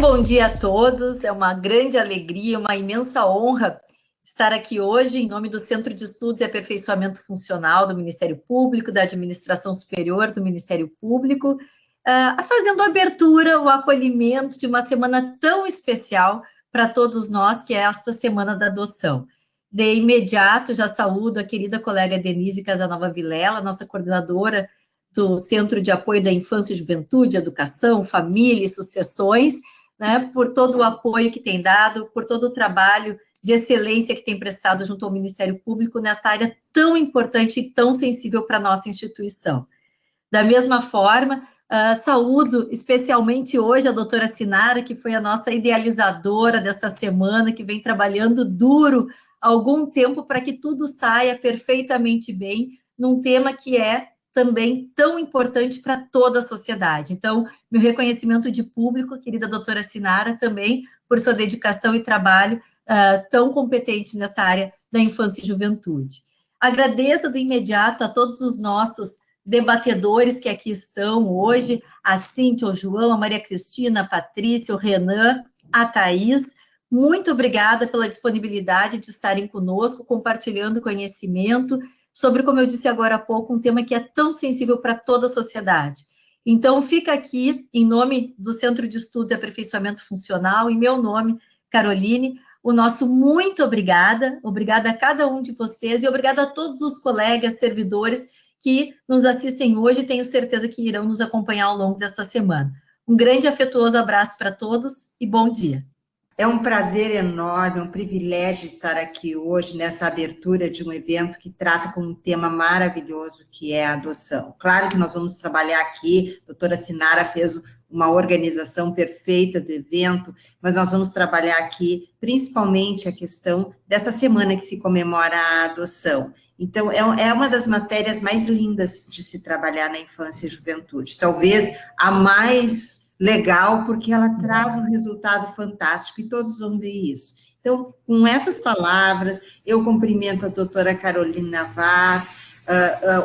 Bom dia a todos. É uma grande alegria, uma imensa honra estar aqui hoje em nome do Centro de Estudos e Aperfeiçoamento Funcional do Ministério Público, da Administração Superior do Ministério Público, fazendo a abertura, o acolhimento de uma semana tão especial para todos nós, que é esta Semana da Adoção. De imediato, já saúdo a querida colega Denise Casanova Vilela, nossa coordenadora do Centro de Apoio da Infância e Juventude, Educação, Família e Sucessões, né, por todo o apoio que tem dado, por todo o trabalho de excelência que tem prestado junto ao Ministério Público nesta área tão importante e tão sensível para a nossa instituição. Da mesma forma, saúdo especialmente hoje a doutora Sinara, que foi a nossa idealizadora desta semana, que vem trabalhando duro há algum tempo para que tudo saia perfeitamente bem, num tema que é também tão importante para toda a sociedade. Então, meu reconhecimento de público, querida doutora Sinara, também por sua dedicação e trabalho tão competente nessa área da infância e juventude. Agradeço de imediato a todos os nossos debatedores que aqui estão hoje, a Cíntia, o João, a Maria Cristina, a Patrícia, o Renan, a Thaís. Muito obrigada pela disponibilidade de estarem conosco, compartilhando conhecimento sobre, como eu disse agora há pouco, um tema que é tão sensível para toda a sociedade. Então, fica aqui, em nome do Centro de Estudos e Aperfeiçoamento Funcional, em meu nome, Caroline, o nosso muito obrigada a cada um de vocês e obrigada a todos os colegas, servidores que nos assistem hoje e tenho certeza que irão nos acompanhar ao longo desta semana. Um grande e afetuoso abraço para todos e bom dia. É um prazer enorme, um privilégio estar aqui hoje nessa abertura de um evento que trata com um tema maravilhoso que é a adoção. Claro que nós vamos trabalhar aqui, a doutora Sinara fez uma organização perfeita do evento, mas nós vamos trabalhar aqui principalmente a questão dessa semana que se comemora a adoção. Então, é uma das matérias mais lindas de se trabalhar na infância e juventude. Talvez a mais legal, porque ela traz um resultado fantástico e todos vão ver isso. Então, com essas palavras, eu cumprimento a doutora Carolina Vaz,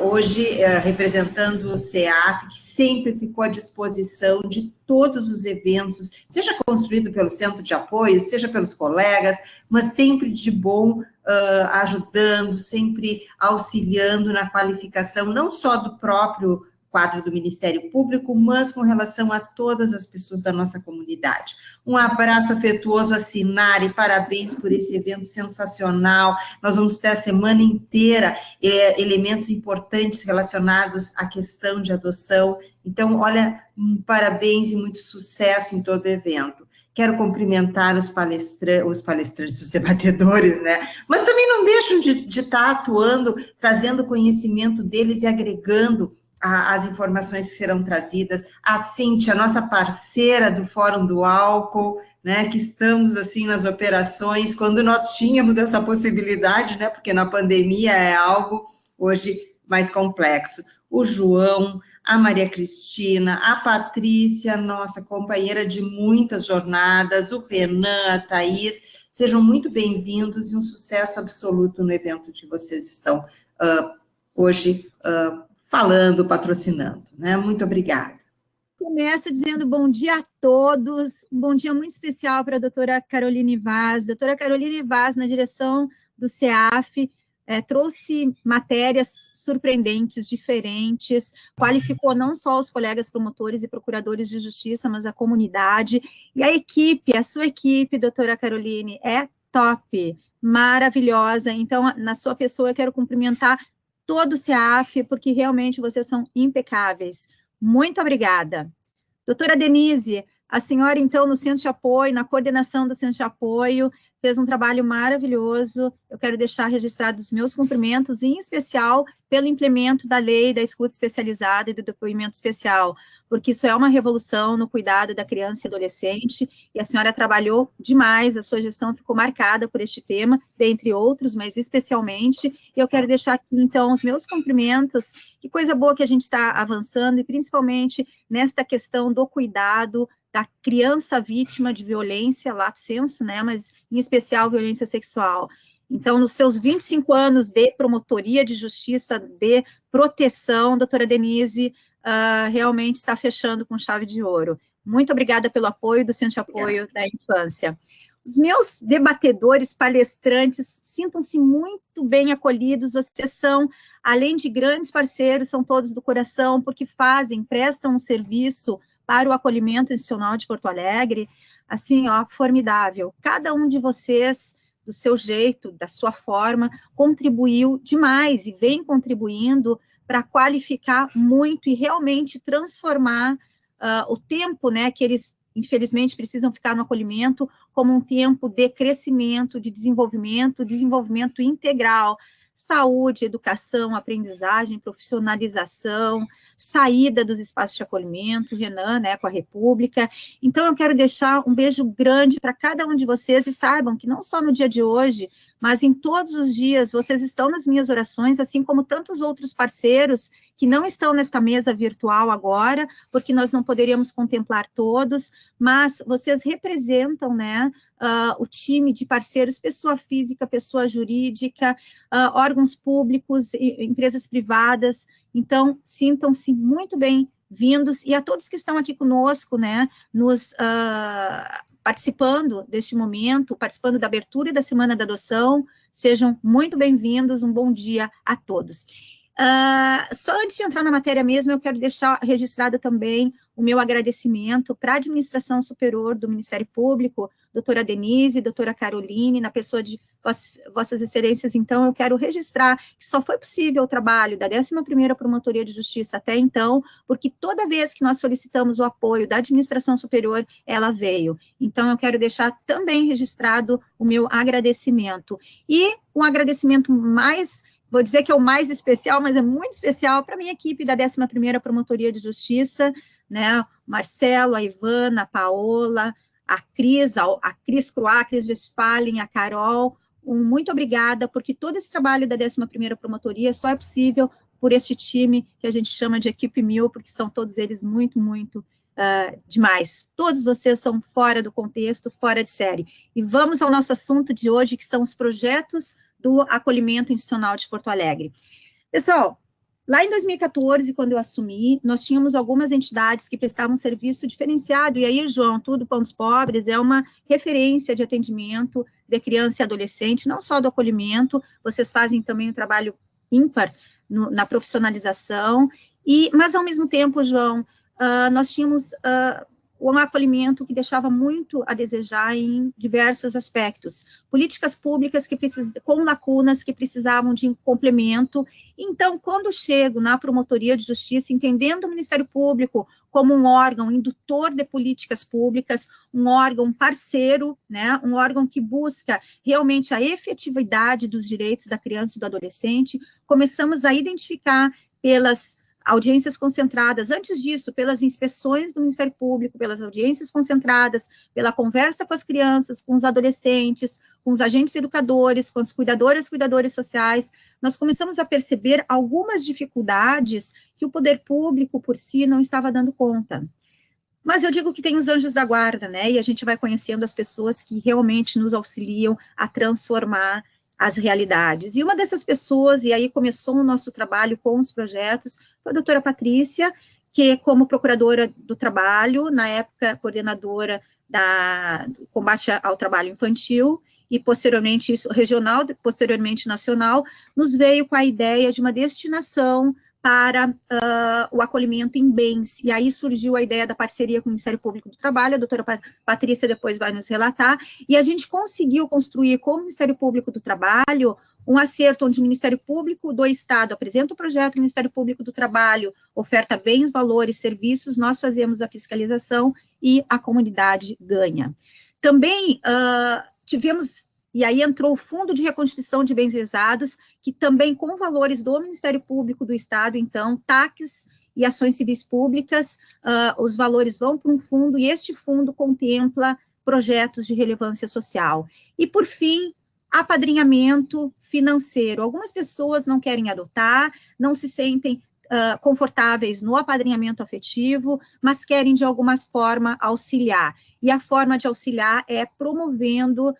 hoje representando o CEAF, que sempre ficou à disposição de todos os eventos, seja construído pelo Centro de Apoio, seja pelos colegas, mas sempre de bom, ajudando, sempre auxiliando na qualificação, não só do próprio quadro do Ministério Público, mas com relação a todas as pessoas da nossa comunidade. Um abraço afetuoso a Sinara e parabéns por esse evento sensacional. Nós vamos ter a semana inteira elementos importantes relacionados à questão de adoção. Então, olha, parabéns e muito sucesso em todo o evento. Quero cumprimentar os palestrantes, os debatedores, né? Mas também não deixam de estar atuando, trazendo conhecimento deles e agregando as informações que serão trazidas, a Cíntia, nossa parceira do Fórum do Álcool, né, que estamos, assim, nas operações, quando nós tínhamos essa possibilidade, né, porque na pandemia é algo, hoje, mais complexo. O João, a Maria Cristina, a Patrícia, nossa companheira de muitas jornadas, o Renan, a Thaís, sejam muito bem-vindos e um sucesso absoluto no evento que vocês estão hoje falando, patrocinando, né? Muito obrigada. Começo dizendo bom dia a todos, um bom dia muito especial para a doutora Caroline Vaz. Doutora Caroline Vaz, na direção do CEAF, trouxe matérias surpreendentes, diferentes, qualificou não só os colegas promotores e procuradores de justiça, mas a comunidade, e a equipe, a sua equipe, doutora Caroline, é top, maravilhosa. Então, na sua pessoa, eu quero cumprimentar todo o CEAF, porque realmente vocês são impecáveis. Muito obrigada. Doutora Denise, a senhora, então, no Centro de Apoio, na coordenação do Centro de Apoio, fez um trabalho maravilhoso. Eu quero deixar registrados os meus cumprimentos, em especial pelo implemento da lei da escuta especializada e do depoimento especial, porque isso é uma revolução no cuidado da criança e adolescente, e a senhora trabalhou demais, a sua gestão ficou marcada por este tema, dentre outros, mas especialmente, e eu quero deixar aqui, então, os meus cumprimentos. Que coisa boa que a gente está avançando, e principalmente nesta questão do cuidado da criança vítima de violência, lato sensu, né, mas em especial violência sexual. Então, nos seus 25 anos de promotoria de justiça, de proteção, doutora Denise, realmente está fechando com chave de ouro. Muito obrigada pelo apoio do Centro de Apoio da Infância. Os meus debatedores, palestrantes, sintam-se muito bem acolhidos, vocês são, além de grandes parceiros, são todos do coração, porque prestam um serviço para o acolhimento institucional de Porto Alegre, assim, ó, formidável. Cada um de vocês, do seu jeito, da sua forma, contribuiu demais e vem contribuindo para qualificar muito e realmente transformar o tempo, né, que eles, infelizmente, precisam ficar no acolhimento como um tempo de crescimento, de desenvolvimento integral, saúde, educação, aprendizagem, profissionalização, saída dos espaços de acolhimento, Renan, né, com a República. Então, eu quero deixar um beijo grande para cada um de vocês e saibam que não só no dia de hoje, mas em todos os dias, vocês estão nas minhas orações, assim como tantos outros parceiros que não estão nesta mesa virtual agora, porque nós não poderíamos contemplar todos, mas vocês representam, né, o time de parceiros, pessoa física, pessoa jurídica, órgãos públicos, empresas privadas, então, sintam-se muito bem-vindos, e a todos que estão aqui conosco, né, nos participando deste momento, participando da abertura da Semana da Adoção, sejam muito bem-vindos, um bom dia a todos. Só antes de entrar na matéria mesmo, eu quero deixar registrado também o meu agradecimento para a Administração Superior do Ministério Público, doutora Denise, doutora Caroline, na pessoa de vossas excelências. Então, eu quero registrar que só foi possível o trabalho da 11ª Promotoria de Justiça até então, porque toda vez que nós solicitamos o apoio da Administração Superior, ela veio. Então, eu quero deixar também registrado o meu agradecimento. E um agradecimento mais, vou dizer que é o mais especial, mas é muito especial para a minha equipe da 11ª Promotoria de Justiça, né, Marcelo, a Ivana, a Paola, a Cris Croá, a Cris Westphalen, a Carol, muito obrigada, porque todo esse trabalho da 11ª Promotoria só é possível por este time que a gente chama de Equipe 1000, porque são todos eles muito, muito demais. Todos vocês são fora do contexto, fora de série. E vamos ao nosso assunto de hoje, que são os projetos do acolhimento institucional de Porto Alegre. Pessoal, lá em 2014, quando eu assumi, nós tínhamos algumas entidades que prestavam serviço diferenciado, e aí, João, Tudo Pão dos Pobres é uma referência de atendimento de criança e adolescente, não só do acolhimento, vocês fazem também um trabalho ímpar na profissionalização, mas ao mesmo tempo, João, nós tínhamos um acolhimento que deixava muito a desejar em diversos aspectos. Políticas públicas com lacunas que precisavam de complemento. Então, quando chego na Promotoria de Justiça, entendendo o Ministério Público como um órgão indutor de políticas públicas, um órgão parceiro, né, um órgão que busca realmente a efetividade dos direitos da criança e do adolescente, começamos a identificar pelas audiências concentradas, antes disso, pelas inspeções do Ministério Público, pelas audiências concentradas, pela conversa com as crianças, com os adolescentes, com os agentes educadores, com as cuidadores sociais, nós começamos a perceber algumas dificuldades que o poder público, por si, não estava dando conta. Mas eu digo que tem os anjos da guarda, né, e a gente vai conhecendo as pessoas que realmente nos auxiliam a transformar as realidades. E uma dessas pessoas, e aí começou o nosso trabalho com os projetos, foi a doutora Patrícia, que como procuradora do trabalho, na época coordenadora do combate ao trabalho infantil, e posteriormente isso regional, posteriormente nacional, nos veio com a ideia de uma destinação para o acolhimento em bens, e aí surgiu a ideia da parceria com o Ministério Público do Trabalho, a doutora Patrícia depois vai nos relatar, e a gente conseguiu construir com o Ministério Público do Trabalho um acerto onde o Ministério Público do Estado apresenta o projeto, o Ministério Público do Trabalho oferta bens, valores, serviços, nós fazemos a fiscalização e a comunidade ganha. Também tivemos... E aí entrou o Fundo de Reconstituição de Bens Lesados, que também com valores do Ministério Público do Estado, então, TACs e ações civis públicas, os valores vão para um fundo, e este fundo contempla projetos de relevância social. E, por fim, apadrinhamento financeiro. Algumas pessoas não querem adotar, não se sentem confortáveis no apadrinhamento afetivo, mas querem, de alguma forma, auxiliar. E a forma de auxiliar é promovendo...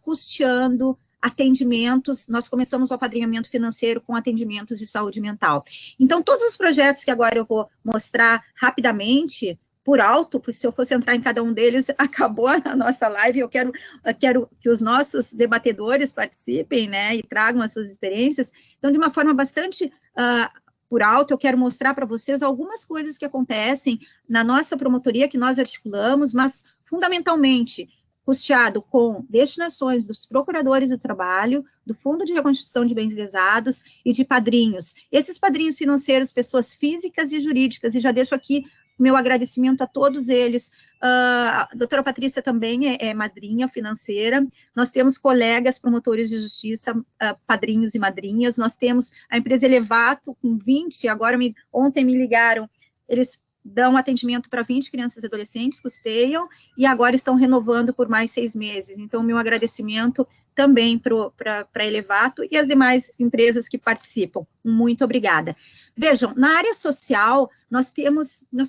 custeando atendimentos, nós começamos o apadrinhamento financeiro com atendimentos de saúde mental. Então, todos os projetos que agora eu vou mostrar rapidamente, por alto, porque se eu fosse entrar em cada um deles, acabou a nossa live. Eu quero que os nossos debatedores participem, né, e tragam as suas experiências. Então, de uma forma bastante por alto, eu quero mostrar para vocês algumas coisas que acontecem na nossa promotoria, que nós articulamos, mas, fundamentalmente, custeado com destinações dos procuradores do trabalho, do Fundo de Reconstituição de Bens Lesados e de padrinhos. Esses padrinhos financeiros, pessoas físicas e jurídicas, e já deixo aqui meu agradecimento a todos eles. A doutora Patrícia também é madrinha financeira. Nós temos colegas promotores de justiça, padrinhos e madrinhas. Nós temos a empresa Elevato, com 20, ontem me ligaram, eles dão atendimento para 20 crianças e adolescentes, custeiam, e agora estão renovando por mais 6 meses. Então, meu agradecimento também para a Elevato e as demais empresas que participam. Muito obrigada. Vejam, na área social, nós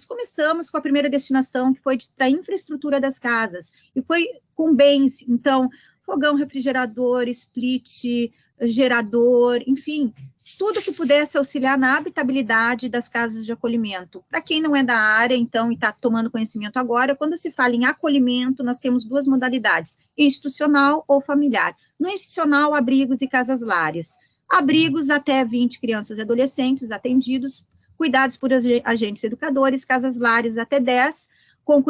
começamos com a primeira destinação, que foi para a infraestrutura das casas, e foi com bens, então, fogão, refrigerador, split, gerador, enfim, tudo que pudesse auxiliar na habitabilidade das casas de acolhimento. Para quem não é da área, então, e está tomando conhecimento agora, quando se fala em acolhimento, nós temos 2 modalidades, institucional ou familiar. No institucional, abrigos e casas-lares. Abrigos até 20 crianças e adolescentes atendidos, cuidados por agentes educadores, casas-lares até 10, com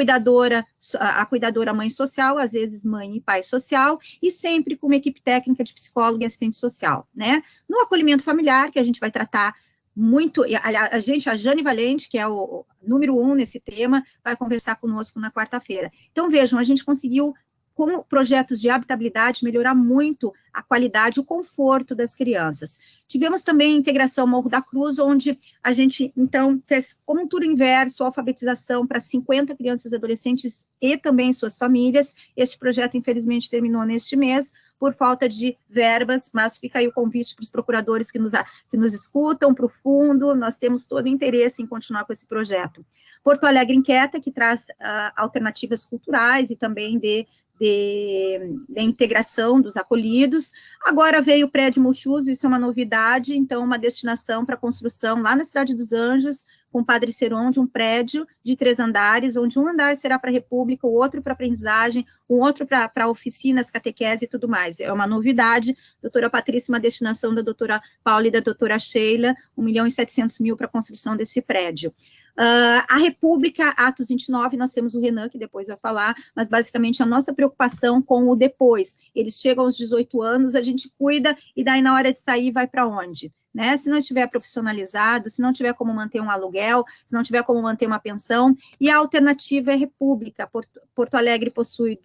a cuidadora mãe social, às vezes mãe e pai social, e sempre com uma equipe técnica de psicólogo e assistente social, né? No acolhimento familiar, que a gente vai tratar muito, a Jane Valente, que é o número 1 nesse tema, vai conversar conosco na quarta-feira. Então, vejam, a gente conseguiu, com projetos de habitabilidade, melhorar muito a qualidade e o conforto das crianças. Tivemos também a integração Morro da Cruz, onde a gente, então, fez como um tour inverso, alfabetização para 50 crianças e adolescentes e também suas famílias. Este projeto, infelizmente, terminou neste mês, por falta de verbas, mas fica aí o convite para os procuradores que nos escutam, para o fundo, nós temos todo o interesse em continuar com esse projeto. Porto Alegre Inquieta, que traz alternativas culturais e também de integração dos acolhidos. Agora veio o prédio multiuso, isso é uma novidade, então uma destinação para construção lá na Cidade dos Anjos, com Padre Seron, de um prédio de 3 andares, onde um andar será para a República, o outro para aprendizagem, o outro para oficinas, catequese e tudo mais. É uma novidade. Doutora Patrícia, uma destinação da doutora Paula e da doutora Sheila, 1.700.000 para a construção desse prédio. A República, Atos 29, nós temos o Renan, que depois vai falar, mas basicamente a nossa preocupação com o depois. Eles chegam aos 18 anos, a gente cuida, e daí na hora de sair vai para onde? Né? Se não estiver profissionalizado, se não tiver como manter um aluguel, se não tiver como manter uma pensão, e a alternativa é República. Porto Alegre possui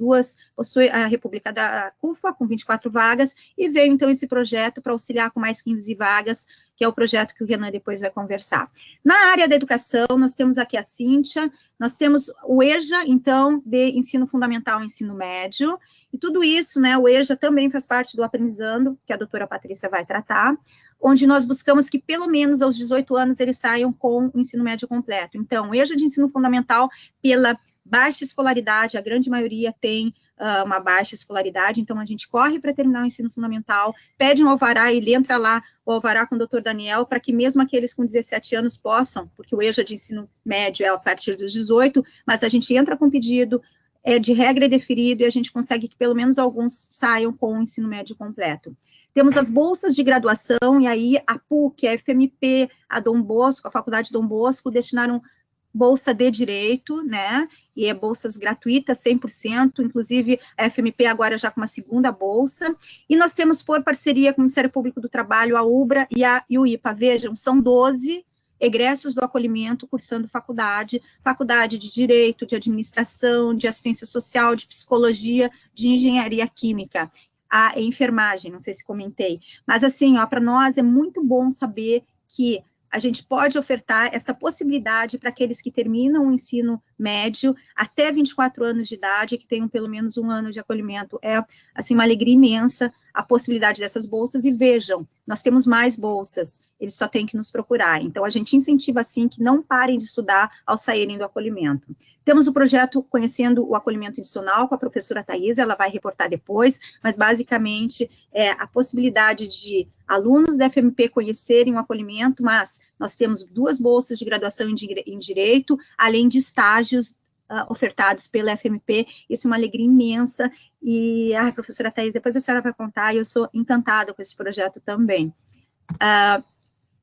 a República da CUFA, com 24 vagas, e veio então esse projeto para auxiliar com mais 15 vagas, que é o projeto que o Renan depois vai conversar. Na área da educação, nós temos aqui a Cíntia, nós temos o EJA, então, de ensino fundamental e ensino médio, e tudo isso, né, o EJA também faz parte do Aprendizando, que a doutora Patrícia vai tratar, onde nós buscamos que, pelo menos aos 18 anos, eles saiam com o ensino médio completo. Então, o EJA de ensino fundamental, pela baixa escolaridade, a grande maioria tem uma baixa escolaridade, então a gente corre para terminar o ensino fundamental, pede um alvará, ele entra lá, o alvará com o doutor Daniel, para que mesmo aqueles com 17 anos possam, porque o EJA de ensino médio é a partir dos 18, mas a gente entra com pedido, de regra é deferido, e a gente consegue que pelo menos alguns saiam com o ensino médio completo. Temos as bolsas de graduação, e aí a PUC, a FMP, a Dom Bosco, a Faculdade Dom Bosco, destinaram bolsa de direito, né, e é bolsas gratuitas, 100%, inclusive a FMP agora já com uma segunda bolsa, e nós temos por parceria com o Ministério Público do Trabalho, a UBRA e o IPA, vejam, são 12 egressos do acolhimento cursando faculdade de direito, de administração, de assistência social, de psicologia, de engenharia química, a enfermagem, não sei se comentei, mas assim, para nós é muito bom saber que a gente pode ofertar essa possibilidade para aqueles que terminam o ensino médio até 24 anos de idade, que tenham pelo menos 1 ano de acolhimento. É, assim, uma alegria imensa a possibilidade dessas bolsas, e vejam, nós temos mais bolsas, eles só têm que nos procurar. Então, a gente incentiva, assim, que não parem de estudar ao saírem do acolhimento. Temos o projeto Conhecendo o Acolhimento Institucional, com a professora Thais, ela vai reportar depois, mas, basicamente, é a possibilidade de alunos da FMP conhecerem o acolhimento, mas nós temos 2 bolsas de graduação em Direito, além de estágios ofertados pela FMP, isso é uma alegria imensa, e, professora Thais, depois a senhora vai contar, e eu sou encantada com esse projeto também.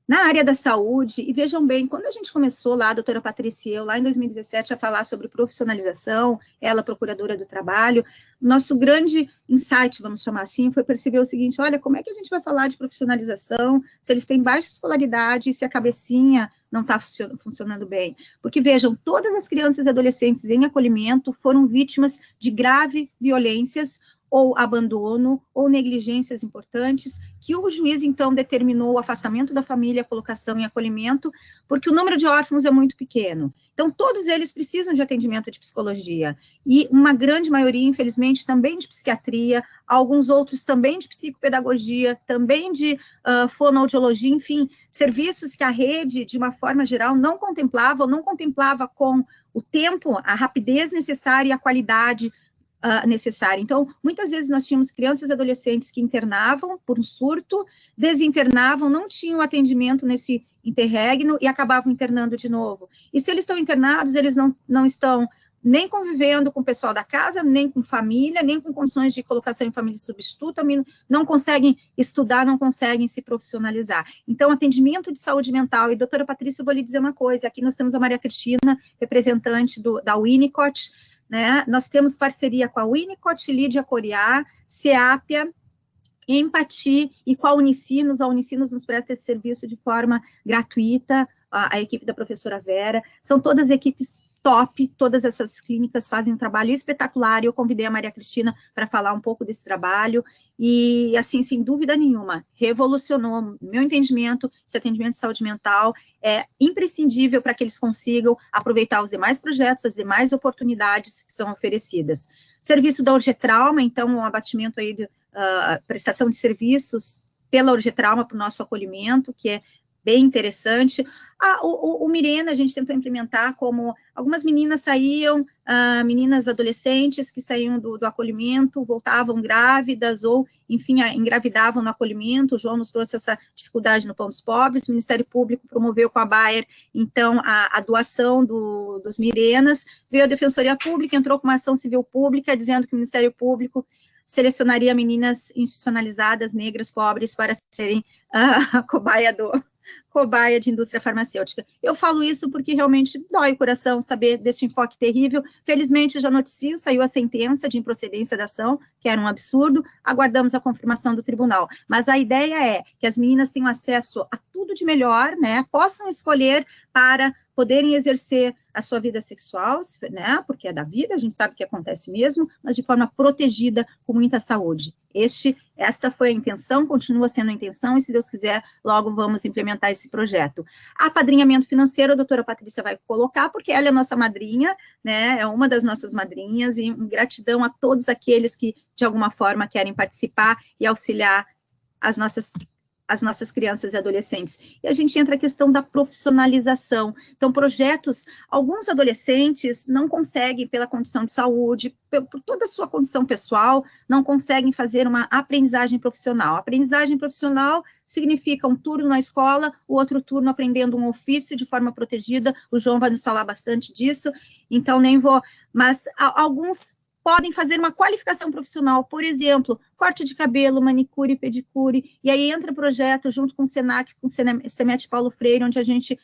Na área da saúde, e vejam bem, quando a gente começou lá, a doutora Patrícia e eu, lá em 2017, a falar sobre profissionalização, ela, procuradora do trabalho, nosso grande insight, vamos chamar assim, foi perceber o seguinte: olha, como é que a gente vai falar de profissionalização se eles têm baixa escolaridade e se a cabecinha não está funcionando bem? Porque, vejam, todas as crianças e adolescentes em acolhimento foram vítimas de grave violências, ou abandono, ou negligências importantes, que o juiz, então, determinou o afastamento da família, a colocação em acolhimento, porque o número de órfãos é muito pequeno. Então, todos eles precisam de atendimento de psicologia, e uma grande maioria, infelizmente, também de psiquiatria, alguns outros também de psicopedagogia, também de fonoaudiologia, enfim, serviços que a rede, de uma forma geral, não contemplava com o tempo, a rapidez necessária e a qualidade necessária. Então, muitas vezes nós tínhamos crianças e adolescentes que internavam por um surto, desinternavam, não tinham atendimento nesse interregno e acabavam internando de novo. E se eles estão internados, eles não estão nem convivendo com o pessoal da casa, nem com família, nem com condições de colocação em família substituta, não conseguem estudar, não conseguem se profissionalizar. Então, atendimento de saúde mental, e doutora Patrícia, eu vou lhe dizer uma coisa, aqui nós temos a Maria Cristina, representante da Winnicott, né? Nós temos parceria com a Winnicott, Lídia Coriá, CEAPIA, Empati e com a Unicinos nos presta esse serviço de forma gratuita, a equipe da professora Vera, são todas equipes top, todas essas clínicas fazem um trabalho espetacular, e eu convidei a Maria Cristina para falar um pouco desse trabalho, e assim, sem dúvida nenhuma, revolucionou, no meu entendimento, esse atendimento de saúde mental é imprescindível para que eles consigam aproveitar os demais projetos, as demais oportunidades que são oferecidas. Serviço da Urgetrauma, então, um abatimento aí de prestação de serviços pela Urgetrauma para o nosso acolhimento, que é bem interessante. O Mirena, a gente tentou implementar como algumas meninas saíam, meninas adolescentes que saíam do acolhimento, voltavam grávidas ou, enfim, engravidavam no acolhimento. O João nos trouxe essa dificuldade no Pão dos Pobres, o Ministério Público promoveu com a Bayer, então, a doação dos Mirenas, veio a Defensoria Pública, entrou com uma ação civil pública, dizendo que o Ministério Público selecionaria meninas institucionalizadas, negras, pobres, para serem cobaia de indústria farmacêutica. Eu falo isso porque realmente dói o coração saber deste enfoque terrível. Felizmente, já noticio, saiu a sentença de improcedência da ação, que era um absurdo, aguardamos a confirmação do tribunal. Mas a ideia é que as meninas tenham acesso a tudo de melhor, né, possam escolher para poderem exercer a sua vida sexual, né, porque é da vida, a gente sabe que acontece mesmo, mas de forma protegida, com muita saúde. Esta foi a intenção, continua sendo a intenção, e se Deus quiser, logo vamos implementar esse projeto. Apadrinhamento financeiro, a doutora Patrícia vai colocar, porque ela é nossa madrinha, né, é uma das nossas madrinhas, e gratidão a todos aqueles que, de alguma forma, querem participar e auxiliar as nossas crianças e adolescentes. E a gente entra a questão da profissionalização. Então, projetos, alguns adolescentes não conseguem, pela condição de saúde, por toda a sua condição pessoal, não conseguem fazer uma aprendizagem profissional. A aprendizagem profissional significa um turno na escola, o outro turno aprendendo um ofício de forma protegida, o João vai nos falar bastante disso, então nem vou, mas alguns podem fazer uma qualificação profissional, por exemplo, corte de cabelo, manicure e pedicure, e aí entra o projeto junto com o SENAC, com o CEMET Paulo Freire, onde a gente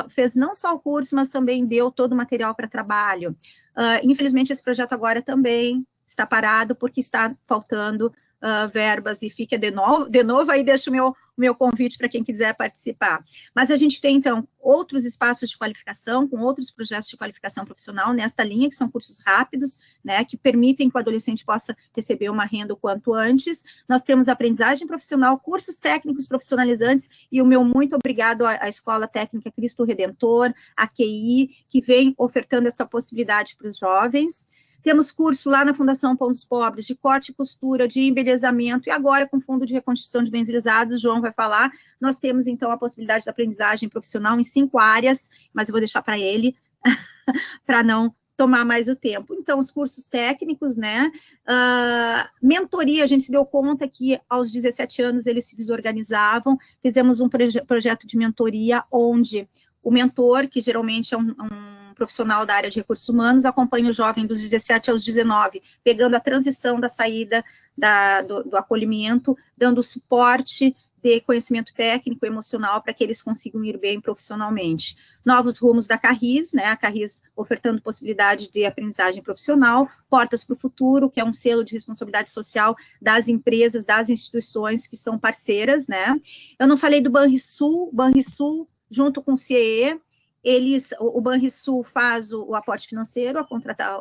fez não só o curso, mas também deu todo o material para trabalho. Infelizmente, esse projeto agora também está parado, porque está faltando verbas, e fica de novo aí deixo o meu convite para quem quiser participar. Mas a gente tem, então, outros espaços de qualificação, com outros projetos de qualificação profissional nesta linha, que são cursos rápidos, né, que permitem que o adolescente possa receber uma renda o quanto antes. Nós temos aprendizagem profissional, cursos técnicos profissionalizantes, e o meu muito obrigado à Escola Técnica Cristo Redentor, à QI, que vem ofertando esta possibilidade para os jovens. Temos curso lá na Fundação Pão dos Pobres, de corte e costura, de embelezamento, e agora com o Fundo de Reconstrução de Bens Utilizados, o João vai falar, nós temos, então, a possibilidade de aprendizagem profissional em 5 áreas, mas eu vou deixar para ele, para não tomar mais o tempo. Então, os cursos técnicos, né, mentoria, a gente se deu conta que aos 17 anos eles se desorganizavam, fizemos um projeto de mentoria, onde o mentor, que geralmente é um profissional da área de recursos humanos, acompanha o jovem dos 17 aos 19, pegando a transição da saída do acolhimento, dando suporte de conhecimento técnico e emocional para que eles consigam ir bem profissionalmente. Novos rumos da Carris, né, a Carris ofertando possibilidade de aprendizagem profissional, Portas para o Futuro, que é um selo de responsabilidade social das empresas, das instituições que são parceiras, né. Eu não falei do Banrisul, junto com o CIEE, o Banrisul faz o aporte financeiro,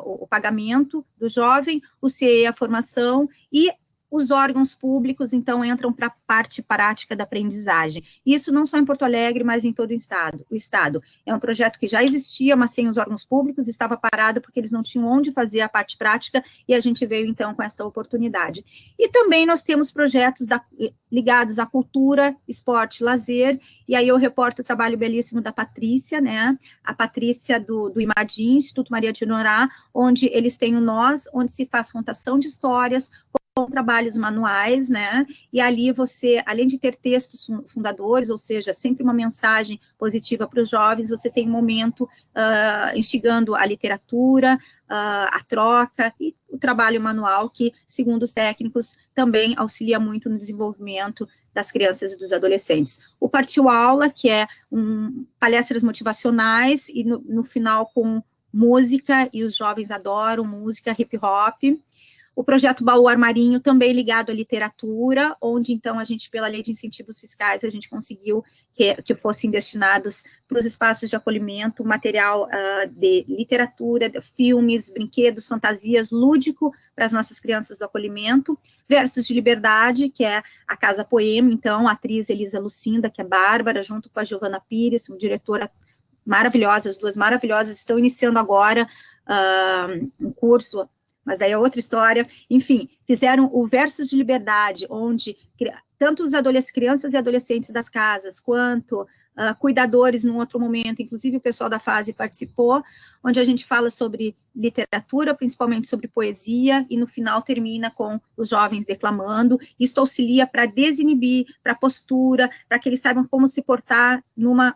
o pagamento do jovem, o CIEE a formação, e os órgãos públicos, então, entram para a parte prática da aprendizagem. Isso não só em Porto Alegre, mas em todo o estado. É um projeto que já existia, mas sem os órgãos públicos, estava parado porque eles não tinham onde fazer a parte prática, e a gente veio, então, com esta oportunidade. E também nós temos projetos ligados à cultura, esporte, lazer, e aí eu reporto o trabalho belíssimo da Patrícia, né, a Patrícia do IMADIM, Instituto Maria de Norá, onde eles têm o Nós, onde se faz contação de histórias, com trabalhos manuais, né, e ali você, além de ter textos fundadores, ou seja, sempre uma mensagem positiva para os jovens, você tem um momento instigando a literatura, a troca, e o trabalho manual, que, segundo os técnicos, também auxilia muito no desenvolvimento das crianças e dos adolescentes. O Partiu Aula, que é palestras motivacionais, e no final com música, e os jovens adoram música, hip hop. O projeto Baú Armarinho, também ligado à literatura, onde, então, a gente, pela lei de incentivos fiscais, a gente conseguiu que fossem destinados para os espaços de acolhimento, material de literatura, de filmes, brinquedos, fantasias, lúdico para as nossas crianças do acolhimento. Versos de Liberdade, que é a Casa Poema, então, a atriz Elisa Lucinda, que é Bárbara, junto com a Giovana Pires, uma diretora maravilhosa, as duas maravilhosas, estão iniciando agora um curso, mas daí é outra história. Enfim, fizeram o Versos de Liberdade, onde tanto os crianças e adolescentes das casas, quanto cuidadores num outro momento, inclusive o pessoal da fase participou, onde a gente fala sobre literatura, principalmente sobre poesia, e no final termina com os jovens declamando. Isso auxilia para desinibir, para postura, para que eles saibam como se portar numa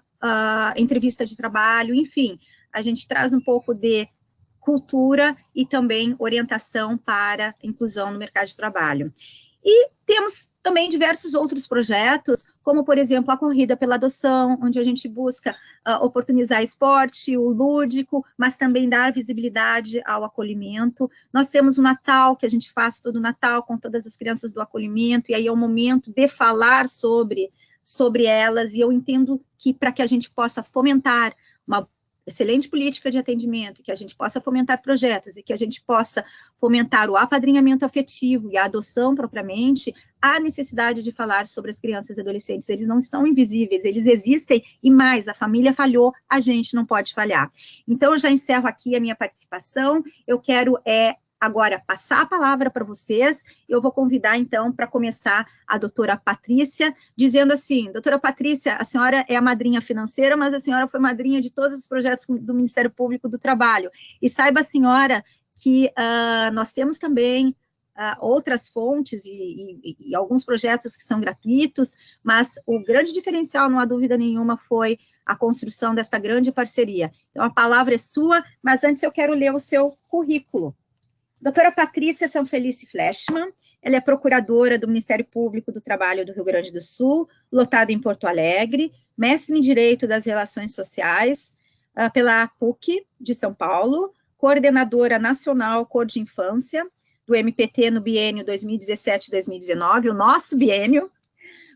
entrevista de trabalho. Enfim, a gente traz um pouco de cultura e também orientação para inclusão no mercado de trabalho. E temos também diversos outros projetos, como, por exemplo, a Corrida pela Adoção, onde a gente busca oportunizar esporte, o lúdico, mas também dar visibilidade ao acolhimento. Nós temos o Natal, que a gente faz todo o Natal com todas as crianças do acolhimento, e aí é o momento de falar sobre elas, e eu entendo que para que a gente possa fomentar uma excelente política de atendimento, que a gente possa fomentar projetos e que a gente possa fomentar o apadrinhamento afetivo e a adoção propriamente, há necessidade de falar sobre as crianças e adolescentes. Eles não estão invisíveis, eles existem, e mais, a família falhou, a gente não pode falhar. Então, eu já encerro aqui a minha participação. Eu quero agora passar a palavra para vocês. Eu vou convidar, então, para começar, a doutora Patrícia, dizendo assim: doutora Patrícia, a senhora é a madrinha financeira, mas a senhora foi madrinha de todos os projetos do Ministério Público do Trabalho. E saiba a senhora que nós temos também outras fontes e alguns projetos que são gratuitos, mas o grande diferencial, não há dúvida nenhuma, foi a construção desta grande parceria. Então, a palavra é sua, mas antes eu quero ler o seu currículo. Doutora Patrícia Sanfelice Fleshman, ela é procuradora do Ministério Público do Trabalho do Rio Grande do Sul, lotada em Porto Alegre, mestre em Direito das Relações Sociais pela PUC de São Paulo, coordenadora nacional Cor de Infância, do MPT no biênio 2017-2019, o nosso biênio,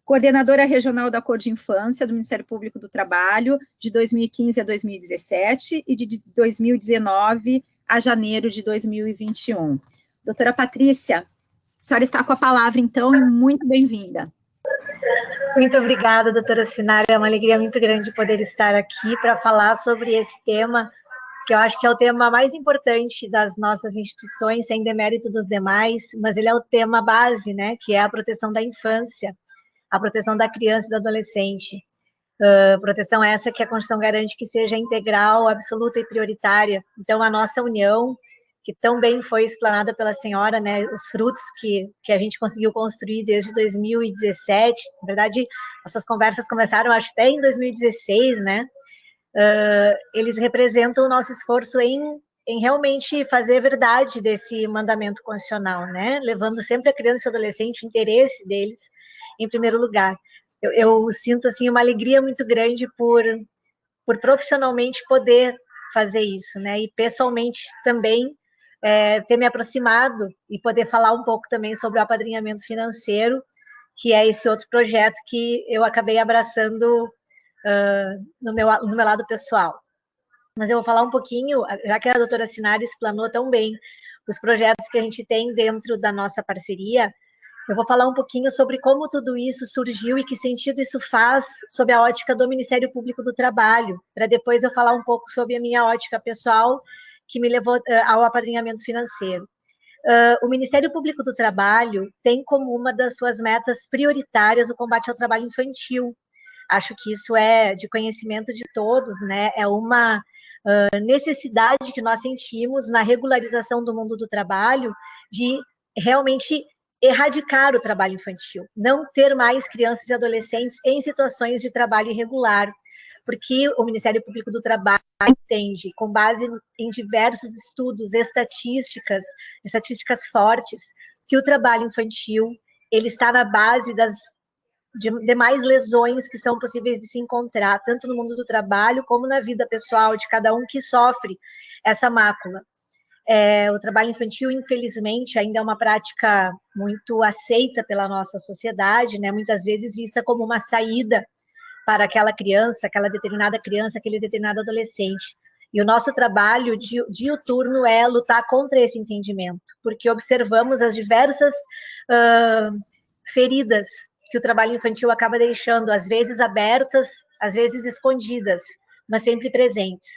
coordenadora regional da Cor de Infância do Ministério Público do Trabalho, de 2015 a 2017, e de 2019 a janeiro de 2021. Doutora Patrícia, a senhora está com a palavra, então, e muito bem-vinda. Muito obrigada, doutora Sinara, é uma alegria muito grande poder estar aqui para falar sobre esse tema que eu acho que é o tema mais importante das nossas instituições, sem demérito dos demais, mas ele é o tema base, né, que é a proteção da infância, a proteção da criança e do adolescente. Proteção essa que a Constituição garante que seja integral, absoluta e prioritária. Então, a nossa união, que tão bem foi explanada pela senhora, né, os frutos que a gente conseguiu construir desde 2017, na verdade, essas conversas começaram, acho, até em 2016, né, eles representam o nosso esforço em realmente fazer verdade desse mandamento constitucional, né, levando sempre a criança e o adolescente, o interesse deles em primeiro lugar. Eu sinto, assim, uma alegria muito grande por profissionalmente poder fazer isso, né, e pessoalmente também ter me aproximado e poder falar um pouco também sobre o apadrinhamento financeiro, que é esse outro projeto que eu acabei abraçando no meu lado pessoal. Mas eu vou falar um pouquinho, já que a doutora Sinara explanou tão bem os projetos que a gente tem dentro da nossa parceria, eu vou falar um pouquinho sobre como tudo isso surgiu e que sentido isso faz sob a ótica do Ministério Público do Trabalho, para depois eu falar um pouco sobre a minha ótica pessoal, que me levou ao apadrinhamento financeiro. O Ministério Público do Trabalho tem como uma das suas metas prioritárias o combate ao trabalho infantil. Acho que isso é de conhecimento de todos, né? É uma necessidade que nós sentimos na regularização do mundo do trabalho de realmente erradicar o trabalho infantil, não ter mais crianças e adolescentes em situações de trabalho irregular, porque o Ministério Público do Trabalho entende, com base em diversos estudos, estatísticas fortes, que o trabalho infantil ele está na base das demais lesões que são possíveis de se encontrar, tanto no mundo do trabalho como na vida pessoal de cada um que sofre essa mácula. O trabalho infantil, infelizmente, ainda é uma prática muito aceita pela nossa sociedade, né? Muitas vezes vista como uma saída para aquela criança, aquela determinada criança, aquele determinado adolescente. E o nosso trabalho diuturno é lutar contra esse entendimento, porque observamos as diversas feridas que o trabalho infantil acaba deixando, às vezes abertas, às vezes escondidas, mas sempre presentes.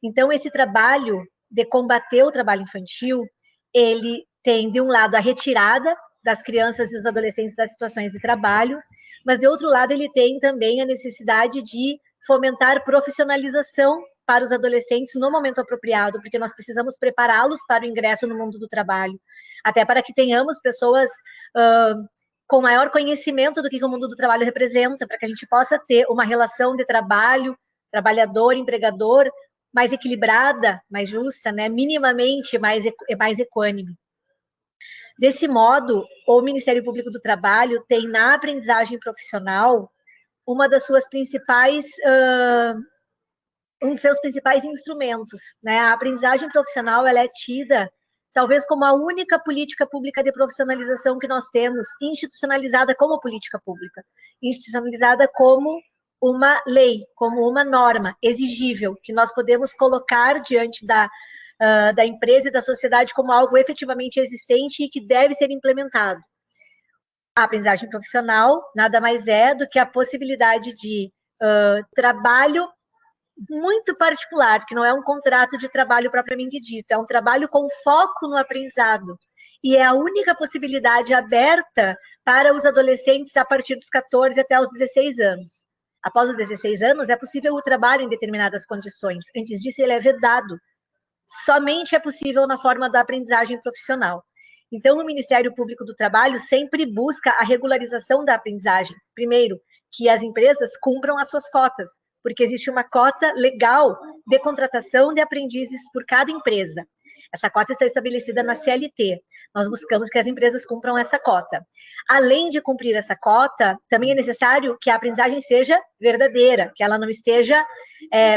Então, esse trabalho de combater o trabalho infantil, ele tem, de um lado, a retirada das crianças e dos adolescentes das situações de trabalho, mas, de outro lado, ele tem também a necessidade de fomentar profissionalização para os adolescentes no momento apropriado, porque nós precisamos prepará-los para o ingresso no mundo do trabalho, até para que tenhamos pessoas com maior conhecimento do que o mundo do trabalho representa, para que a gente possa ter uma relação de trabalho, trabalhador, empregador, mais equilibrada, mais justa, né? Minimamente mais equânime. Desse modo, o Ministério Público do Trabalho tem na aprendizagem profissional uma das suas principais, um dos seus principais instrumentos, né? A aprendizagem profissional ela é tida talvez como a única política pública de profissionalização que nós temos, institucionalizada como política pública, institucionalizada como uma lei, como uma norma exigível, que nós podemos colocar diante da empresa e da sociedade como algo efetivamente existente e que deve ser implementado. A aprendizagem profissional nada mais é do que a possibilidade de trabalho muito particular, que não é um contrato de trabalho propriamente dito, é um trabalho com foco no aprendizado. E é a única possibilidade aberta para os adolescentes a partir dos 14 até os 16 anos. Após os 16 anos, é possível o trabalho em determinadas condições. Antes disso, ele é vedado. Somente é possível na forma da aprendizagem profissional. Então, o Ministério Público do Trabalho sempre busca a regularização da aprendizagem. Primeiro, que as empresas cumpram as suas cotas, porque existe uma cota legal de contratação de aprendizes por cada empresa. Essa cota está estabelecida na CLT. Nós buscamos que as empresas cumpram essa cota. Além de cumprir essa cota, também é necessário que a aprendizagem seja verdadeira, que ela não esteja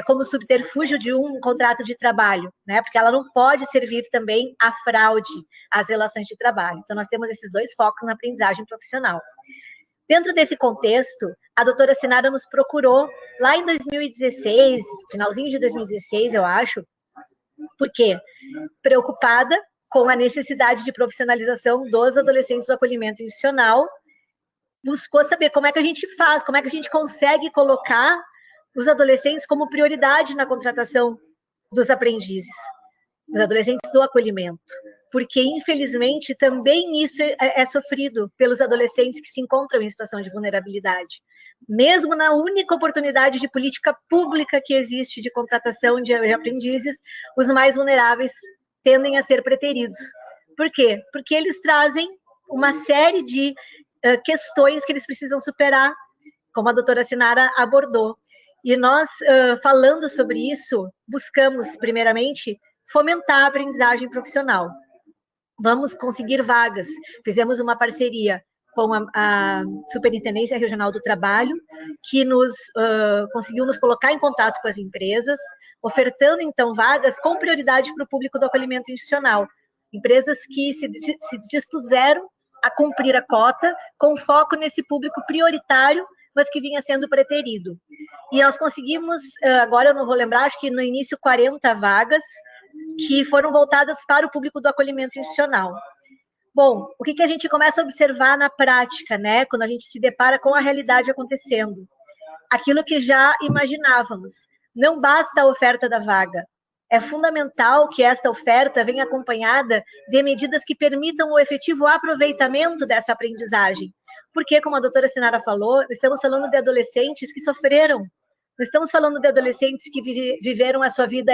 como subterfúgio de um contrato de trabalho, né? Porque ela não pode servir também à fraude às relações de trabalho. Então, nós temos esses dois focos na aprendizagem profissional. Dentro desse contexto, a doutora Sinara nos procurou lá em 2016, finalzinho de 2016, eu acho, porque preocupada com a necessidade de profissionalização dos adolescentes do acolhimento institucional, buscou saber como é que a gente faz, como é que a gente consegue colocar os adolescentes como prioridade na contratação dos aprendizes, dos adolescentes do acolhimento, porque, infelizmente, também isso é sofrido pelos adolescentes que se encontram em situação de vulnerabilidade. Mesmo na única oportunidade de política pública que existe de contratação de aprendizes, os mais vulneráveis tendem a ser preteridos. Por quê? Porque eles trazem uma série de questões que eles precisam superar, como a doutora Sinara abordou. E nós, falando sobre isso, buscamos, primeiramente, fomentar a aprendizagem profissional. Vamos conseguir vagas. Fizemos uma parceria com a Superintendência Regional do Trabalho, que conseguiu nos colocar em contato com as empresas, ofertando, então, vagas com prioridade para o público do acolhimento institucional. Empresas que se dispuseram a cumprir a cota, com foco nesse público prioritário, mas que vinha sendo preterido. E nós conseguimos, agora eu não vou lembrar, acho que no início 40 vagas, que foram voltadas para o público do acolhimento institucional. Bom, o que a gente começa a observar na prática, né, quando a gente se depara com a realidade acontecendo? Aquilo que já imaginávamos. Não basta a oferta da vaga. É fundamental que esta oferta venha acompanhada de medidas que permitam o efetivo aproveitamento dessa aprendizagem. Porque, como a doutora Sinara falou, estamos falando de adolescentes que sofreram. Não estamos falando de adolescentes que viveram a sua vida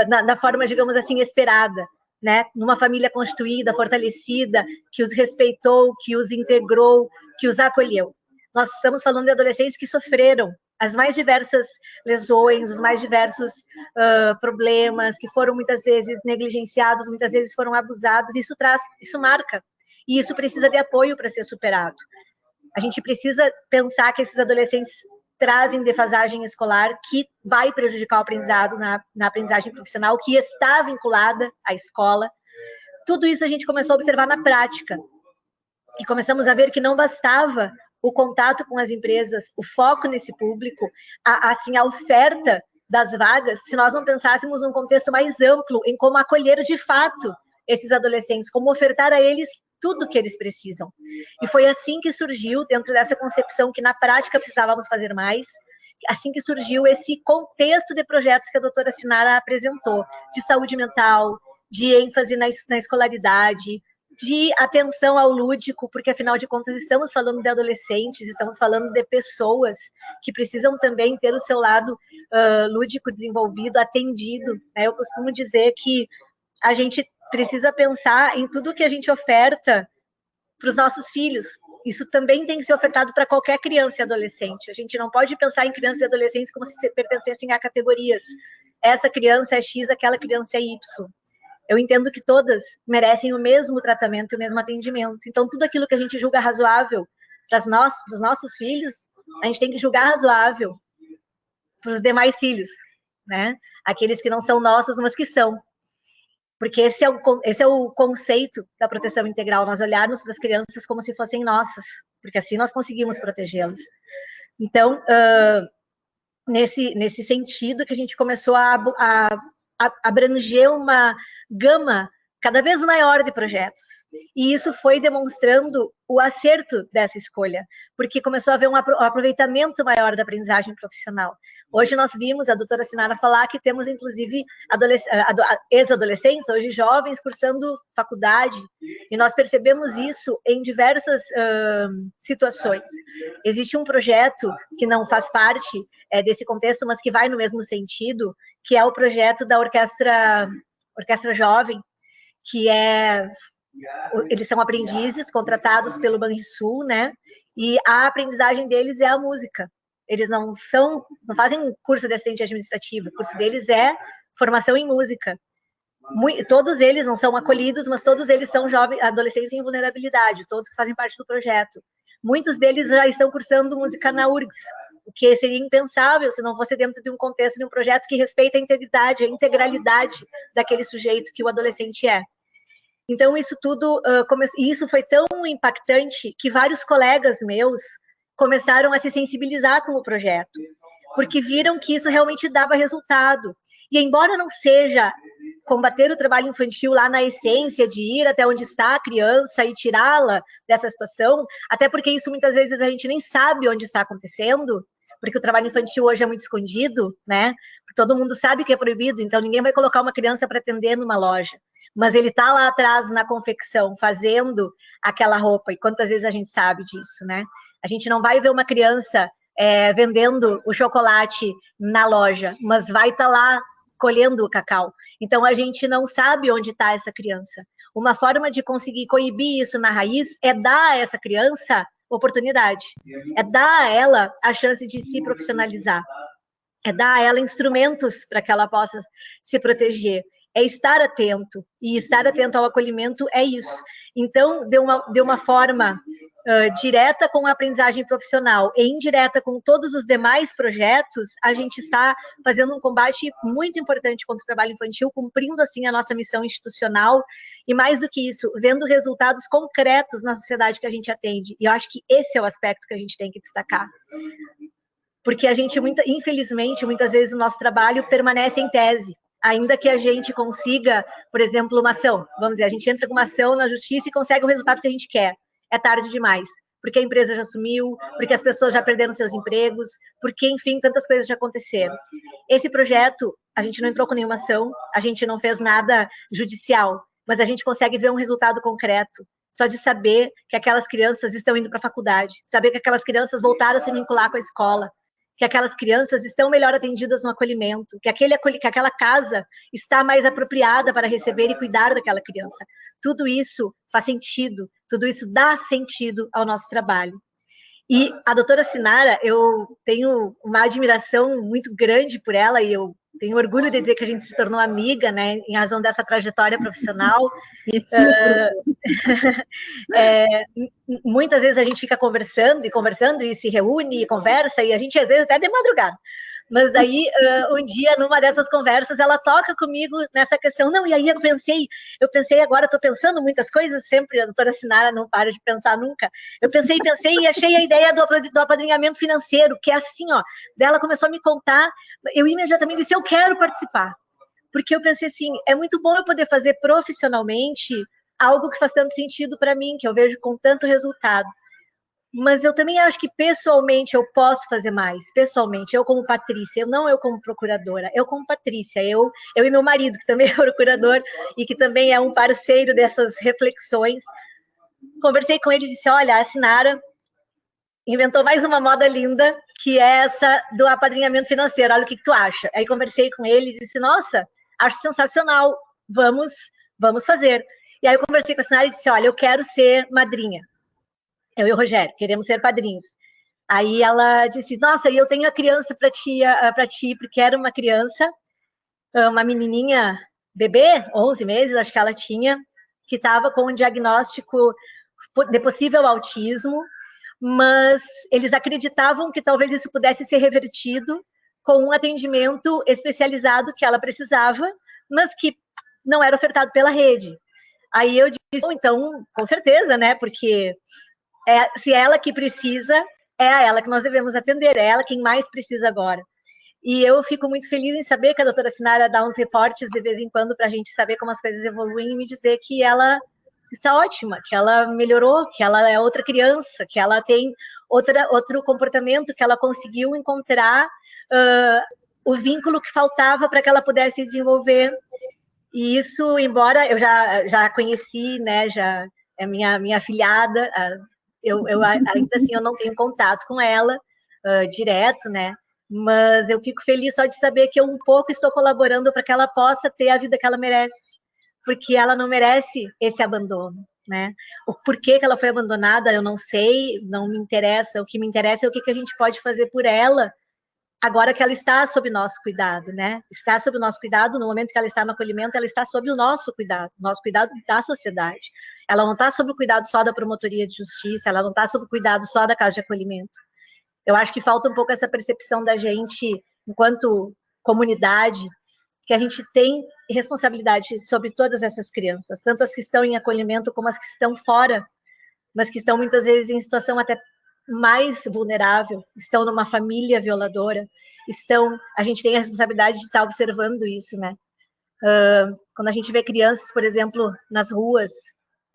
na forma, digamos assim, esperada, né? Numa família constituída, fortalecida, que os respeitou, que os integrou, que os acolheu. Nós estamos falando de adolescentes que sofreram as mais diversas lesões, os mais diversos problemas, que foram muitas vezes negligenciados, muitas vezes foram abusados. Isso marca, e isso precisa de apoio para ser superado. A gente precisa pensar que esses adolescentes trazem defasagem escolar que vai prejudicar o aprendizado na aprendizagem profissional, que está vinculada à escola. Tudo isso a gente começou a observar na prática. E começamos a ver que não bastava o contato com as empresas, o foco nesse público, a oferta das vagas, se nós não pensássemos num contexto mais amplo em como acolher de fato esses adolescentes, como ofertar a eles tudo que eles precisam. E foi assim que surgiu, dentro dessa concepção que na prática precisávamos fazer mais, assim que surgiu esse contexto de projetos que a doutora Sinara apresentou, de saúde mental, de ênfase na escolaridade, de atenção ao lúdico, porque afinal de contas estamos falando de adolescentes, estamos falando de pessoas que precisam também ter o seu lado lúdico desenvolvido, atendido. Né? Eu costumo dizer que a gente precisa pensar em tudo que a gente oferta para os nossos filhos. Isso também tem que ser ofertado para qualquer criança e adolescente. A gente não pode pensar em crianças e adolescentes como se pertencessem a categorias. Essa criança é X, aquela criança é Y. Eu entendo que todas merecem o mesmo tratamento e o mesmo atendimento. Então, tudo aquilo que a gente julga razoável para os nossos filhos, a gente tem que julgar razoável para os demais filhos, né? Aqueles que não são nossos, mas que são. Porque esse é o conceito da proteção integral, nós olharmos para as crianças como se fossem nossas, porque assim nós conseguimos protegê-las. Então, nesse sentido que a gente começou a abranger uma gama cada vez maior de projetos. E isso foi demonstrando o acerto dessa escolha, porque começou a haver um aproveitamento maior da aprendizagem profissional. Hoje nós vimos a doutora Sinara falar que temos, inclusive, ex-adolescentes, hoje jovens, cursando faculdade, e nós percebemos isso em diversas situações. Existe um projeto que não faz parte desse contexto, mas que vai no mesmo sentido, que é o projeto da Orquestra Jovem, que eles são aprendizes contratados pelo Banrisul, né? E a aprendizagem deles é a música. Eles não fazem curso de assistente administrativo, o curso deles é formação em música. Todos eles não são acolhidos, mas todos eles são jovens, adolescentes em vulnerabilidade, todos que fazem parte do projeto. Muitos deles já estão cursando música na URGS, o que seria impensável se não fosse dentro de um contexto de um projeto que respeita a integridade, a integralidade daquele sujeito que o adolescente é. Então, isso tudo, isso foi tão impactante que vários colegas meus começaram a se sensibilizar com o projeto, porque viram que isso realmente dava resultado. E embora não seja combater o trabalho infantil lá na essência de ir até onde está a criança e tirá-la dessa situação, até porque isso muitas vezes a gente nem sabe onde está acontecendo, porque o trabalho infantil hoje é muito escondido, né? todo mundo sabe que é proibido, então ninguém vai colocar uma criança para atender numa loja, mas ele está lá atrás na confecção, fazendo aquela roupa, e quantas vezes a gente sabe disso, né? A gente não vai ver uma criança vendendo o chocolate na loja, mas vai estar lá colhendo o cacau. Então, a gente não sabe onde está essa criança. Uma forma de conseguir coibir isso na raiz é dar a essa criança oportunidade, é dar a ela a chance de se profissionalizar, é dar a ela instrumentos para que ela possa se proteger, é estar atento, e estar atento ao acolhimento é isso. Então, de uma forma direta com a aprendizagem profissional e indireta com todos os demais projetos, a gente está fazendo um combate muito importante contra o trabalho infantil, cumprindo, assim, a nossa missão institucional, e mais do que isso, vendo resultados concretos na sociedade que a gente atende. E eu acho que esse é o aspecto que a gente tem que destacar. Porque a gente, infelizmente, muitas vezes o nosso trabalho permanece em tese, ainda que a gente consiga, por exemplo, uma ação. Vamos dizer, a gente entra com uma ação na justiça e consegue o resultado que a gente quer. É tarde demais, porque a empresa já sumiu, porque as pessoas já perderam seus empregos, porque, enfim, tantas coisas já aconteceram. Esse projeto, a gente não entrou com nenhuma ação, a gente não fez nada judicial, mas a gente consegue ver um resultado concreto, só de saber que aquelas crianças estão indo para a faculdade, saber que aquelas crianças voltaram a se vincular com a escola, que aquelas crianças estão melhor atendidas no acolhimento, que aquela casa está mais apropriada para receber e cuidar daquela criança. Tudo isso faz sentido, tudo isso dá sentido ao nosso trabalho. E a doutora Sinara, eu tenho uma admiração muito grande por ela, e eu tenho orgulho de dizer que a gente se tornou amiga, né, em razão dessa trajetória profissional. Muitas vezes a gente fica conversando e se reúne e conversa, e a gente às vezes até de madrugada. Mas daí, um dia, numa dessas conversas, ela toca comigo nessa questão. Não, e aí eu pensei agora, estou pensando muitas coisas, sempre a doutora Sinara não para de pensar nunca. Eu pensei e achei a ideia do apadrinhamento financeiro, que é assim, ó. Daí ela começou a me contar, eu imediatamente disse, eu quero participar. Porque eu pensei assim, é muito bom eu poder fazer profissionalmente algo que faz tanto sentido para mim, que eu vejo com tanto resultado. Mas eu também acho que pessoalmente eu posso fazer mais, pessoalmente, eu como Patrícia, não eu como procuradora, eu como Patrícia, eu e meu marido, que também é procurador e que também é um parceiro dessas reflexões. Conversei com ele e disse, olha, a Sinara inventou mais uma moda linda, que é essa do apadrinhamento financeiro, olha o que tu acha. Aí conversei com ele e disse, nossa, acho sensacional, vamos fazer. E aí eu conversei com a Sinara e disse, olha, eu quero ser madrinha. Eu e o Rogério, queremos ser padrinhos. Aí ela disse, nossa, e eu tenho a criança para ti, porque era uma criança, uma menininha, bebê, 11 meses, acho que ela tinha, que estava com um diagnóstico de possível autismo, mas eles acreditavam que talvez isso pudesse ser revertido com um atendimento especializado que ela precisava, mas que não era ofertado pela rede. Aí eu disse, então, com certeza, né, porque se é ela que precisa, é a ela que nós devemos atender, é ela quem mais precisa agora. E eu fico muito feliz em saber que a doutora Sinara dá uns reportes de vez em quando para a gente saber como as coisas evoluem e me dizer que ela está ótima, que ela melhorou, que ela é outra criança, que ela tem outro comportamento, que ela conseguiu encontrar o vínculo que faltava para que ela pudesse desenvolver. E isso, embora eu já conheci, né, já é minha afilhada, ainda assim eu não tenho contato com ela direto, né? Mas eu fico feliz só de saber que eu um pouco estou colaborando para que ela possa ter a vida que ela merece, porque ela não merece esse abandono, né? O porquê que ela foi abandonada, eu não sei, não me interessa. O que me interessa é o que a gente pode fazer por ela agora que ela está sob nosso cuidado, né? Está sob o nosso cuidado, no momento que ela está no acolhimento, ela está sob o nosso cuidado da sociedade. Ela não está sob o cuidado só da promotoria de justiça, ela não está sob o cuidado só da casa de acolhimento. Eu acho que falta um pouco essa percepção da gente, enquanto comunidade, que a gente tem responsabilidade sobre todas essas crianças, tanto as que estão em acolhimento como as que estão fora, mas que estão muitas vezes em situação até mais vulnerável, estão numa família violadora, a gente tem a responsabilidade de estar observando isso, né? Quando a gente vê crianças, por exemplo, nas ruas,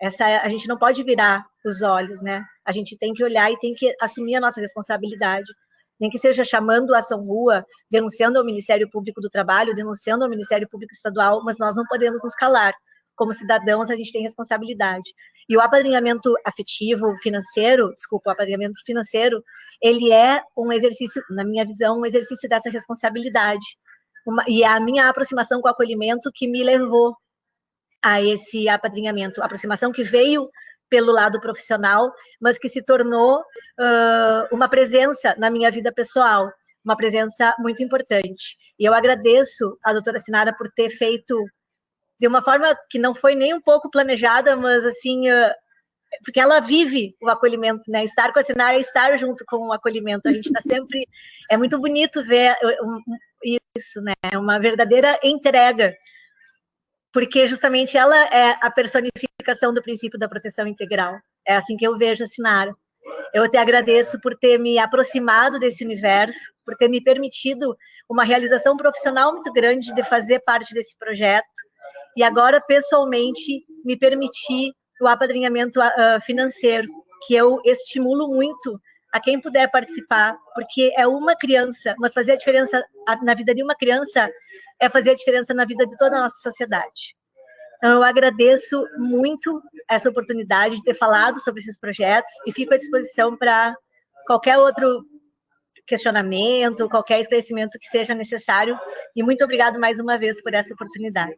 a gente não pode virar os olhos, né? A gente tem que olhar e tem que assumir a nossa responsabilidade nem que seja chamando a ação rua, denunciando ao Ministério Público do Trabalho, denunciando ao Ministério Público Estadual, mas nós não podemos nos calar. Como cidadãos, a gente tem responsabilidade. E o apadrinhamento afetivo, financeiro, o apadrinhamento financeiro, ele é um exercício, na minha visão, um exercício dessa responsabilidade. E a minha aproximação com o acolhimento que me levou a esse apadrinhamento, a aproximação que veio pelo lado profissional, mas que se tornou uma presença na minha vida pessoal, uma presença muito importante. E eu agradeço à doutora Sinara por ter feito de uma forma que não foi nem um pouco planejada, mas assim, porque ela vive o acolhimento, né? Estar com a Sinara é estar junto com o acolhimento. A gente está sempre... É muito bonito ver isso, né? É uma verdadeira entrega, porque justamente ela é a personificação do princípio da proteção integral. É assim que eu vejo a Sinara. Eu te agradeço por ter me aproximado desse universo, por ter me permitido uma realização profissional muito grande de fazer parte desse projeto, e agora, pessoalmente, me permitir o apadrinhamento financeiro, que eu estimulo muito a quem puder participar, porque é uma criança, mas fazer a diferença na vida de uma criança é fazer a diferença na vida de toda a nossa sociedade. Então, eu agradeço muito essa oportunidade de ter falado sobre esses projetos e fico à disposição para qualquer outro questionamento, qualquer esclarecimento que seja necessário. E muito obrigado mais uma vez por essa oportunidade.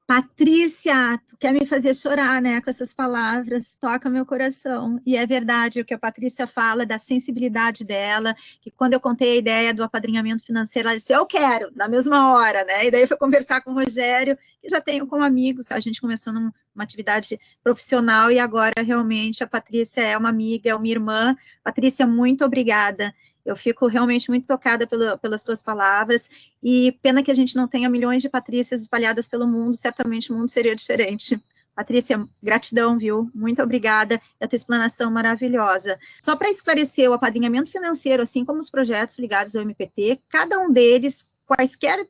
Patrícia, tu quer me fazer chorar, né, com essas palavras, toca meu coração, e é verdade o que a Patrícia fala, da sensibilidade dela, que quando eu contei a ideia do apadrinhamento financeiro, ela disse, eu quero, na mesma hora, né, e daí foi conversar com o Rogério, que já tenho como amigos, a gente começou numa atividade profissional, e agora, realmente, a Patrícia é uma amiga, é uma irmã. Patrícia, muito obrigada. Eu fico realmente muito tocada pelas tuas palavras, e pena que a gente não tenha milhões de Patrícias espalhadas pelo mundo, certamente o mundo seria diferente. Patrícia, gratidão, viu? Muito obrigada, a tua explanação maravilhosa. Só para esclarecer, o apadrinhamento financeiro, assim como os projetos ligados ao MPT, cada um deles, quaisquer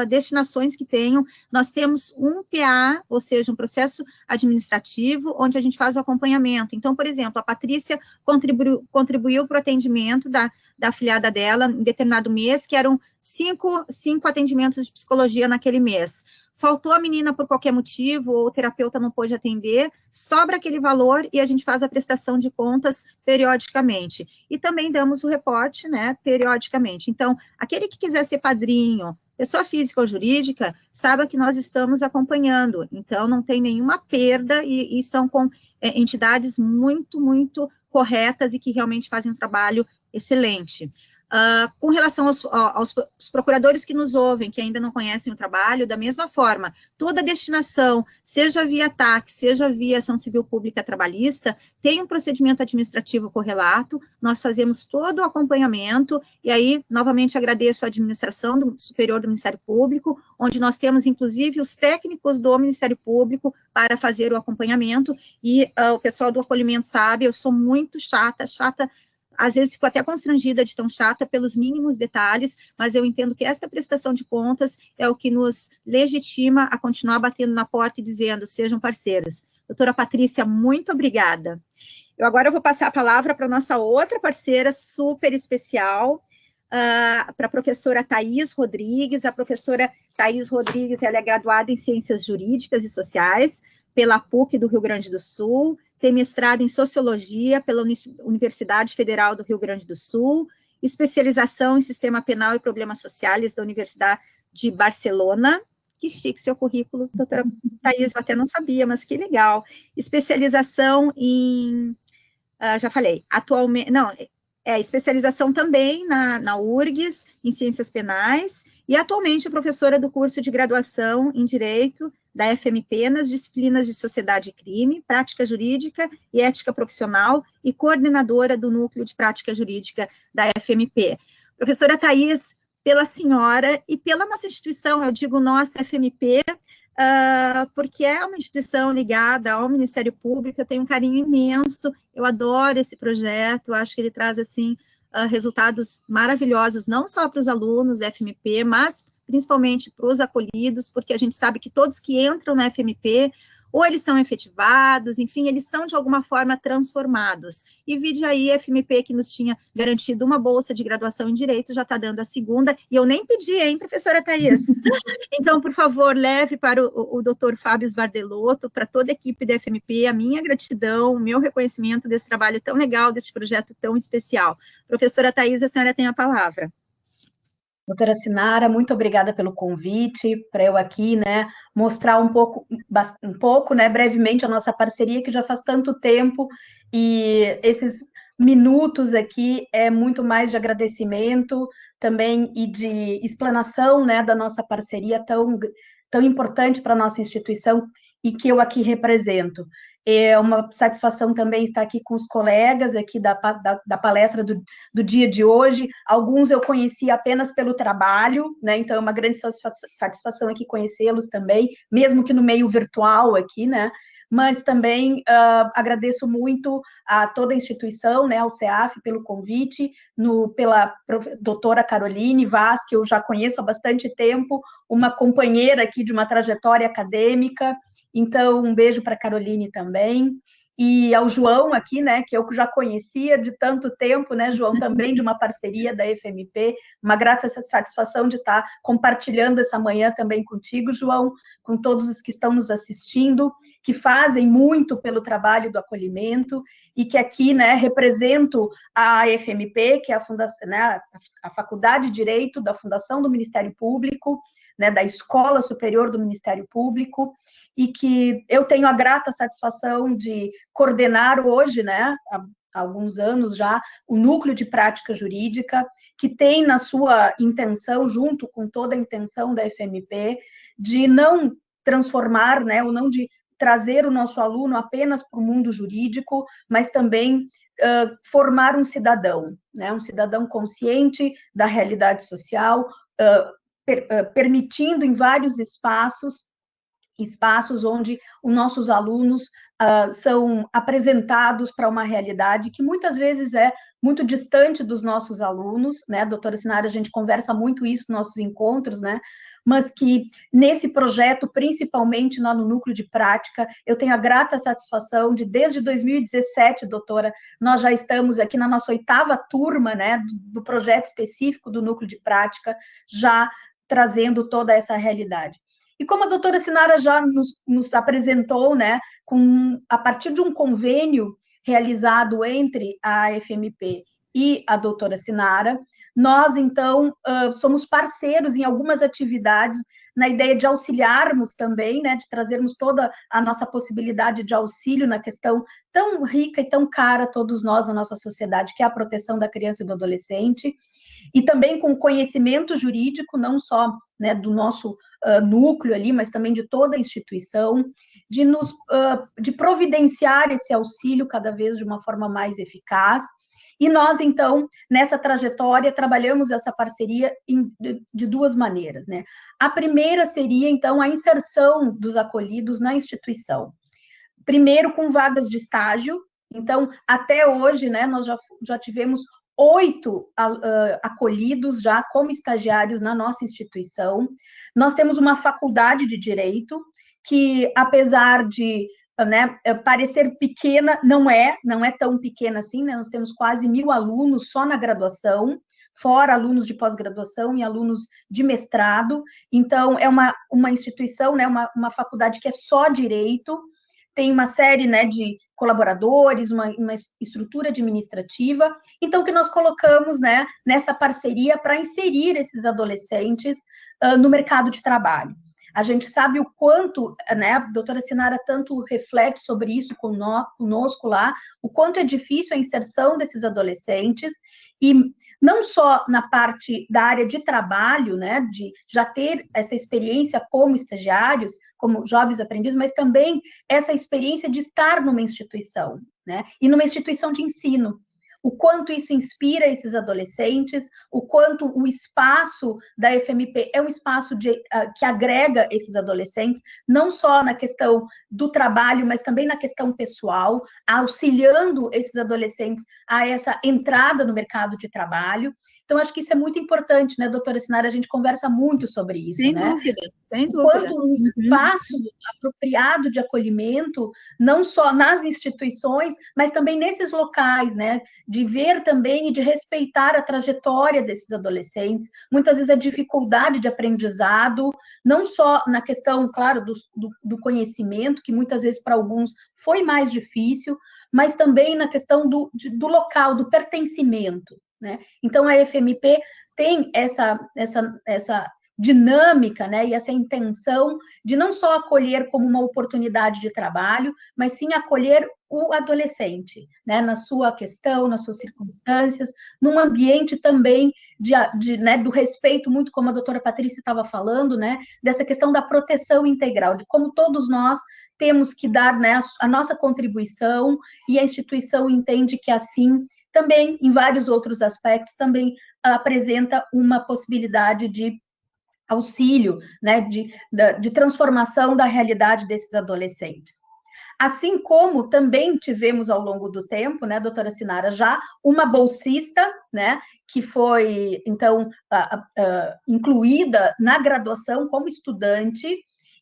destinações que tenham, nós temos um PA, ou seja, um processo administrativo, onde a gente faz o acompanhamento. Então, por exemplo, a Patrícia contribuiu para o atendimento da afiliada dela em determinado mês, que eram cinco atendimentos de psicologia naquele mês. Faltou a menina por qualquer motivo, ou o terapeuta não pôde atender, sobra aquele valor e a gente faz a prestação de contas periodicamente. E também damos o reporte, né, periodicamente. Então, aquele que quiser ser padrinho, pessoa física ou jurídica, saiba que nós estamos acompanhando. Então, não tem nenhuma perda e são com entidades muito, muito corretas e que realmente fazem um trabalho excelente. Com relação aos procuradores que nos ouvem, que ainda não conhecem o trabalho, da mesma forma, toda destinação, seja via TAC, seja via ação civil pública trabalhista, tem um procedimento administrativo correlato, nós fazemos todo o acompanhamento, e aí, novamente, agradeço a administração superior do Ministério Público, onde nós temos, inclusive, os técnicos do Ministério Público para fazer o acompanhamento, e o pessoal do acolhimento sabe, eu sou muito chata, às vezes fico até constrangida de tão chata pelos mínimos detalhes, mas eu entendo que esta prestação de contas é o que nos legitima a continuar batendo na porta e dizendo, sejam parceiros. Doutora Patrícia, muito obrigada. Eu agora vou passar a palavra para a nossa outra parceira super especial, para a professora Thaís Rodrigues. A professora Thaís Rodrigues, ela é graduada em Ciências Jurídicas e Sociais pela PUC do Rio Grande do Sul, tem mestrado em Sociologia pela Universidade Federal do Rio Grande do Sul, especialização em Sistema Penal e Problemas Sociais da Universidade de Barcelona. Que chique seu currículo, doutora Thaís, eu até não sabia, mas que legal. Especialização em... já falei, atualmente... Não, especialização também na URGS, em Ciências Penais, e atualmente é professora do curso de graduação em Direito da FMP nas disciplinas de Sociedade e Crime, Prática Jurídica e Ética Profissional, e coordenadora do Núcleo de Prática Jurídica da FMP. Professora Thaís, pela senhora e pela nossa instituição, eu digo nossa FMP, porque é uma instituição ligada ao Ministério Público, eu tenho um carinho imenso, eu adoro esse projeto, eu acho que ele traz, assim, resultados maravilhosos, não só para os alunos da FMP, mas principalmente para os acolhidos, porque a gente sabe que todos que entram na FMP, ou eles são efetivados, enfim, eles são de alguma forma transformados. E vide aí a FMP que nos tinha garantido uma bolsa de graduação em Direito, já está dando a segunda, e eu nem pedi, hein, professora Thais? Então, por favor, leve para o doutor Fábio Svardelotto, para toda a equipe da FMP, a minha gratidão, o meu reconhecimento desse trabalho tão legal, desse projeto tão especial. Professora Thais, a senhora tem a palavra. Doutora Sinara, muito obrigada pelo convite, para eu aqui, né, mostrar um pouco, né, brevemente a nossa parceria, que já faz tanto tempo, e esses minutos aqui é muito mais de agradecimento também e de explanação, né, da nossa parceria tão importante para a nossa instituição e que eu aqui represento. É uma satisfação também estar aqui com os colegas aqui da palestra do dia de hoje. Alguns eu conheci apenas pelo trabalho, né? Então é uma grande satisfação aqui conhecê-los também, mesmo que no meio virtual aqui, né? Mas também agradeço muito a toda a instituição, né, ao CEAF, pelo convite, pela doutora Caroline Vaz, que eu já conheço há bastante tempo, uma companheira aqui de uma trajetória acadêmica. Então, um beijo para a Caroline também, e ao João aqui, né, que eu já conhecia de tanto tempo, né, João, também de uma parceria da FMP, uma grata satisfação de estar compartilhando essa manhã também contigo, João, com todos os que estão nos assistindo, que fazem muito pelo trabalho do acolhimento, e que aqui, né, represento a FMP, que é a fundação, né, a Faculdade de Direito da Fundação do Ministério Público, né, da Escola Superior do Ministério Público, e que eu tenho a grata satisfação de coordenar hoje, né, há alguns anos já, o Núcleo de Prática Jurídica, que tem na sua intenção, junto com toda a intenção da FMP, de não transformar, né, ou não de trazer o nosso aluno apenas para o mundo jurídico, mas também formar um cidadão, né, um cidadão consciente da realidade social, permitindo em vários espaços onde os nossos alunos são apresentados para uma realidade que muitas vezes é muito distante dos nossos alunos, né, doutora Sinara, a gente conversa muito isso nos nossos encontros, né, mas que nesse projeto, principalmente lá no Núcleo de Prática, eu tenho a grata satisfação de, desde 2017, doutora, nós já estamos aqui na nossa 8ª turma, né, do projeto específico do Núcleo de Prática, já trazendo toda essa realidade. E como a doutora Sinara já nos apresentou, né, a partir de um convênio realizado entre a FMP e a doutora Sinara, nós, então, somos parceiros em algumas atividades, na ideia de auxiliarmos também, né, de trazermos toda a nossa possibilidade de auxílio na questão tão rica e tão cara a todos nós, na nossa sociedade, que é a proteção da criança e do adolescente, e também com conhecimento jurídico, não só, né, do nosso núcleo ali, mas também de toda a instituição, de providenciar esse auxílio cada vez de uma forma mais eficaz. E nós, então, nessa trajetória, trabalhamos essa parceria de duas maneiras, né? A primeira seria, então, a inserção dos acolhidos na instituição. Primeiro, com vagas de estágio. Então, até hoje, né, nós já tivemos 8 acolhidos já como estagiários na nossa instituição. Nós temos uma faculdade de Direito, que, apesar de, né, parecer pequena, não é tão pequena assim, né? Nós temos quase 1.000 alunos só na graduação, fora alunos de pós-graduação e alunos de mestrado. Então, é uma instituição, né, uma faculdade que é só Direito, tem uma série, né, de colaboradores, uma estrutura administrativa, então que nós colocamos, né, nessa parceria para inserir esses adolescentes no mercado de trabalho. A gente sabe o quanto, né, a doutora Sinara tanto reflete sobre isso conosco lá, o quanto é difícil a inserção desses adolescentes, e não só na parte da área de trabalho, né, de já ter essa experiência como estagiários, como jovens aprendizes, mas também essa experiência de estar numa instituição, né, e numa instituição de ensino. O quanto isso inspira esses adolescentes, o quanto o espaço da FMP é um espaço que agrega esses adolescentes, não só na questão do trabalho, mas também na questão pessoal, auxiliando esses adolescentes a essa entrada no mercado de trabalho. Então, acho que isso é muito importante, né, doutora Sinara? A gente conversa muito sobre isso, Sem né? dúvida, sem dúvida. Quando um espaço apropriado de acolhimento, não só nas instituições, mas também nesses locais, né? De ver também e de respeitar a trajetória desses adolescentes, muitas vezes a dificuldade de aprendizado, não só na questão, claro, do conhecimento, que muitas vezes para alguns foi mais difícil, mas também na questão do local, do pertencimento, né? Então, a FMP tem essa dinâmica, né, e essa intenção de não só acolher como uma oportunidade de trabalho, mas sim acolher o adolescente, né, na sua questão, nas suas circunstâncias, num ambiente também né, do respeito, muito como a doutora Patrícia estava falando, né, dessa questão da proteção integral, de como todos nós temos que dar, né, a nossa contribuição, e a instituição entende que assim, também, em vários outros aspectos, também apresenta uma possibilidade de auxílio, né, de transformação da realidade desses adolescentes. Assim como também tivemos ao longo do tempo, né, doutora Sinara, já uma bolsista, né, que foi, então, incluída na graduação como estudante,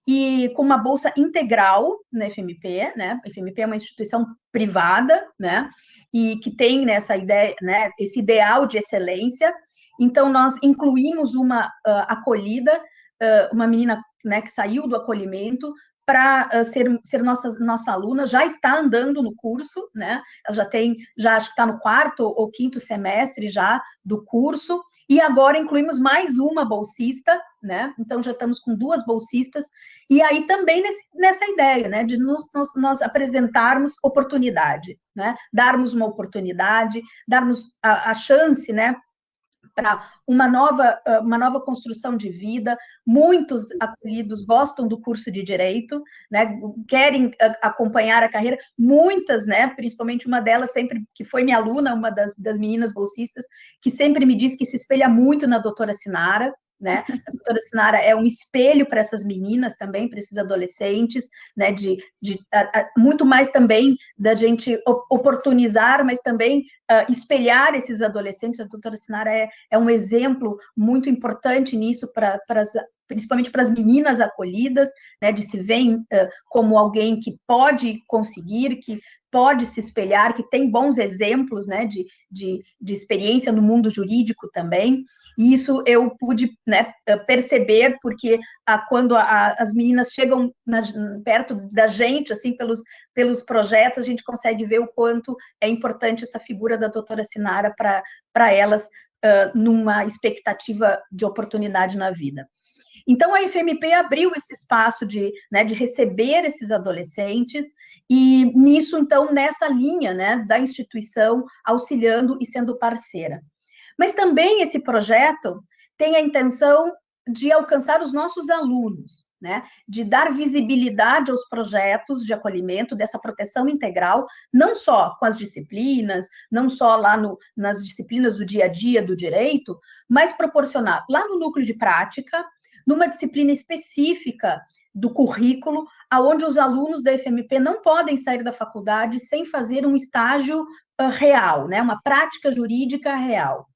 e com uma bolsa integral na FMP, né, a FMP é uma instituição privada, né, e que tem nessa ideia, né, esse ideal de excelência. Então, nós incluímos uma acolhida, uma menina, né, que saiu do acolhimento para ser nossa aluna, já está andando no curso, né? Ela já acho que está no 4º ou 5º semestre já do curso, e agora incluímos mais uma bolsista, né? Então, já estamos com 2 bolsistas, e aí também nessa ideia, né, de nós apresentarmos oportunidade, né? Darmos uma oportunidade, darmos a chance, né, para uma nova construção de vida. Muitos acolhidos gostam do curso de Direito, né, querem acompanhar a carreira, muitas, né, principalmente uma delas, sempre que foi minha aluna, uma das meninas bolsistas, que sempre me diz que se espelha muito na doutora Sinara, né? A doutora Sinara é um espelho para essas meninas também, para esses adolescentes, né? Muito mais também da gente oportunizar, mas também espelhar esses adolescentes. A doutora Sinara é um exemplo muito importante nisso, principalmente para as meninas acolhidas, né? De se ver como alguém que pode conseguir, que pode se espelhar, que tem bons exemplos, né, de experiência no mundo jurídico também. E isso eu pude, né, perceber, porque quando as meninas chegam perto da gente, assim, pelos projetos, a gente consegue ver o quanto é importante essa figura da doutora Sinara para elas, numa expectativa de oportunidade na vida. Então, a FMP abriu esse espaço de receber esses adolescentes, e nisso, então, nessa linha, né, da instituição, auxiliando e sendo parceira. Mas também esse projeto tem a intenção de alcançar os nossos alunos, né, de dar visibilidade aos projetos de acolhimento, dessa proteção integral, não só com as disciplinas, não só lá nas disciplinas do dia a dia do direito, mas proporcionar lá no núcleo de prática, numa disciplina específica do currículo, aonde os alunos da FMP não podem sair da faculdade sem fazer um estágio real, né, uma prática jurídica real.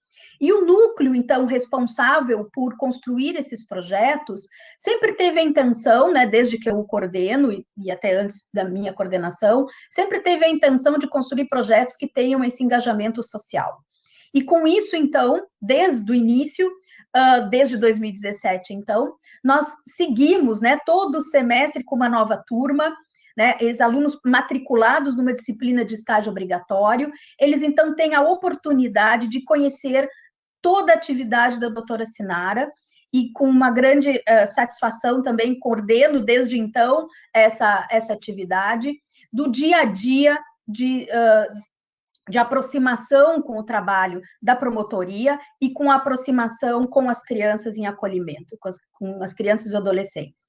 E o núcleo, então, responsável por construir esses projetos, sempre teve a intenção, né, desde que eu o coordeno, e até antes da minha coordenação, sempre teve a intenção de construir projetos que tenham esse engajamento social. E com isso, então, desde o início, desde 2017, então, nós seguimos, né, todo semestre com uma nova turma, né, os alunos matriculados numa disciplina de estágio obrigatório, eles, então, têm a oportunidade de conhecer toda a atividade da doutora Sinara, e com uma grande satisfação também coordeno, desde então, essa atividade, do dia a dia de aproximação com o trabalho da promotoria e com a aproximação com as crianças em acolhimento, com as crianças e adolescentes.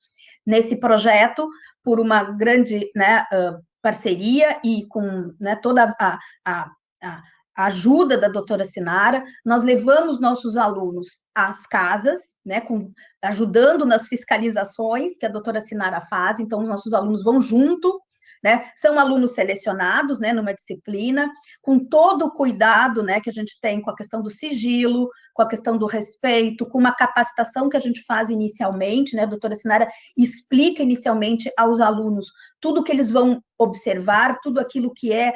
Nesse projeto, por uma grande, né, parceria e com, né, toda a ajuda da doutora Sinara, nós levamos nossos alunos às casas, né, ajudando nas fiscalizações que a doutora Sinara faz. Então, os nossos alunos vão junto, né? São alunos selecionados, né, numa disciplina, com todo o cuidado, né, que a gente tem com a questão do sigilo, com a questão do respeito, com uma capacitação que a gente faz inicialmente, né? A doutora Sinara explica inicialmente aos alunos tudo que eles vão observar, tudo aquilo que é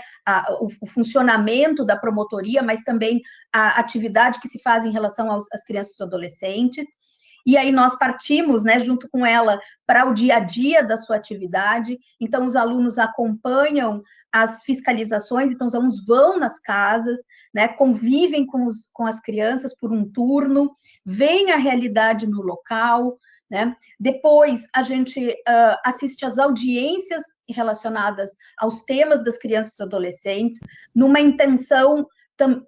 o funcionamento da promotoria, mas também a atividade que se faz em relação às crianças e adolescentes. E aí nós partimos, né, junto com ela, para o dia a dia da sua atividade. Então, os alunos acompanham as fiscalizações, então os alunos vão nas casas, né, convivem com as crianças por um turno, veem a realidade no local, né? Depois, a gente assiste às audiências relacionadas aos temas das crianças e adolescentes, numa intenção,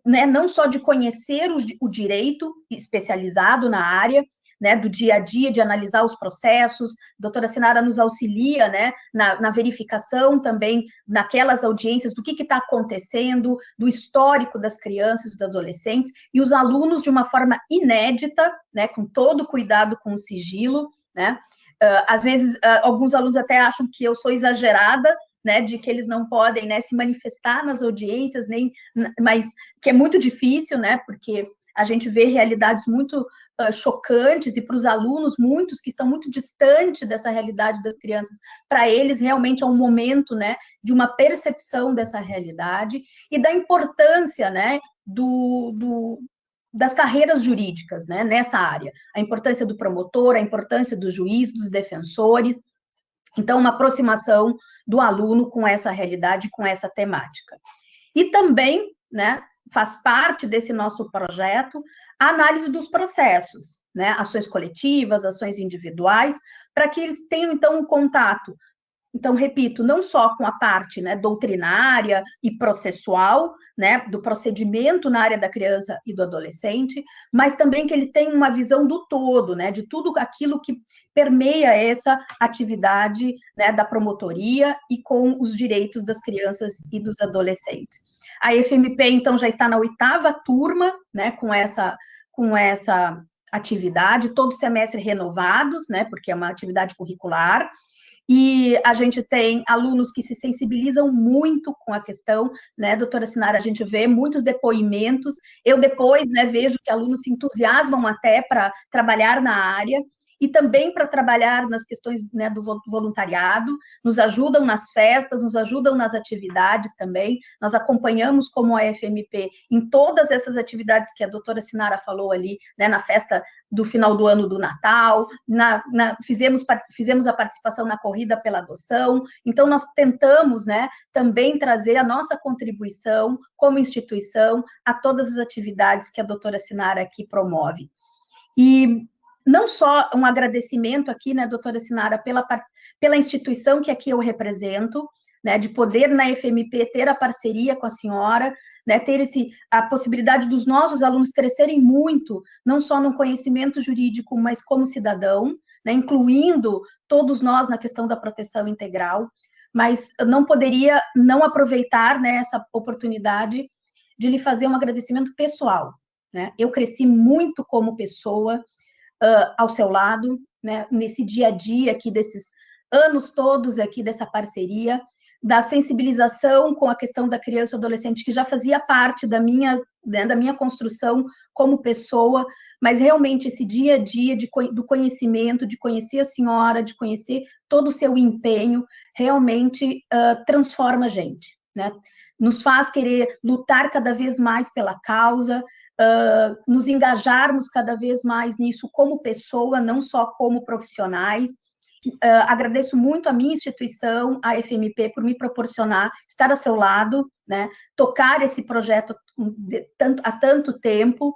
né, não só de conhecer o direito especializado na área, né, do dia a dia, de analisar os processos. A doutora Sinara nos auxilia, né, na verificação também, naquelas audiências, do que está acontecendo, do histórico das crianças e dos adolescentes, e os alunos, de uma forma inédita, né, com todo cuidado com o sigilo, né, às vezes, alguns alunos até acham que eu sou exagerada, né, de que eles não podem, né, se manifestar nas audiências, mas que é muito difícil, né, porque a gente vê realidades muito chocantes, e para os alunos, muitos que estão muito distantes dessa realidade das crianças, para eles realmente é um momento, né, de uma percepção dessa realidade e da importância, né, das carreiras jurídicas, né, nessa área, a importância do promotor, a importância do juiz, dos defensores. Então, uma aproximação do aluno com essa realidade, com essa temática. E também, né, faz parte desse nosso projeto a análise dos processos, né, ações coletivas, ações individuais, para que eles tenham, então, um contato. Então, repito, não só com a parte, né, doutrinária e processual, né, do procedimento na área da criança e do adolescente, mas também que eles tenham uma visão do todo, né, de tudo aquilo que permeia essa atividade, né, da promotoria e com os direitos das crianças e dos adolescentes. A FMP, então, já está na 8ª turma, né, com essa atividade, todo semestre renovados, né, porque é uma atividade curricular, e a gente tem alunos que se sensibilizam muito com a questão, né, doutora Sinara, a gente vê muitos depoimentos, eu depois, né, vejo que alunos se entusiasmam até para trabalhar na área, e também para trabalhar nas questões, né, do voluntariado, nos ajudam nas festas, nos ajudam nas atividades também, nós acompanhamos como a FMP em todas essas atividades que a doutora Sinara falou ali, né, na festa do final do ano do Natal, fizemos a participação na corrida pela adoção, então nós tentamos, né, também trazer a nossa contribuição como instituição a todas as atividades que a doutora Sinara aqui promove. E não só um agradecimento aqui, né, doutora Sinara, pela instituição que aqui eu represento, né, de poder na FMP ter a parceria com a senhora, né, ter a possibilidade dos nossos alunos crescerem muito, não só no conhecimento jurídico, mas como cidadão, né, incluindo todos nós na questão da proteção integral, mas eu não poderia não aproveitar, né, essa oportunidade de lhe fazer um agradecimento pessoal, né, eu cresci muito como pessoa, ao seu lado, né, nesse dia a dia aqui, desses anos todos aqui dessa parceria, da sensibilização com a questão da criança e adolescente, que já fazia parte da minha construção como pessoa, mas realmente esse dia a dia do conhecimento, de conhecer a senhora, de conhecer todo o seu empenho, realmente transforma a gente, né? Nos faz querer lutar cada vez mais pela causa, nos engajarmos cada vez mais nisso como pessoa, não só como profissionais. Agradeço muito a minha instituição, a FMP, por me proporcionar estar ao seu lado, né, tocar esse projeto há tanto tempo.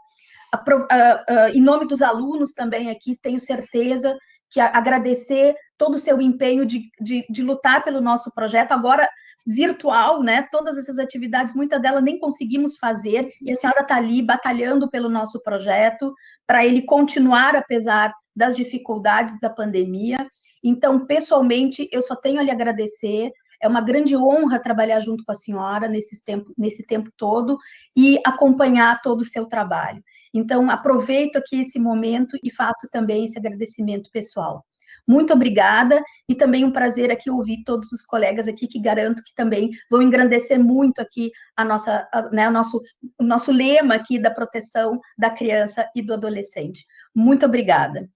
Em nome dos alunos também aqui, tenho certeza que agradecer todo o seu empenho de lutar pelo nosso projeto, agora virtual, né? Todas essas atividades, muitas delas nem conseguimos fazer, e a senhora está ali batalhando pelo nosso projeto, para ele continuar, apesar das dificuldades da pandemia. Então, pessoalmente, eu só tenho a lhe agradecer, é uma grande honra trabalhar junto com a senhora nesse tempo todo, e acompanhar todo o seu trabalho. Então, aproveito aqui esse momento e faço também esse agradecimento pessoal. Muito obrigada, e também um prazer aqui ouvir todos os colegas aqui, que garanto que também vão engrandecer muito aqui o nosso lema aqui da proteção da criança e do adolescente. Muito obrigada.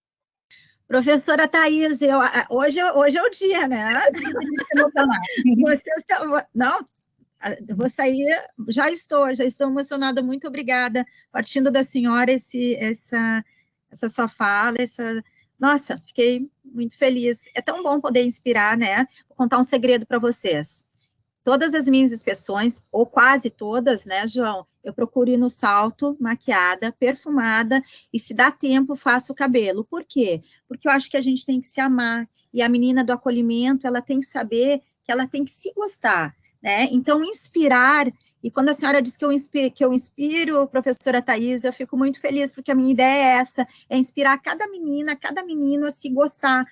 Professora Thais, hoje é o dia, né? Não, eu vou sair, já estou emocionada, muito obrigada. Partindo da senhora, essa sua fala, nossa, fiquei muito feliz. É tão bom poder inspirar, né? Vou contar um segredo para vocês. Todas as minhas inspeções, ou quase todas, né, João? Eu procuro ir no salto, maquiada, perfumada, e se dá tempo, faço o cabelo. Por quê? Porque eu acho que a gente tem que se amar, e a menina do acolhimento, ela tem que saber que ela tem que se gostar, né? Então, inspirar, e quando a senhora diz que eu inspiro, professora Thais, eu fico muito feliz, porque a minha ideia é essa, é inspirar cada menina, cada menino a se gostar.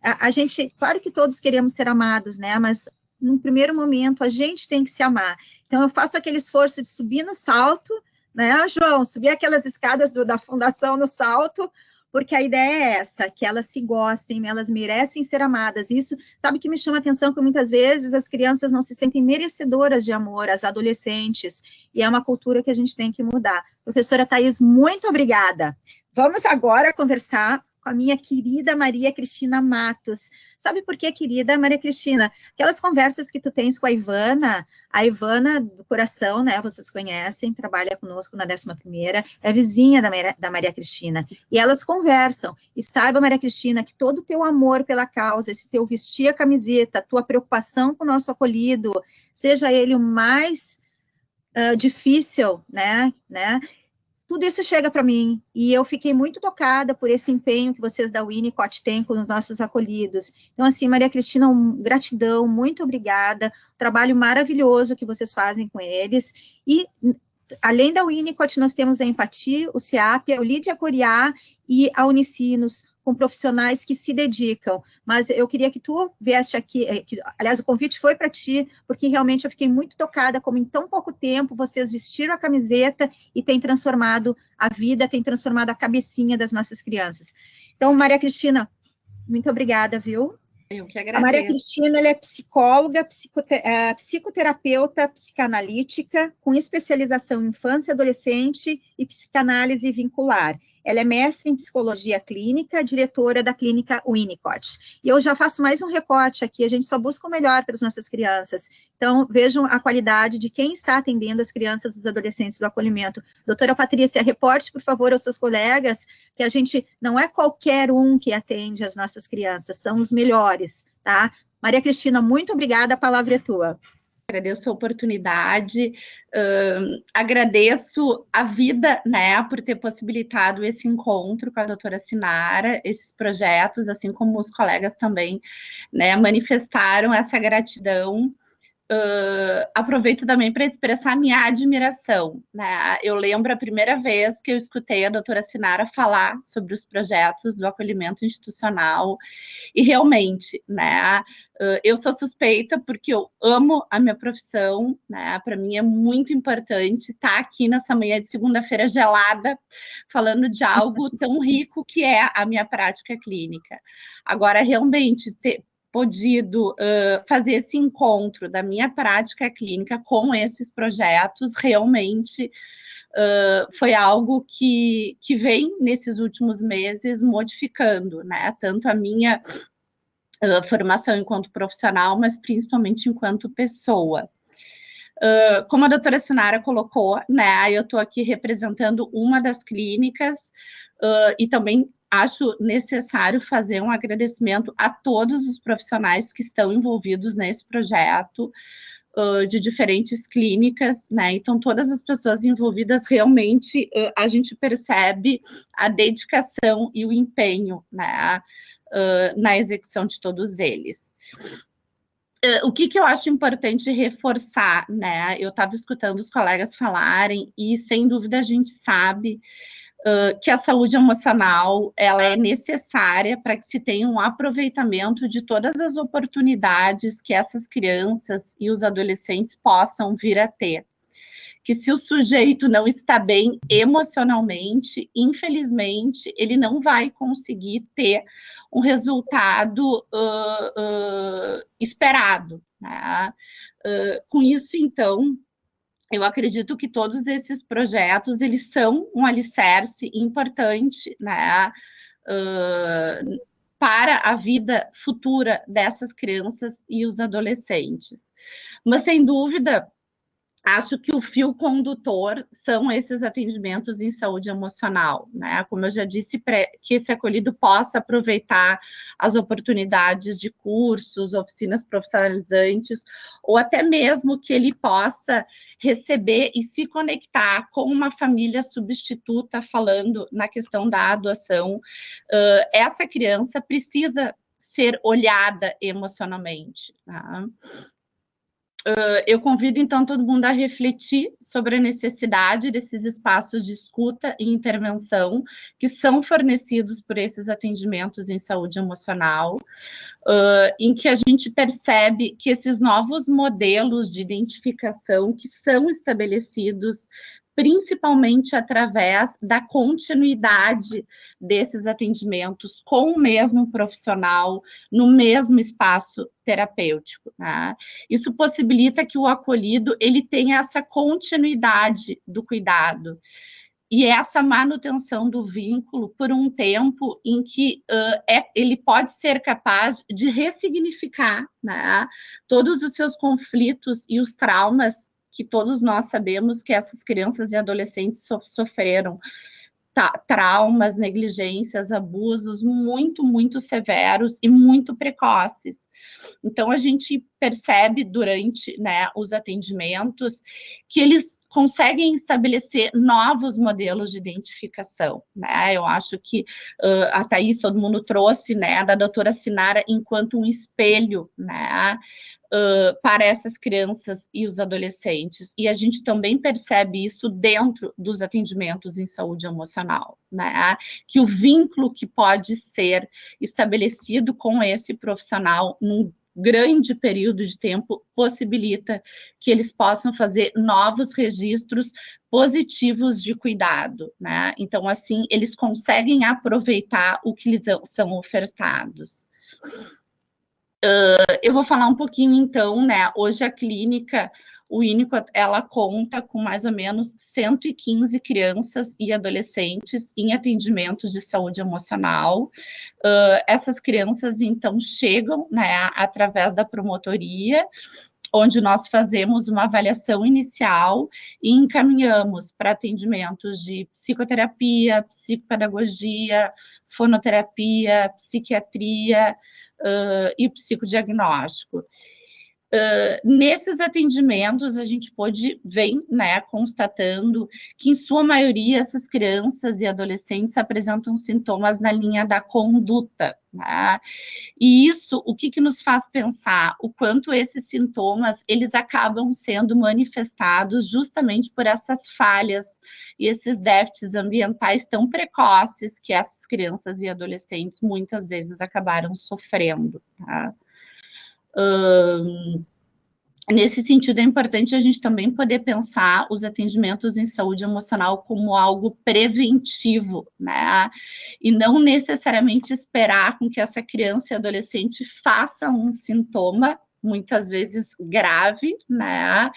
A gente, claro que todos queremos ser amados, né? Mas num primeiro momento, a gente tem que se amar. Então, eu faço aquele esforço de subir no salto, né, João? Subir aquelas escadas da fundação no salto, porque a ideia é essa, que elas se gostem, elas merecem ser amadas. Isso, sabe que me chama a atenção, que muitas vezes as crianças não se sentem merecedoras de amor, as adolescentes, e é uma cultura que a gente tem que mudar. Professora Thais, muito obrigada. Vamos agora conversar com a minha querida Maria Cristina Matos. Sabe por quê, querida Maria Cristina? Aquelas conversas que tu tens com a Ivana do coração, né, vocês conhecem, trabalha conosco na 11ª, é vizinha da Maria Cristina, e elas conversam, e saiba, Maria Cristina, que todo o teu amor pela causa, esse teu vestir a camiseta, tua preocupação com o nosso acolhido, seja ele o mais difícil, né, tudo isso chega para mim, e eu fiquei muito tocada por esse empenho que vocês da Winnicott têm com os nossos acolhidos. Então, assim, Maria Cristina, gratidão, muito obrigada, trabalho maravilhoso que vocês fazem com eles, e além da Winnicott, nós temos a Empatia, o CEAP, a Lídia Coriá e a Unicinos, com profissionais que se dedicam, mas eu queria que tu viesse aqui, aliás, o convite foi para ti, porque realmente eu fiquei muito tocada, como em tão pouco tempo vocês vestiram a camiseta e têm transformado a vida, têm transformado a cabecinha das nossas crianças. Então, Maria Cristina, muito obrigada, viu? Eu que agradeço. A Maria Cristina, ela é psicóloga, psicoterapeuta, psicanalítica, com especialização em infância, adolescente e psicanálise vincular. Ela é mestre em psicologia clínica, diretora da clínica Winnicott. E eu já faço mais um recorte aqui, a gente só busca o melhor para as nossas crianças. Então, vejam a qualidade de quem está atendendo as crianças e os adolescentes do acolhimento. Doutora Patrícia, reporte, por favor, aos seus colegas, que a gente não é qualquer um que atende as nossas crianças, são os melhores, tá? Maria Cristina, muito obrigada, a palavra é tua. Agradeço a oportunidade, agradeço a vida, né, por ter possibilitado esse encontro com a doutora Sinara, esses projetos, assim como os colegas também, né, manifestaram essa gratidão. Aproveito também para expressar minha admiração, né? Eu lembro a primeira vez que eu escutei a doutora Sinara falar sobre os projetos do acolhimento institucional, e realmente, né, eu sou suspeita porque eu amo a minha profissão, né? Para mim é muito importante estar aqui nessa manhã de segunda-feira gelada, falando de algo tão rico que é a minha prática clínica. Agora, realmente, podido fazer esse encontro da minha prática clínica com esses projetos, realmente foi algo que vem nesses últimos meses modificando, né, tanto a minha formação enquanto profissional, mas principalmente enquanto pessoa. Como a doutora Sinara colocou, né, eu estou aqui representando uma das clínicas e também acho necessário fazer um agradecimento a todos os profissionais que estão envolvidos nesse projeto, de diferentes clínicas, né? Então, todas as pessoas envolvidas, realmente, a gente percebe a dedicação e o empenho, né, na execução de todos eles. O que eu acho importante reforçar, né? Eu estava escutando os colegas falarem e, sem dúvida, a gente sabe que a saúde emocional ela é necessária para que se tenha um aproveitamento de todas as oportunidades que essas crianças e os adolescentes possam vir a ter. Que se o sujeito não está bem emocionalmente, infelizmente, ele não vai conseguir ter um resultado esperado, né? Com isso, então, eu acredito que todos esses projetos, eles são um alicerce importante, né, para a vida futura dessas crianças e os adolescentes. Mas, sem dúvida, acho que o fio condutor são esses atendimentos em saúde emocional, né? Como eu já disse, que esse acolhido possa aproveitar as oportunidades de cursos, oficinas profissionalizantes, ou até mesmo que ele possa receber e se conectar com uma família substituta, falando na questão da adoção. Essa criança precisa ser olhada emocionalmente, tá? Eu convido, então, todo mundo a refletir sobre a necessidade desses espaços de escuta e intervenção que são fornecidos por esses atendimentos em saúde emocional, em que a gente percebe que esses novos modelos de identificação que são estabelecidos principalmente através da continuidade desses atendimentos com o mesmo profissional, no mesmo espaço terapêutico, né? Isso possibilita que o acolhido, ele tenha essa continuidade do cuidado, e essa manutenção do vínculo por um tempo em que ele pode ser capaz de ressignificar, né, todos os seus conflitos e os traumas que todos nós sabemos que essas crianças e adolescentes sofreram. Traumas, negligências, abusos muito, muito severos e muito precoces. Então, a gente percebe durante, né, os atendimentos que eles conseguem estabelecer novos modelos de identificação, né? Eu acho que a Thaís, todo mundo trouxe, né, da doutora Sinara enquanto um espelho, né, para essas crianças e os adolescentes, e a gente também percebe isso dentro dos atendimentos em saúde emocional, né? Que o vínculo que pode ser estabelecido com esse profissional num grande período de tempo possibilita que eles possam fazer novos registros positivos de cuidado, né? Então, assim, eles conseguem aproveitar o que lhes são ofertados. Eu vou falar um pouquinho, então, né? Hoje a clínica, o Winnicott, ela conta com mais ou menos 115 crianças e adolescentes em atendimentos de saúde emocional. Essas crianças, então, chegam, né, através da promotoria, onde nós fazemos uma avaliação inicial e encaminhamos para atendimentos de psicoterapia, psicopedagogia, fonoterapia, psiquiatria, e psicodiagnóstico. Nesses atendimentos, a gente vem, né, constatando que, em sua maioria, essas crianças e adolescentes apresentam sintomas na linha da conduta, né? E isso, o que nos faz pensar? O quanto esses sintomas, eles acabam sendo manifestados justamente por essas falhas e esses déficits ambientais tão precoces que essas crianças e adolescentes muitas vezes acabaram sofrendo, tá? Nesse sentido, é importante a gente também poder pensar os atendimentos em saúde emocional como algo preventivo, né? E não necessariamente esperar com que essa criança e adolescente faça um sintoma, muitas vezes grave, né?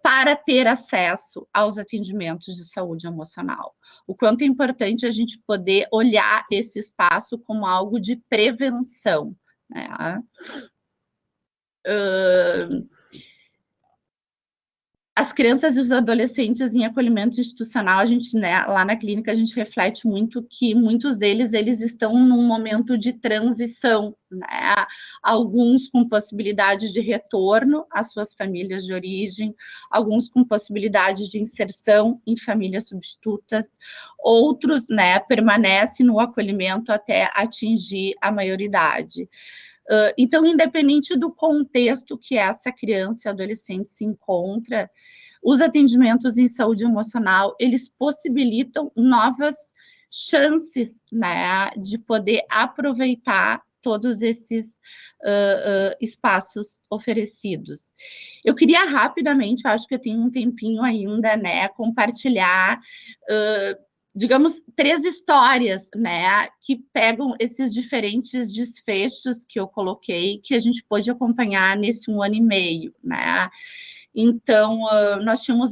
Para ter acesso aos atendimentos de saúde emocional. O quanto é importante a gente poder olhar esse espaço como algo de prevenção, né? As crianças e os adolescentes em acolhimento institucional, a gente, né, lá na clínica, a gente reflete muito que muitos deles, eles estão num momento de transição, né? Alguns com possibilidade de retorno às suas famílias de origem, alguns com possibilidade de inserção em famílias substitutas, outros, né, permanecem no acolhimento até atingir a maioridade. Então, independente do contexto que essa criança e adolescente se encontra, os atendimentos em saúde emocional, eles possibilitam novas chances, né, de poder aproveitar todos esses espaços oferecidos. Eu queria rapidamente, acho que eu tenho um tempinho ainda, né, compartilhar digamos, 3 histórias, né, que pegam esses diferentes desfechos que eu coloquei, que a gente pôde acompanhar nesse 1 ano e meio, né. Então, nós temos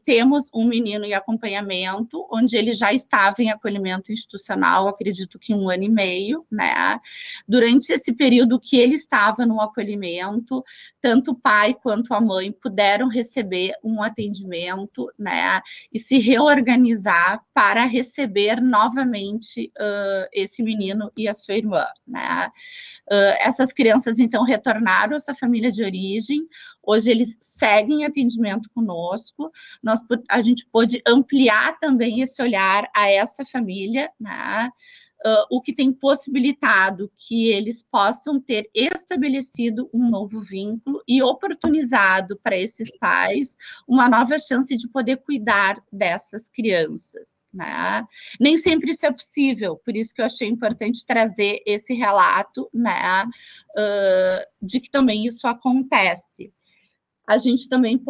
temos um menino em acompanhamento, onde ele já estava em acolhimento institucional, acredito que 1 ano e meio, né? Durante esse período que ele estava no acolhimento, tanto o pai quanto a mãe puderam receber um atendimento, né? E se reorganizar para receber novamente esse menino e a sua irmã, né? Essas crianças, então, retornaram à sua família de origem. Hoje eles seguem atendimento conosco. A gente pôde ampliar também esse olhar a essa família, né? O que tem possibilitado que eles possam ter estabelecido um novo vínculo e oportunizado para esses pais uma nova chance de poder cuidar dessas crianças, né? Nem sempre isso é possível, por isso que eu achei importante trazer esse relato, né, de que também isso acontece. A gente também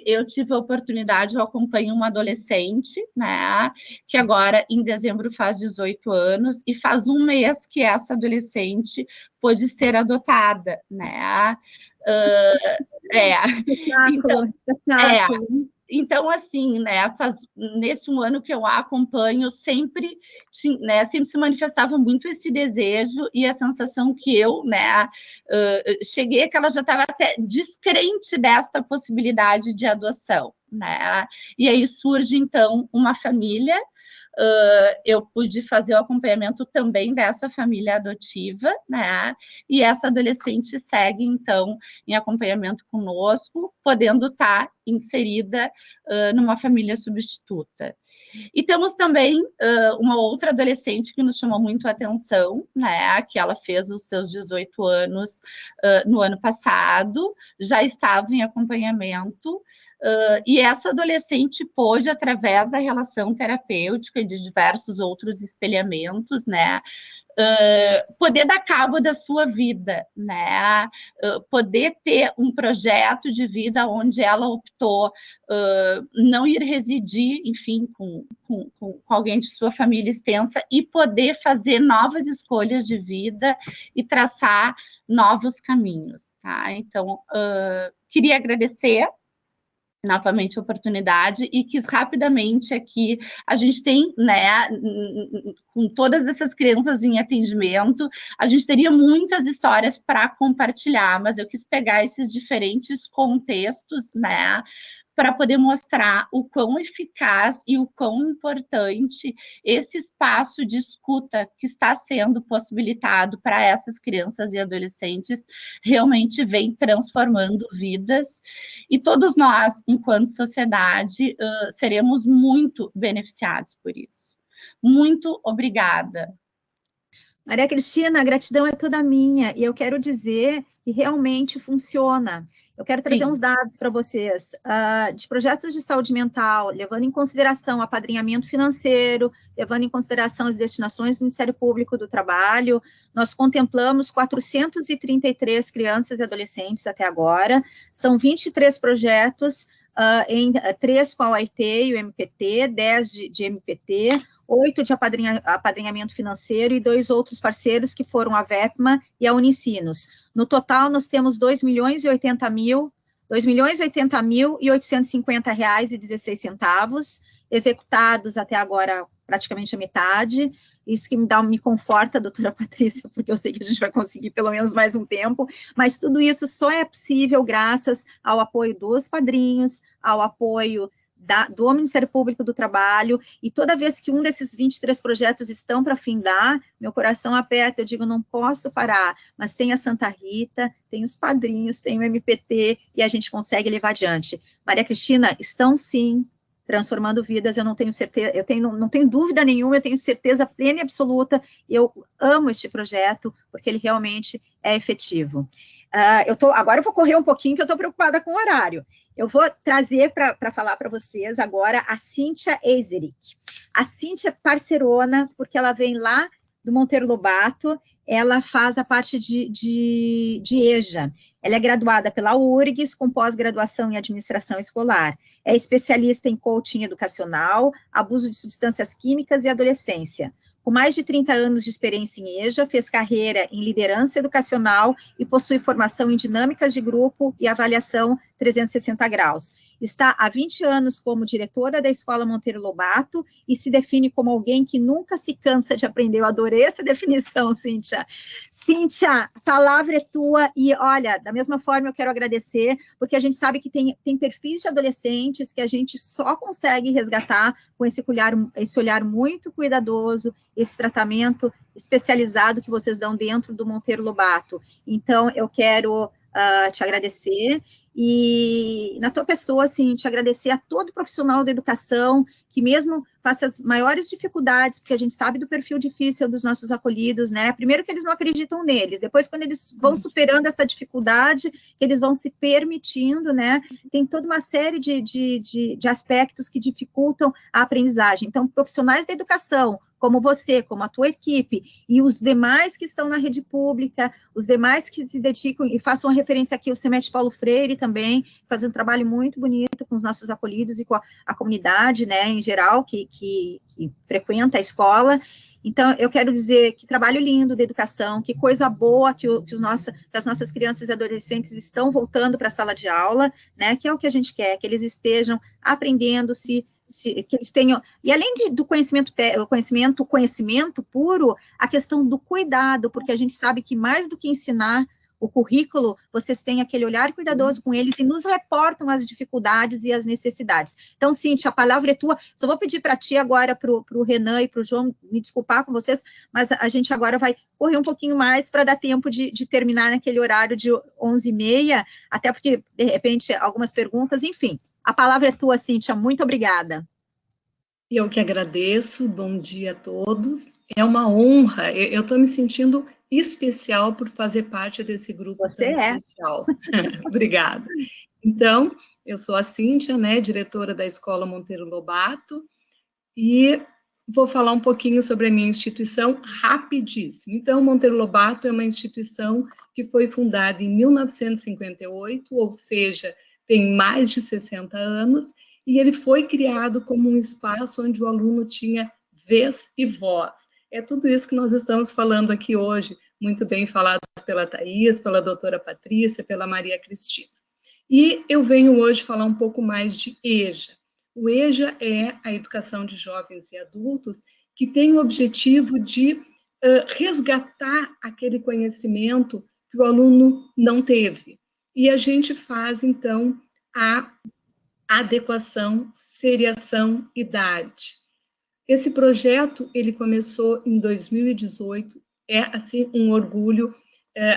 eu tive a oportunidade, eu acompanho uma adolescente, né, que agora, em dezembro, faz 18 anos, e faz 1 mês que essa adolescente pôde ser adotada, né. Espetáculo. Então, assim, né, nesse 1 ano que eu a acompanho, sempre se manifestava muito esse desejo e a sensação que eu, né, cheguei que ela já estava até descrente desta possibilidade de adoção, né, e aí surge, então, uma família. Eu pude fazer o acompanhamento também dessa família adotiva, né? E essa adolescente segue, então, em acompanhamento conosco, podendo estar inserida numa família substituta. E temos também uma outra adolescente que nos chamou muito a atenção, né? Que ela fez os seus 18 anos no ano passado, já estava em acompanhamento. E essa adolescente pôde, através da relação terapêutica e de diversos outros espelhamentos, né, poder dar cabo da sua vida, né, poder ter um projeto de vida onde ela optou não ir residir, enfim, com alguém de sua família extensa e poder fazer novas escolhas de vida e traçar novos caminhos, tá? Então, queria agradecer novamente a oportunidade e quis rapidamente aqui, a gente tem, né, com todas essas crianças em atendimento, a gente teria muitas histórias para compartilhar, mas eu quis pegar esses diferentes contextos, né, para poder mostrar o quão eficaz e o quão importante esse espaço de escuta que está sendo possibilitado para essas crianças e adolescentes realmente vem transformando vidas, e todos nós, enquanto sociedade, seremos muito beneficiados por isso. Muito obrigada. Maria Cristina, a gratidão é toda minha, e eu quero dizer que realmente funciona. Eu quero trazer uns dados para vocês, de projetos de saúde mental, levando em consideração apadrinhamento financeiro, levando em consideração as destinações do Ministério Público do Trabalho, nós contemplamos 433 crianças e adolescentes até agora, são 23 projetos, 3 com a OIT e o MPT, 10 de MPT, 8 de apadrinhamento financeiro e 2 outros parceiros que foram a VEPMA e a Unicinos. No total, nós temos R$2.080.850,16 executados até agora praticamente a metade. Isso que me conforta, doutora Patrícia, porque eu sei que a gente vai conseguir pelo menos mais um tempo, mas tudo isso só é possível graças ao apoio dos padrinhos, ao apoio do Ministério Público do Trabalho, e toda vez que um desses 23 projetos estão para findar, meu coração aperta, eu digo, não posso parar, mas tem a Santa Rita, tem os padrinhos, tem o MPT, e a gente consegue levar adiante. Maria Cristina, estão sim transformando vidas, eu não tenho certeza, não tenho dúvida nenhuma, eu tenho certeza plena e absoluta, eu amo este projeto, porque ele realmente é efetivo. Agora eu vou correr um pouquinho, que eu estou preocupada com o horário. Eu vou trazer para falar para vocês agora a Cíntia Eiserick. A Cíntia é parceirona, porque ela vem lá do Monteiro Lobato, ela faz a parte de EJA. Ela é graduada pela URGS, com pós-graduação em administração escolar. É especialista em coaching educacional, abuso de substâncias químicas e adolescência. Com mais de 30 anos de experiência em EJA, fez carreira em liderança educacional e possui formação em dinâmicas de grupo e avaliação 360 graus. Está há 20 anos como diretora da Escola Monteiro Lobato e se define como alguém que nunca se cansa de aprender. Eu adorei essa definição, Cíntia. Cíntia, a palavra é tua e, olha, da mesma forma eu quero agradecer, porque a gente sabe que tem perfis de adolescentes que a gente só consegue resgatar com esse olhar muito cuidadoso, esse tratamento especializado que vocês dão dentro do Monteiro Lobato. Então, eu quero te agradecer e, na tua pessoa, assim, te agradecer a todo profissional da educação que mesmo faça as maiores dificuldades, porque a gente sabe do perfil difícil dos nossos acolhidos, né? Primeiro que eles não acreditam neles, depois quando eles vão superando essa dificuldade, eles vão se permitindo, né? Tem toda uma série de aspectos que dificultam a aprendizagem. Então, profissionais da educação, como você, como a tua equipe, e os demais que estão na rede pública, os demais que se dedicam, e façam uma referência aqui, o Semestre Paulo Freire também, fazendo um trabalho muito bonito com os nossos acolhidos e com a comunidade, né, em geral, que frequenta a escola. Então, eu quero dizer que trabalho lindo da educação, que coisa boa que as nossas crianças e adolescentes estão voltando para a sala de aula, né, que é o que a gente quer, que eles estejam aprendendo, que eles tenham, e além do conhecimento puro, a questão do cuidado, porque a gente sabe que mais do que ensinar o currículo, vocês têm aquele olhar cuidadoso com eles e nos reportam as dificuldades e as necessidades. Então, Cíntia, a palavra é tua. Só vou pedir para ti agora, para o Renan e para o João, me desculpar com vocês, mas a gente agora vai correr um pouquinho mais para dar tempo de terminar naquele horário de 11h30, até porque, de repente, algumas perguntas, enfim. A palavra é tua, Cíntia. Muito obrigada. Eu que agradeço. Bom dia a todos. É uma honra. Eu estou me sentindo especial por fazer parte desse grupo Você é especial. Obrigada. Então, eu sou a Cíntia, né, diretora da Escola Monteiro Lobato, e vou falar um pouquinho sobre a minha instituição rapidíssimo. Então, Monteiro Lobato é uma instituição que foi fundada em 1958, ou seja, tem mais de 60 anos, e ele foi criado como um espaço onde o aluno tinha vez e voz. É tudo isso que nós estamos falando aqui hoje, muito bem falado pela Thaís, pela doutora Patrícia, pela Maria Cristina. E eu venho hoje falar um pouco mais de EJA. O EJA é a educação de jovens e adultos que tem o objetivo de resgatar aquele conhecimento que o aluno não teve. E a gente faz, então, a adequação, seriação, idade. Esse projeto, ele começou em 2018, é, assim, um orgulho.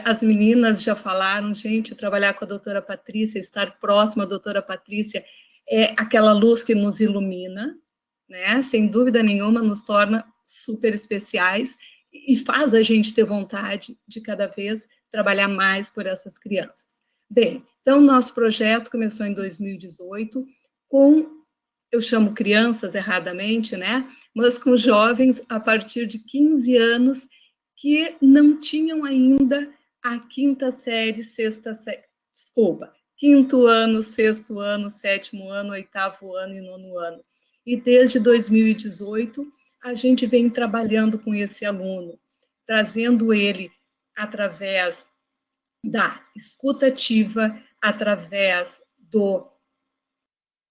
As meninas já falaram, gente, trabalhar com a doutora Patrícia, estar próxima à doutora Patrícia, é aquela luz que nos ilumina, né? Sem dúvida nenhuma, nos torna super especiais e faz a gente ter vontade de cada vez trabalhar mais por essas crianças. Bem, então, nosso projeto começou em 2018 com, eu chamo crianças erradamente, né? Mas com jovens a partir de 15 anos que não tinham ainda a quinta série, sexta série, desculpa, quinto ano, sexto ano, sétimo ano, oitavo ano e nono ano. E desde 2018, a gente vem trabalhando com esse aluno, trazendo ele através da escuta ativa, através do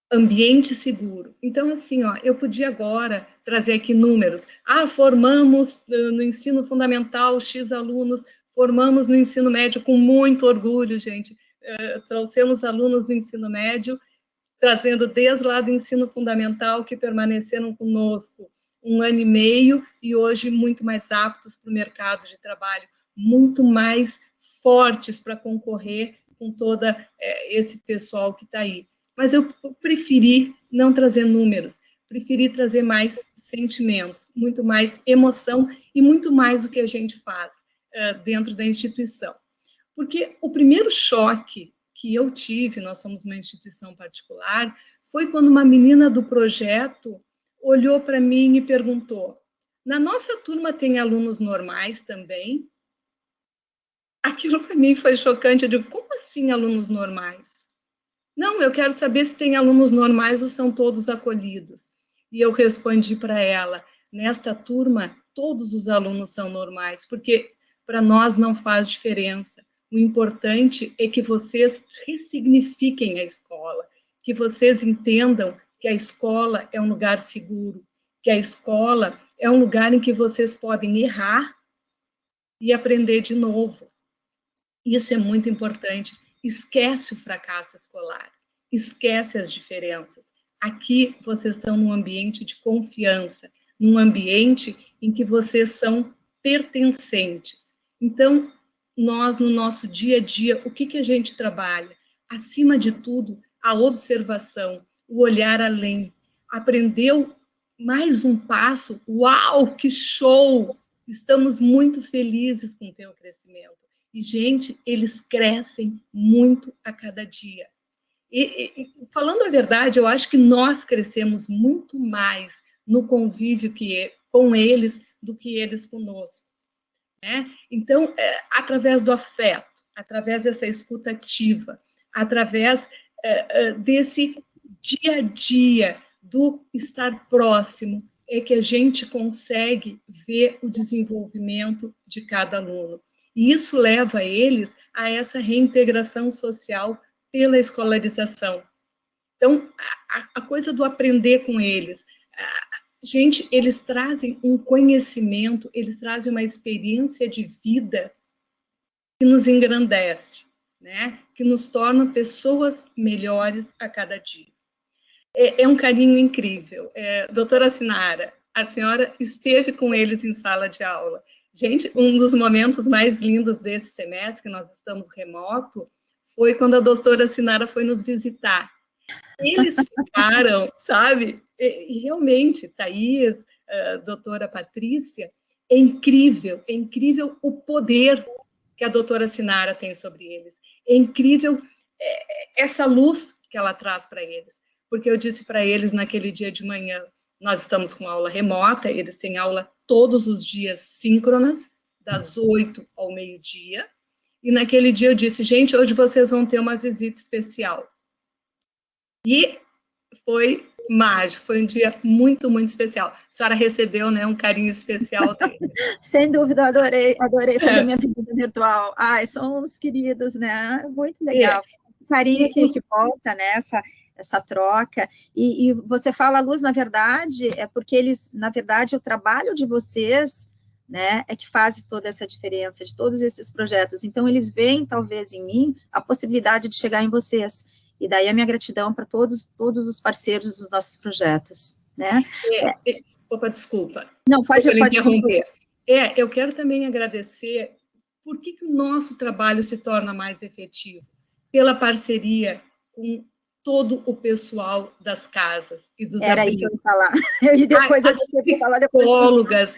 ambiente seguro. Então, assim, ó, eu podia agora trazer aqui números. Formamos no ensino fundamental X alunos, formamos no ensino médio com muito orgulho, gente. Trouxemos alunos do ensino médio, trazendo desde lá do ensino fundamental, que permaneceram conosco 1 ano e meio, e hoje muito mais aptos para o mercado de trabalho, muito mais fortes para concorrer com todo esse pessoal que está aí. Mas eu preferi não trazer números, preferi trazer mais sentimentos, muito mais emoção e muito mais o que a gente faz dentro da instituição. Porque o primeiro choque que eu tive, nós somos uma instituição particular, foi quando uma menina do projeto olhou para mim e perguntou: na nossa turma tem alunos normais também? Aquilo para mim foi chocante. Eu digo, como assim alunos normais? Não, eu quero saber se tem alunos normais ou são todos acolhidos. E eu respondi para ela, nesta turma, todos os alunos são normais, porque para nós não faz diferença. O importante é que vocês ressignifiquem a escola, que vocês entendam que a escola é um lugar seguro, que a escola é um lugar em que vocês podem errar e aprender de novo. Isso é muito importante. Esquece o fracasso escolar, esquece as diferenças. Aqui vocês estão num ambiente de confiança, num ambiente em que vocês são pertencentes. Então, nós, no nosso dia a dia, o que a gente trabalha? Acima de tudo, a observação, o olhar além. Aprendeu mais um passo? Uau, que show! Estamos muito felizes com o teu crescimento. E, gente, eles crescem muito a cada dia. Falando a verdade, eu acho que nós crescemos muito mais no convívio com eles do que eles conosco. Né? Então, através do afeto, através dessa escuta ativa, através desse dia a dia, do estar próximo, é que a gente consegue ver o desenvolvimento de cada aluno. E isso leva eles a essa reintegração social pela escolarização. Então, a coisa do aprender com eles. Gente, eles trazem um conhecimento, eles trazem uma experiência de vida que nos engrandece, né? Que nos torna pessoas melhores a cada dia. É um carinho incrível. Doutora Sinara, a senhora esteve com eles em sala de aula. Gente, um dos momentos mais lindos desse semestre, que nós estamos remoto, foi quando a doutora Sinara foi nos visitar. Eles ficaram, sabe? E realmente, Thaís, a doutora Patrícia, é incrível o poder que a doutora Sinara tem sobre eles. É incrível essa luz que ela traz para eles. Porque eu disse para eles naquele dia de manhã, nós estamos com aula remota, eles têm aula todos os dias síncronas, das 8 ao meio-dia, e naquele dia eu disse, gente, hoje vocês vão ter uma visita especial. E foi mágico, foi um dia muito, muito especial. A senhora recebeu, né, um carinho especial dele. Sem dúvida, adorei fazer minha visita virtual. Ai, são uns queridos, né? Muito legal. O carinho que volta, né, essa troca, e você fala, Luz, na verdade, é porque eles, na verdade, o trabalho de vocês, né, é que faz toda essa diferença, de todos esses projetos, então eles veem, talvez, em mim, a possibilidade de chegar em vocês, e daí a minha gratidão para todos os parceiros dos nossos projetos, né. Opa, desculpa. Não, pode interromper. Eu quero também agradecer, por que o nosso trabalho se torna mais efetivo? Pela parceria com todo o pessoal das casas e dos abrigos. Era isso que eu ia falar. E depois eu vou falar depois. Psicólogas,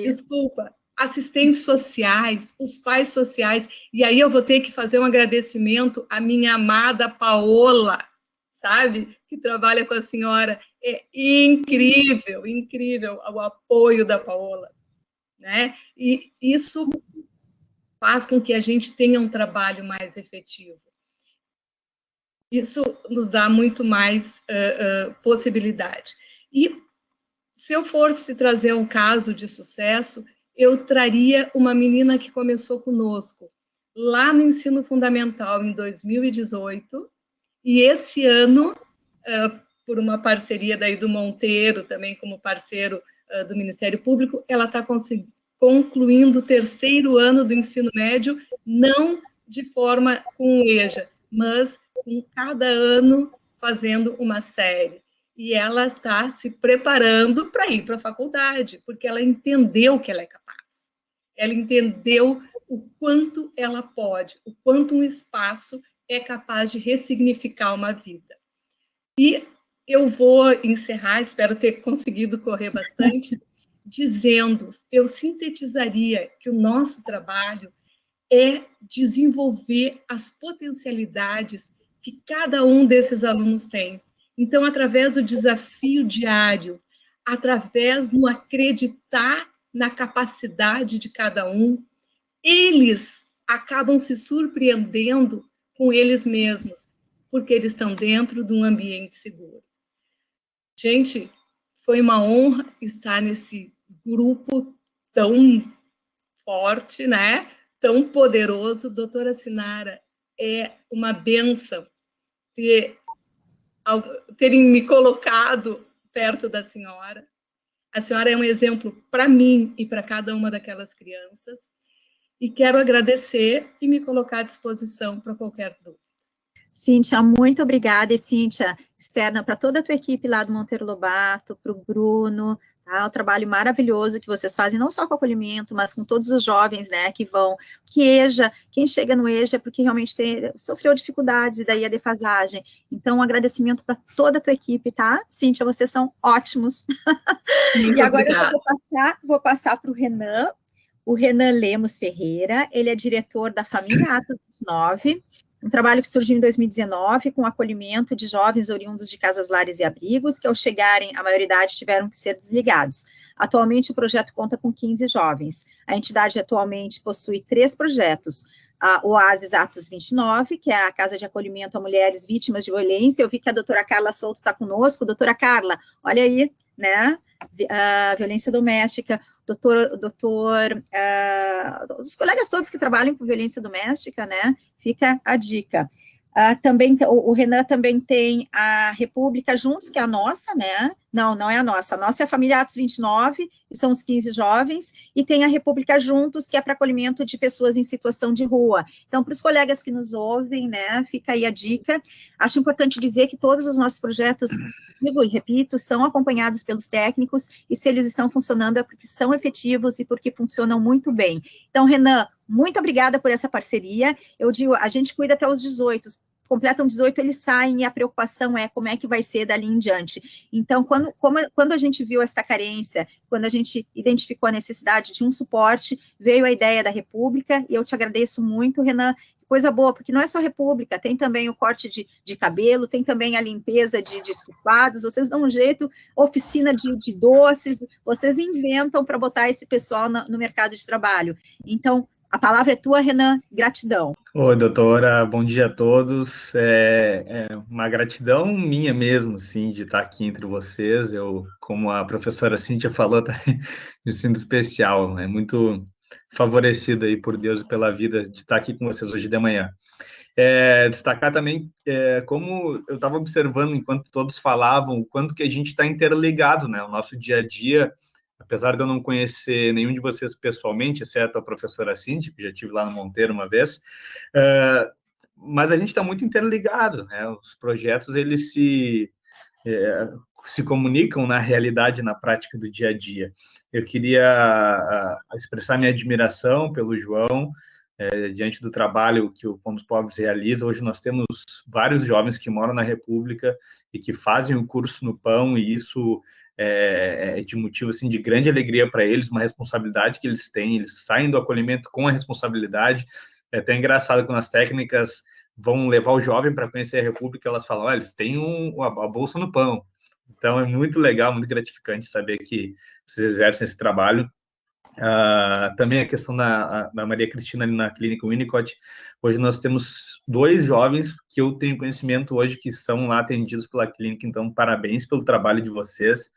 desculpa, assistentes sociais, os pais sociais, e aí eu vou ter que fazer um agradecimento à minha amada Paola, sabe? Que trabalha com a senhora. É incrível o apoio da Paola, né? E isso faz com que a gente tenha um trabalho mais efetivo. Isso nos dá muito mais possibilidade. E se eu fosse trazer um caso de sucesso, eu traria uma menina que começou conosco lá no ensino fundamental em 2018, e esse ano, por uma parceria daí do Monteiro, também como parceiro do Ministério Público, ela está concluindo o 3º ano do ensino médio, não de forma com o EJA, mas com cada ano fazendo uma série. E ela está se preparando para ir para a faculdade, porque ela entendeu que ela é capaz. Ela entendeu o quanto ela pode, o quanto um espaço é capaz de ressignificar uma vida. E eu vou encerrar, espero ter conseguido correr bastante, dizendo, eu sintetizaria que o nosso trabalho é desenvolver as potencialidades que cada um desses alunos tem. Então, através do desafio diário, através do acreditar na capacidade de cada um, eles acabam se surpreendendo com eles mesmos, porque eles estão dentro de um ambiente seguro. Gente, foi uma honra estar nesse grupo tão forte, né? Tão poderoso. Doutora Sinara, é uma bênção terem me colocado perto da senhora. A senhora é um exemplo para mim e para cada uma daquelas crianças. E quero agradecer e me colocar à disposição para qualquer dúvida. Cíntia, muito obrigada. E, Cíntia, externa para toda a tua equipe lá do Monteiro Lobato, para o Bruno, tá? O trabalho maravilhoso que vocês fazem, não só com o acolhimento, mas com todos os jovens, né, que vão, que EJA, quem chega no EJA é porque realmente sofreu dificuldades e daí a defasagem. Então, um agradecimento para toda a tua equipe, tá? Cíntia, vocês são ótimos. Muito e agora obrigada. eu vou passar para o Renan Lemos Ferreira, ele é diretor da Família Atos 29, um trabalho que surgiu em 2019 com o acolhimento de jovens oriundos de casas, lares e abrigos, que ao chegarem à maioridade tiveram que ser desligados. Atualmente o projeto conta com 15 jovens. A entidade atualmente possui 3 projetos. A Oasis Atos 29, que é a Casa de Acolhimento a Mulheres Vítimas de Violência. Eu vi que a doutora Carla Souto está conosco. Doutora Carla, olha aí, né? Violência doméstica, os colegas todos que trabalham com violência doméstica, né? Fica a dica. Também o Renan também tem a República Juntos, que é a nossa, né? Não é a nossa é a Família Atos 29, que são os 15 jovens, e tem a República Juntos, que é para acolhimento de pessoas em situação de rua. Então, para os colegas que nos ouvem, né, fica aí a dica. Acho importante dizer que todos os nossos projetos, digo e repito, são acompanhados pelos técnicos, e se eles estão funcionando é porque são efetivos e porque funcionam muito bem. Então, Renan, muito obrigada por essa parceria. Eu digo, a gente cuida até os 18, completam 18, eles saem, e a preocupação é como é que vai ser dali em diante. Então, quando a gente viu esta carência, quando a gente identificou a necessidade de um suporte, veio a ideia da República, e eu te agradeço muito, Renan, coisa boa, porque não é só República, tem também o corte de cabelo, tem também a limpeza de estufados, vocês dão um jeito, oficina de doces, vocês inventam para botar esse pessoal no mercado de trabalho. Então, a palavra é tua, Renan, gratidão. Oi, doutora, bom dia a todos. É uma gratidão minha mesmo, sim, de estar aqui entre vocês. Eu, como a professora Cíntia falou, tá, me sinto especial, é muito favorecido aí por Deus e pela vida de estar aqui com vocês hoje de manhã. Destacar também, como eu estava observando enquanto todos falavam, o quanto que a gente está interligado, né? O nosso dia a dia, apesar de eu não conhecer nenhum de vocês pessoalmente, exceto a professora Cindy, que já estive lá no Monteiro uma vez, mas a gente está muito interligado, né? Os projetos, eles se comunicam na realidade, na prática do dia a dia. Eu queria expressar minha admiração pelo João, diante do trabalho que o Pão dos Pobres realiza. Hoje nós temos vários jovens que moram na República e que fazem o curso no Pão, e isso é de motivo assim, de grande alegria para eles, uma responsabilidade que eles têm, eles saem do acolhimento com a responsabilidade. É até engraçado quando as técnicas vão levar o jovem para conhecer a República, elas falam, eles têm a bolsa no Pão. Então, é muito legal, muito gratificante saber que vocês exercem esse trabalho. Também a questão da Maria Cristina ali na clínica Winnicott. Hoje nós temos 2 jovens que eu tenho conhecimento hoje que são lá atendidos pela clínica, então parabéns pelo trabalho de vocês,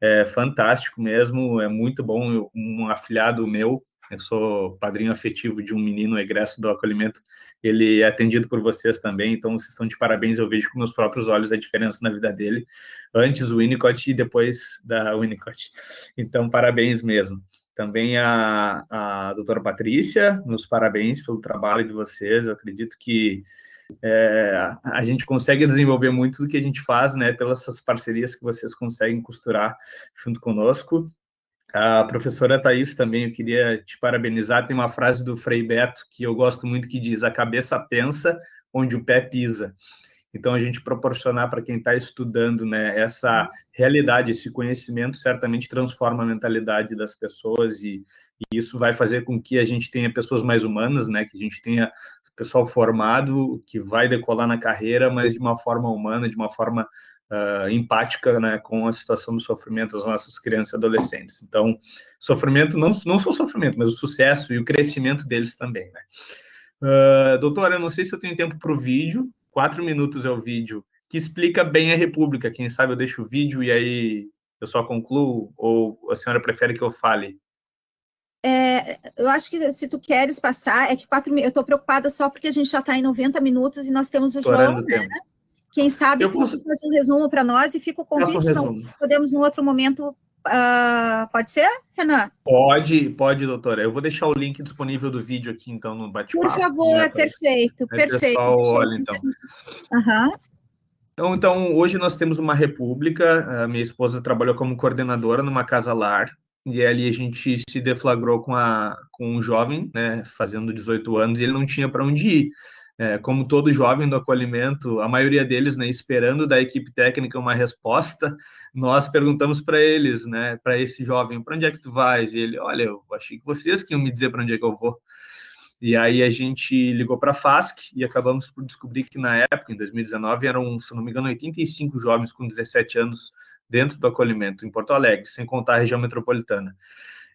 é fantástico mesmo, é muito bom. Um afilhado meu, eu sou padrinho afetivo de um menino egresso do acolhimento, ele é atendido por vocês também, então vocês estão de parabéns. Eu vejo com meus próprios olhos a diferença na vida dele, antes do Winnicott e depois da Winnicott, então parabéns mesmo. Também a doutora Patrícia, meus parabéns pelo trabalho de vocês. Eu acredito que a gente consegue desenvolver muito do que a gente faz, né, pelas essas parcerias que vocês conseguem costurar junto conosco. A professora Thaís também, eu queria te parabenizar. Tem uma frase do Frei Beto que eu gosto muito, que diz: a cabeça pensa onde o pé pisa. Então, a gente proporcionar para quem está estudando, né, essa realidade, esse conhecimento, certamente transforma a mentalidade das pessoas, e isso vai fazer com que a gente tenha pessoas mais humanas, né, que a gente tenha pessoal formado, que vai decolar na carreira, mas de uma forma humana, de uma forma empática, né, com a situação do sofrimento das nossas crianças e adolescentes. Então, sofrimento, não só o sofrimento, mas o sucesso e o crescimento deles também, né. Doutora, eu não sei se eu tenho tempo para o vídeo. 4 minutos é o vídeo, que explica bem a República. Quem sabe eu deixo o vídeo e aí eu só concluo, ou a senhora prefere que eu fale? Eu acho que se tu queres passar, é que eu estou preocupada só porque a gente já está em 90 minutos e nós temos o João, né? Quem sabe tu faz um resumo para nós e fica o convite, nós podemos, num outro momento, pode ser, Renan? Pode, doutora. Eu vou deixar o link disponível do vídeo aqui, então, no bate-papo. Por favor, né, perfeito. Pessoal, olha, então. Então, hoje nós temos uma república, a minha esposa trabalhou como coordenadora numa casa-lar, e ali a gente se deflagrou com um jovem, né, fazendo 18 anos, e ele não tinha para onde ir. Como todo jovem do acolhimento, a maioria deles, né, esperando da equipe técnica uma resposta, nós perguntamos para eles, né, para esse jovem, para onde é que tu vais? E ele, olha, eu achei que vocês que iam me dizer para onde é que eu vou. E aí a gente ligou para a FASC e acabamos por descobrir que na época, em 2019, eram, se não me engano, 85 jovens com 17 anos dentro do acolhimento, em Porto Alegre, sem contar a região metropolitana.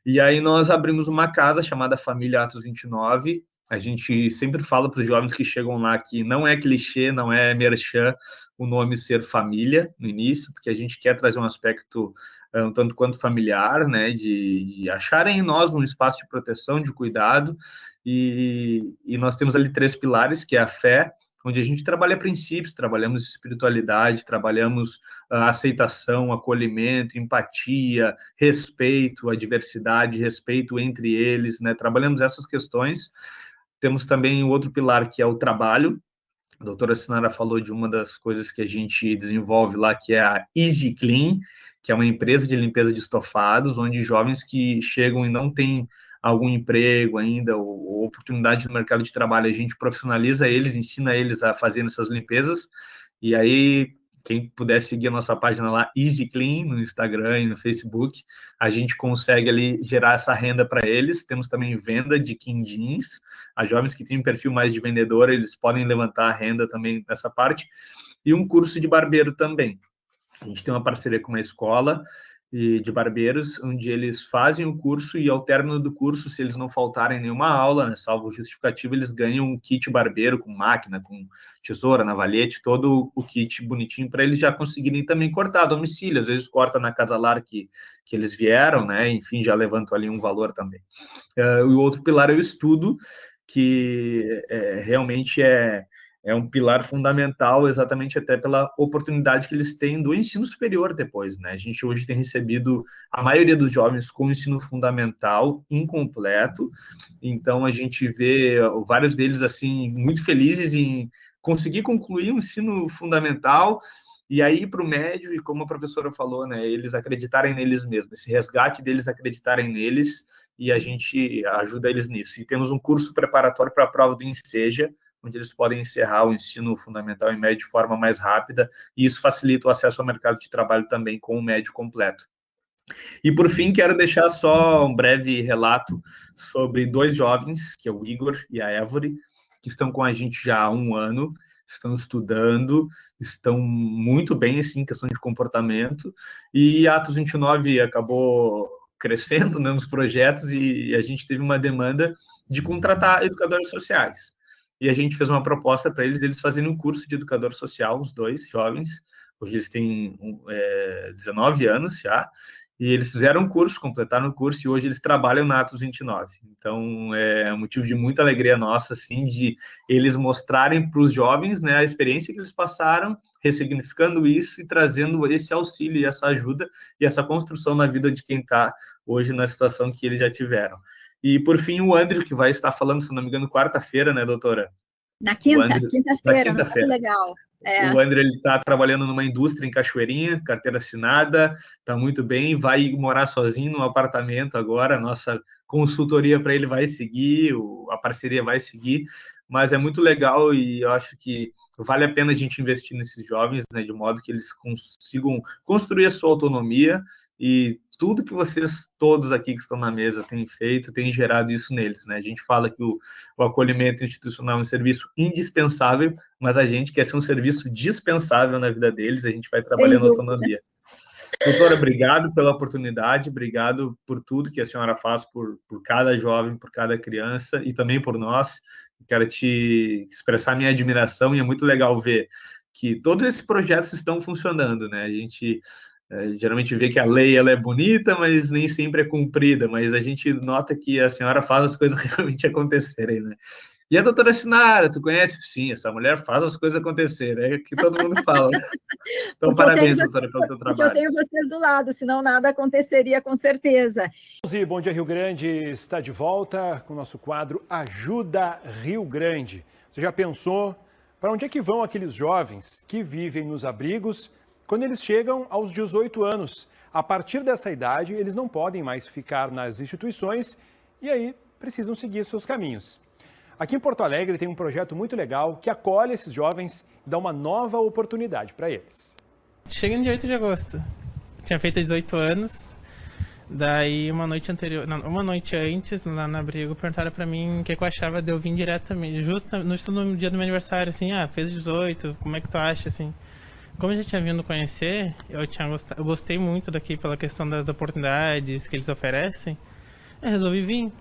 E aí nós abrimos uma casa chamada Família Atos 29. A gente sempre fala para os jovens que chegam lá que não é clichê, não é merchan o nome ser família no início, porque a gente quer trazer um aspecto um tanto quanto familiar, né, de acharem em nós um espaço de proteção, de cuidado, e nós temos ali 3 pilares, que é a fé, onde a gente trabalha princípios, trabalhamos espiritualidade, trabalhamos aceitação, acolhimento, empatia, respeito à diversidade, respeito entre eles, né, trabalhamos essas questões. Temos também o outro pilar, que é o trabalho. A doutora Sinara falou de uma das coisas que a gente desenvolve lá, que é a Easy Clean, que é uma empresa de limpeza de estofados, onde jovens que chegam e não têm algum emprego ainda, ou oportunidade no mercado de trabalho, a gente profissionaliza eles, ensina eles a fazer essas limpezas, e aí, quem puder seguir a nossa página lá, Easy Clean, no Instagram e no Facebook, a gente consegue ali gerar essa renda para eles. Temos também venda de quindins, a jovens que têm um perfil mais de vendedor, eles podem levantar a renda também nessa parte, e um curso de barbeiro também. A gente tem uma parceria com uma escola de barbeiros, onde eles fazem o curso e, ao término do curso, se eles não faltarem nenhuma aula, né, salvo justificativo, eles ganham um kit barbeiro com máquina, com tesoura, navalhete, todo o kit bonitinho para eles já conseguirem também cortar a domicílio. Às vezes corta na casa-lar que eles vieram, né? Enfim, já levantam ali um valor também. O outro pilar é o estudo, que realmente é um pilar fundamental, exatamente até pela oportunidade que eles têm do ensino superior depois, né? A gente hoje tem recebido a maioria dos jovens com ensino fundamental incompleto, então a gente vê vários deles, assim, muito felizes em conseguir concluir o ensino fundamental e aí para o médio, e como a professora falou, né, eles acreditarem neles mesmos, esse resgate deles acreditarem neles, e a gente ajuda eles nisso. E temos um curso preparatório para a prova do Enseja, onde eles podem encerrar o ensino fundamental e médio de forma mais rápida, e isso facilita o acesso ao mercado de trabalho também com o médio completo. E, por fim, quero deixar só um breve relato sobre 2 jovens, que é o Igor e a Évore, que estão com a gente já há 1 ano, estão estudando, estão muito bem, assim, em questão de comportamento, e Atos 29 acabou crescendo, né, nos projetos, e a gente teve uma demanda de contratar educadores sociais. E a gente fez uma proposta para eles fazerem um curso de educador social, os 2 jovens. Hoje eles têm 19 anos já, e eles fizeram um curso, completaram o curso, e hoje eles trabalham na Atos 29. Então, é um motivo de muita alegria nossa, assim, de eles mostrarem para os jovens, né, a experiência que eles passaram, ressignificando isso e trazendo esse auxílio e essa ajuda e essa construção na vida de quem está hoje na situação que eles já tiveram. E, por fim, o André, que vai estar falando, se não me engano, quarta-feira, né, doutora? Na quinta-feira, muito legal. O André está trabalhando numa indústria em Cachoeirinha, carteira assinada, está muito bem, vai morar sozinho num apartamento agora, a nossa consultoria para ele vai seguir, a parceria vai seguir, mas é muito legal e eu acho que vale a pena a gente investir nesses jovens, né, de modo que eles consigam construir a sua autonomia, e tudo que vocês todos aqui que estão na mesa têm feito, tem gerado isso neles, né? A gente fala que o acolhimento institucional é um serviço indispensável, mas a gente quer ser um serviço dispensável na vida deles, a gente vai trabalhando a autonomia. Doutora, obrigado pela oportunidade, obrigado por tudo que a senhora faz por cada jovem, por cada criança e também por nós. Quero te expressar minha admiração e é muito legal ver que todos esses projetos estão funcionando, né? A gente geralmente vê que a lei ela é bonita, mas nem sempre é cumprida, mas a gente nota que a senhora faz as coisas realmente acontecerem, né? E a doutora Sinara, tu conhece? Sim, essa mulher faz as coisas acontecerem, é que todo mundo fala. Então, Porque parabéns, doutora, pelo teu porque eu trabalho. tenho vocês do lado, senão nada aconteceria com certeza. Bom Dia Rio Grande está de volta com o nosso quadro Ajuda Rio Grande. Você já pensou para onde é que vão aqueles jovens que vivem nos abrigos quando eles chegam aos 18 anos? A partir dessa idade, eles não podem mais ficar nas instituições e aí precisam seguir seus caminhos. Aqui em Porto Alegre tem um projeto muito legal que acolhe esses jovens e dá uma nova oportunidade para eles. Cheguei no dia 8 de agosto. Tinha feito 18 anos. Daí uma noite antes, lá na abrigo, perguntaram pra mim o que eu achava de eu vir diretamente. Justo no dia do meu aniversário, assim, fez 18, como é que tu acha, assim? Como eu já tinha vindo conhecer, eu gostei muito daqui pela questão das oportunidades que eles oferecem. Eu resolvi vir.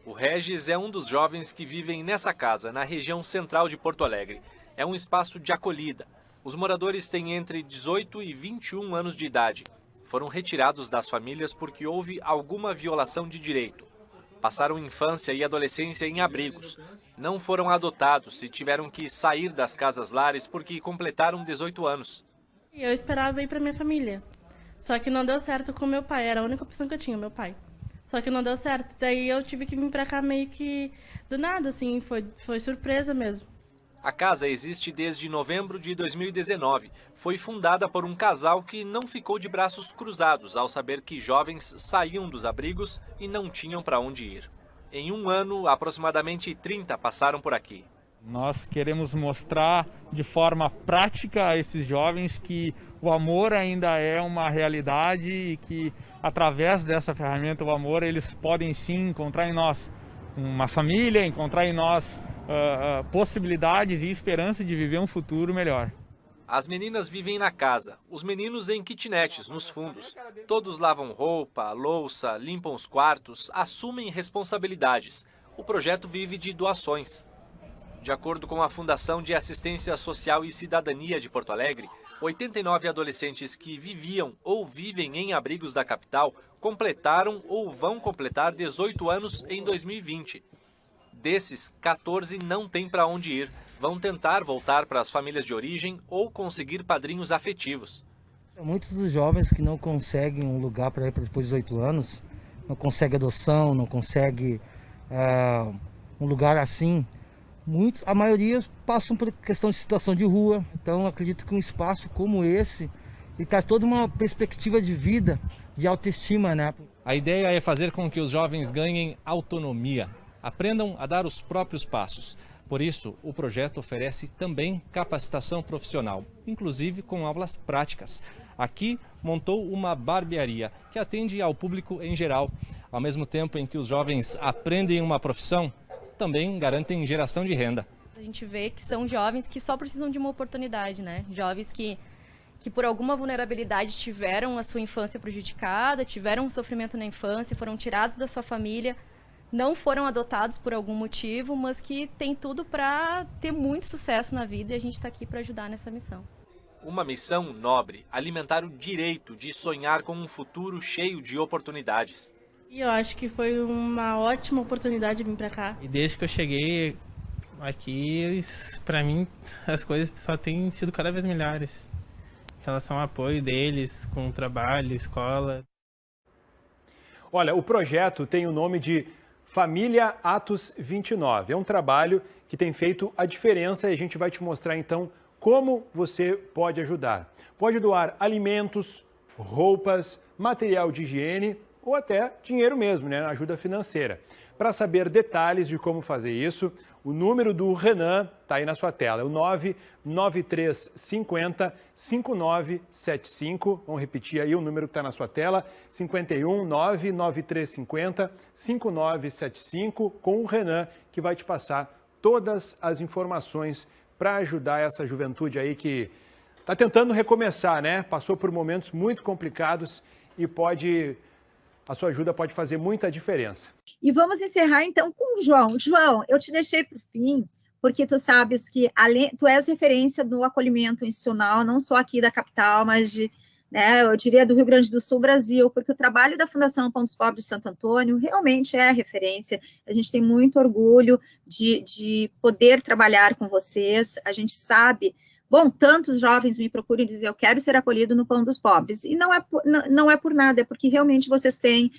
O Regis é um dos jovens que vivem nessa casa, na região central de Porto Alegre. É um espaço de acolhida. Os moradores têm entre 18 e 21 anos de idade. Foram retirados das famílias porque houve alguma violação de direito. Passaram infância e adolescência em abrigos. Não foram adotados e tiveram que sair das casas-lares porque completaram 18 anos. Eu esperava ir para minha família. Só que não deu certo com meu pai. Era a única opção que eu tinha, meu pai. Só que não deu certo. Daí eu tive que vir pra cá meio que do nada, assim. Foi surpresa mesmo. A casa existe desde novembro de 2019. Foi fundada por um casal que não ficou de braços cruzados ao saber que jovens saíam dos abrigos e não tinham para onde ir. Em um ano, aproximadamente 30 passaram por aqui. Nós queremos mostrar de forma prática a esses jovens que o amor ainda é uma realidade e que, através dessa ferramenta, o amor, eles podem sim encontrar em nós uma família, encontrar em nós possibilidades e esperança de viver um futuro melhor. As meninas vivem na casa, os meninos em kitnets, nos fundos. Todos lavam roupa, louça, limpam os quartos, assumem responsabilidades. O projeto vive de doações. De acordo com a Fundação de Assistência Social e Cidadania de Porto Alegre, 89 adolescentes que viviam ou vivem em abrigos da capital completaram ou vão completar 18 anos em 2020. Desses, 14 não têm para onde ir. Vão tentar voltar para as famílias de origem ou conseguir padrinhos afetivos. Muitos dos jovens que não conseguem um lugar para ir para depois de 18 anos, não conseguem adoção, não conseguem um lugar assim. A maioria passam por questão de situação de rua. Então acredito que um espaço como esse ele traz toda uma perspectiva de vida, de autoestima, né? A ideia é fazer com que os jovens ganhem autonomia, aprendam a dar os próprios passos. Por isso, o projeto oferece também capacitação profissional, inclusive com aulas práticas. Aqui montou uma barbearia que atende ao público em geral. Ao mesmo tempo em que os jovens aprendem uma profissão, também garantem geração de renda. A gente vê que são jovens que só precisam de uma oportunidade, né? Jovens que por alguma vulnerabilidade tiveram a sua infância prejudicada, tiveram um sofrimento na infância, foram tirados da sua família, não foram adotados por algum motivo, mas que tem tudo para ter muito sucesso na vida e a gente está aqui para ajudar nessa missão. Uma missão nobre, alimentar o direito de sonhar com um futuro cheio de oportunidades. E eu acho que foi uma ótima oportunidade de vir para cá. E desde que eu cheguei aqui, para mim, as coisas só têm sido cada vez melhores. Em relação ao apoio deles, com o trabalho, escola. Olha, o projeto tem o nome de Família Atos 29. É um trabalho que tem feito a diferença e a gente vai te mostrar então como você pode ajudar. Pode doar alimentos, roupas, material de higiene ou até dinheiro mesmo, né? Ajuda financeira. Para saber detalhes de como fazer isso, o número do Renan está aí na sua tela, é o 99350 5975. Vamos repetir aí o número que está na sua tela, 51 99350 5975, com o Renan, que vai te passar todas as informações para ajudar essa juventude aí que está tentando recomeçar, né? Passou por momentos muito complicados e a sua ajuda pode fazer muita diferença. E vamos encerrar então com o João. João, eu te deixei para o fim, porque tu sabes que tu és referência do acolhimento institucional, não só aqui da capital, mas eu diria do Rio Grande do Sul, Brasil, porque o trabalho da Fundação Pão dos Pobres de Santo Antônio realmente é referência. A gente tem muito orgulho de poder trabalhar com vocês. A gente sabe, tantos jovens me procuram e dizem, eu quero ser acolhido no Pão dos Pobres. E não é por nada, é porque realmente vocês têm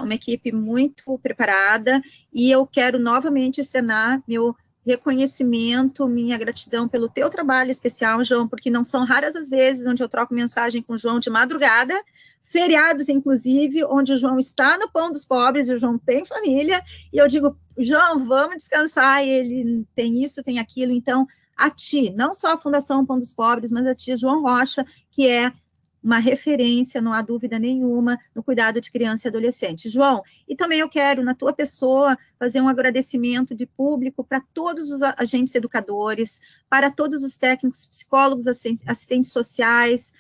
uma equipe muito preparada, e eu quero novamente externar meu reconhecimento, minha gratidão pelo teu trabalho especial, João, porque não são raras as vezes onde eu troco mensagem com o João de madrugada, feriados, inclusive, onde o João está no Pão dos Pobres, e o João tem família, e eu digo, João, vamos descansar, e ele tem isso, tem aquilo. Então, a ti, não só a Fundação Pão dos Pobres, mas a ti, João Rocha, que é uma referência, não há dúvida nenhuma, no cuidado de criança e adolescente. João, e também eu quero, na tua pessoa, fazer um agradecimento de público para todos os agentes educadores, para todos os técnicos, psicólogos, assistentes sociais,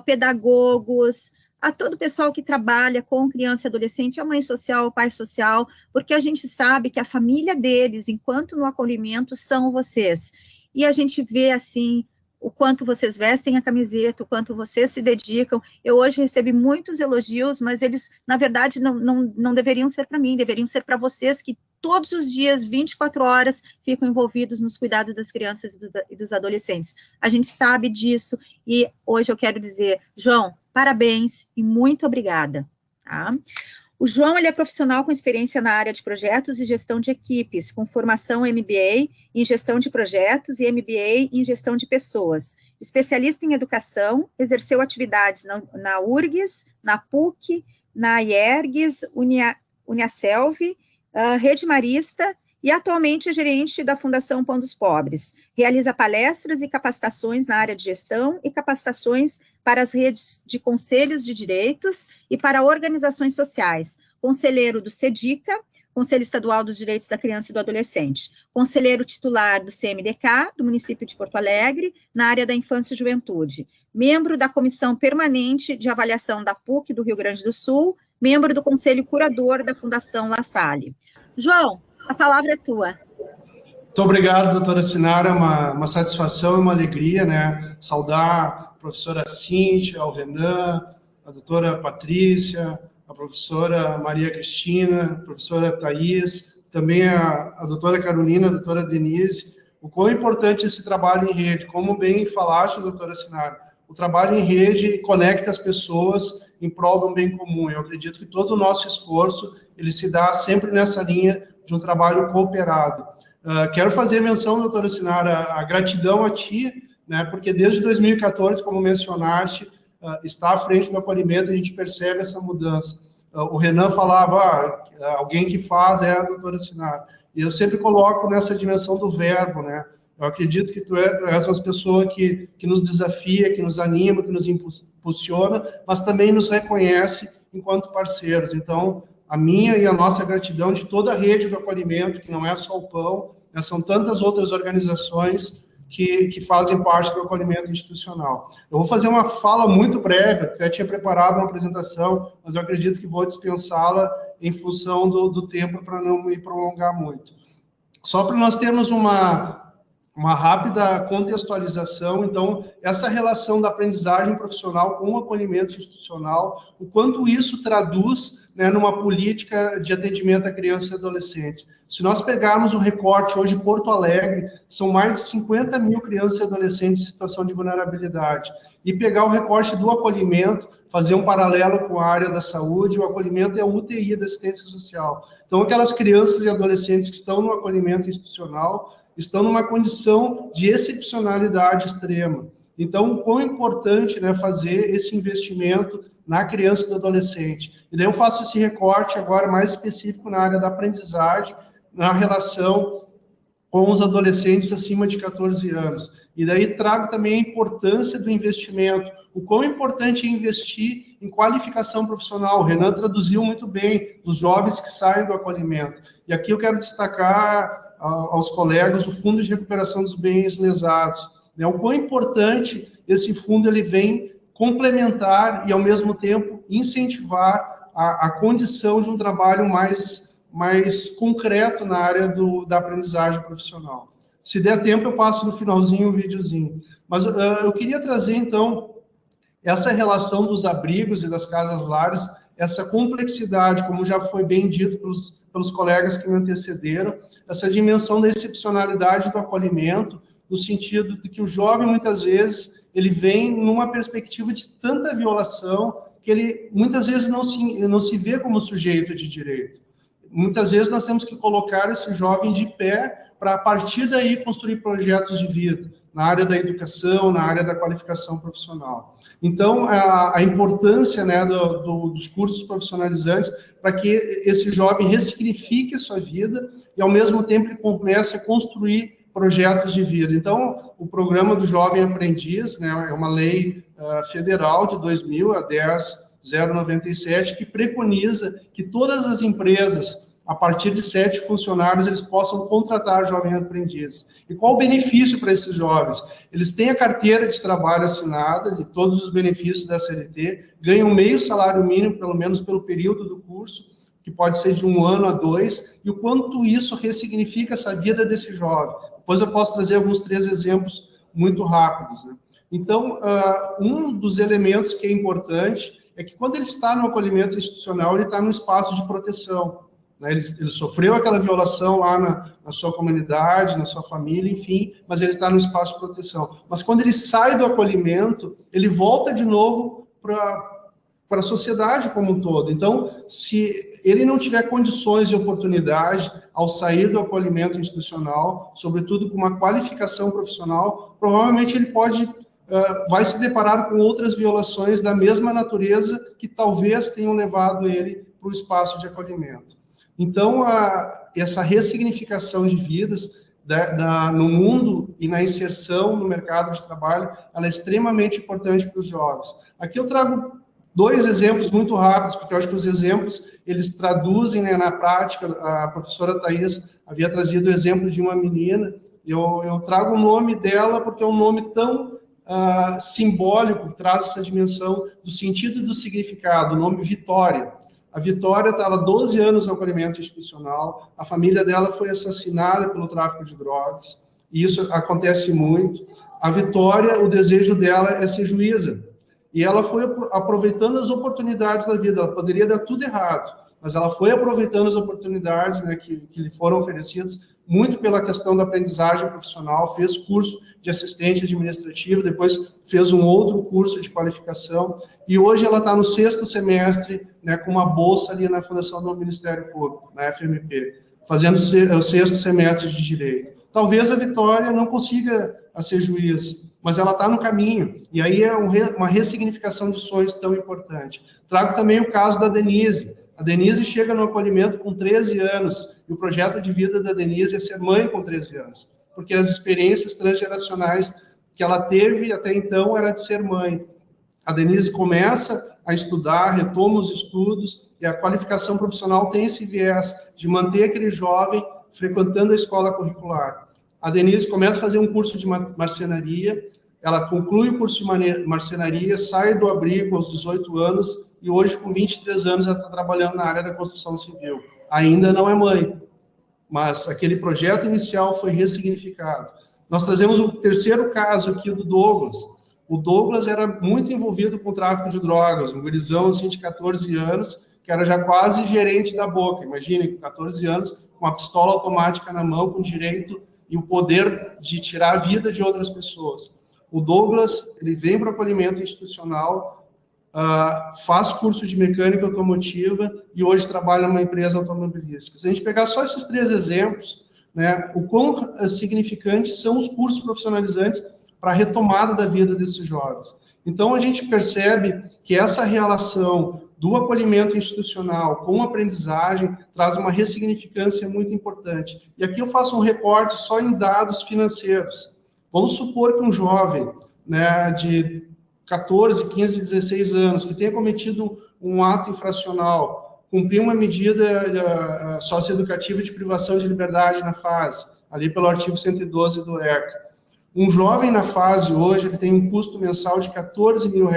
pedagogos, a todo o pessoal que trabalha com criança e adolescente, a mãe social, o pai social, porque a gente sabe que a família deles, enquanto no acolhimento, são vocês. E a gente vê, assim, o quanto vocês vestem a camiseta, o quanto vocês se dedicam. Eu hoje recebi muitos elogios, mas eles, na verdade, não deveriam ser para mim, deveriam ser para vocês, que todos os dias, 24 horas, ficam envolvidos nos cuidados das crianças e dos adolescentes. A gente sabe disso, e hoje eu quero dizer, João, parabéns e muito obrigada. Tá? O João, ele é profissional com experiência na área de projetos e gestão de equipes, com formação MBA em gestão de projetos e MBA em gestão de pessoas. Especialista em educação, exerceu atividades na URGS, na PUC, na IERGS, Uniaselv, Rede Marista, e atualmente é gerente da Fundação Pão dos Pobres. Realiza palestras e capacitações na área de gestão e capacitações para as redes de conselhos de direitos e para organizações sociais. Conselheiro do CEDICA, Conselho Estadual dos Direitos da Criança e do Adolescente. Conselheiro titular do CMDK, do município de Porto Alegre, na área da infância e juventude. Membro da Comissão Permanente de Avaliação da PUC do Rio Grande do Sul. Membro do Conselho Curador da Fundação La Salle. João, a palavra é tua. Muito obrigado, doutora Sinara, uma satisfação e uma alegria, né? Saudar a professora Cíntia, o Renan, a doutora Patrícia, a professora Maria Cristina, a professora Thaís, também a doutora Carolina, a doutora Denise. O quão importante esse trabalho em rede, como bem falaste, doutora Sinara, o trabalho em rede conecta as pessoas em prol de um bem comum. Eu acredito que todo o nosso esforço, ele se dá sempre nessa linha de um trabalho cooperado. Quero fazer menção, doutora Sinara, a gratidão a ti, né, porque desde 2014, como mencionaste, está à frente do acolhimento, a gente percebe essa mudança. O Renan falava, alguém que faz é a doutora Sinara, e eu sempre coloco nessa dimensão do verbo, né? Eu acredito que tu és uma pessoa que nos desafia, que nos anima, que nos impulsiona, mas também nos reconhece enquanto parceiros. Então, a minha e a nossa gratidão de toda a rede do acolhimento, que não é só o Pão, né, são tantas outras organizações que fazem parte do acolhimento institucional. Eu vou fazer uma fala muito breve, até tinha preparado uma apresentação, mas eu acredito que vou dispensá-la em função do tempo para não me prolongar muito. Só para nós termos uma rápida contextualização, então, essa relação da aprendizagem profissional com o acolhimento institucional, o quanto isso traduz, né, numa política de atendimento à criança e adolescente. Se nós pegarmos o recorte, hoje Porto Alegre, são mais de 50 mil crianças e adolescentes em situação de vulnerabilidade, e pegar o recorte do acolhimento, fazer um paralelo com a área da saúde, o acolhimento é a UTI da assistência social. Então, aquelas crianças e adolescentes que estão no acolhimento institucional estão numa condição de excepcionalidade extrema. Então, o quão importante, né, fazer esse investimento na criança e do adolescente. E daí eu faço esse recorte agora mais específico na área da aprendizagem, na relação com os adolescentes acima de 14 anos. E daí trago também a importância do investimento, o quão importante é investir em qualificação profissional. O Renan traduziu muito bem, dos jovens que saem do acolhimento. E aqui eu quero destacar aos colegas o Fundo de Recuperação dos Bens Lesados. né? O quão importante esse fundo ele vem complementar e, ao mesmo tempo, incentivar a condição de um trabalho mais concreto na área da aprendizagem profissional. Se der tempo, eu passo no finalzinho o videozinho. Mas eu queria trazer, então, essa relação dos abrigos e das casas-lares, essa complexidade, como já foi bem dito pelos colegas que me antecederam, essa dimensão da excepcionalidade do acolhimento, no sentido de que o jovem, muitas vezes, ele vem numa perspectiva de tanta violação que ele, muitas vezes, não se vê como sujeito de direito. Muitas vezes, nós temos que colocar esse jovem de pé para, a partir daí, construir projetos de vida, na área da educação, na área da qualificação profissional. Então, a importância, né, dos cursos profissionalizantes para que esse jovem ressignifique a sua vida e, ao mesmo tempo, ele comece a construir projetos de vida. Então, o programa do Jovem Aprendiz, né, é uma lei federal de 2000, a 10.097, que preconiza que todas as empresas, a partir de 7 funcionários, eles possam contratar jovem aprendiz. E qual o benefício para esses jovens? Eles têm a carteira de trabalho assinada, de todos os benefícios da CLT, ganham meio salário mínimo, pelo menos pelo período do curso, que pode ser de 1 ano a 2, e o quanto isso ressignifica essa vida desse jovem. Depois eu posso trazer alguns 3 exemplos muito rápidos, né? Então, um dos elementos que é importante é que quando ele está no acolhimento institucional, ele está no espaço de proteção. Ele sofreu aquela violação lá na sua comunidade, na sua família, enfim, mas ele está no espaço de proteção. Mas quando ele sai do acolhimento, ele volta de novo para a sociedade como um todo. Então, se ele não tiver condições e oportunidade ao sair do acolhimento institucional, sobretudo com uma qualificação profissional, provavelmente ele vai se deparar com outras violações da mesma natureza que talvez tenham levado ele para o espaço de acolhimento. Então, essa ressignificação de vidas no mundo e na inserção no mercado de trabalho, ela é extremamente importante para os jovens. Aqui eu trago 2 exemplos muito rápidos, porque eu acho que os exemplos, eles traduzem, né, na prática. A professora Thais havia trazido o exemplo de uma menina, eu trago o nome dela porque é um nome tão simbólico, traz essa dimensão do sentido e do significado, o nome Vitória. A Vitória estava 12 anos no acolhimento institucional, a família dela foi assassinada pelo tráfico de drogas, e isso acontece muito. A Vitória, o desejo dela é ser juíza, e ela foi aproveitando as oportunidades da vida. Ela poderia dar tudo errado, mas ela foi aproveitando as oportunidades, né, que lhe foram oferecidas, muito pela questão da aprendizagem profissional, fez curso de assistente administrativo, depois fez um outro curso de qualificação, e hoje ela está no 6º semestre, né, com uma bolsa ali na Fundação do Ministério Público, na FMP, fazendo o 6º semestre de Direito. Talvez a Vitória não consiga ser juiz, mas ela está no caminho, e aí é uma ressignificação de sonhos tão importante. Trago também o caso da Denise. A Denise chega no acolhimento com 13 anos, e o projeto de vida da Denise é ser mãe com 13 anos, porque as experiências transgeracionais que ela teve até então era de ser mãe. A Denise começa a estudar, retoma os estudos, e a qualificação profissional tem esse viés de manter aquele jovem frequentando a escola curricular. A Denise começa a fazer um curso de marcenaria, ela conclui o curso de marcenaria, sai do abrigo aos 18 anos, e hoje, com 23 anos, ela está trabalhando na área da construção civil. Ainda não é mãe, mas aquele projeto inicial foi ressignificado. Nós trazemos o 3º caso aqui do Douglas. O Douglas era muito envolvido com o tráfico de drogas, um gurizão assim, de 14 anos, que era já quase gerente da Boca. Imagine, com 14 anos, com uma pistola automática na mão, com direito e o poder de tirar a vida de outras pessoas. O Douglas, ele vem para o acolhimento institucional, faz curso de mecânica automotiva e hoje trabalha numa empresa automobilística. Se a gente pegar só esses 3 exemplos, né, o quão significantes são os cursos profissionalizantes para a retomada da vida desses jovens. Então, a gente percebe que essa relação do acolhimento institucional com a aprendizagem traz uma ressignificância muito importante. E aqui eu faço um recorte só em dados financeiros. Vamos supor que um jovem, né, de 14, 15, 16 anos, que tenha cometido um ato infracional, cumprir uma medida socioeducativa de privação de liberdade na fase, ali pelo artigo 112 do ERCA. Um jovem na fase hoje, ele tem um custo mensal de R$14 mil.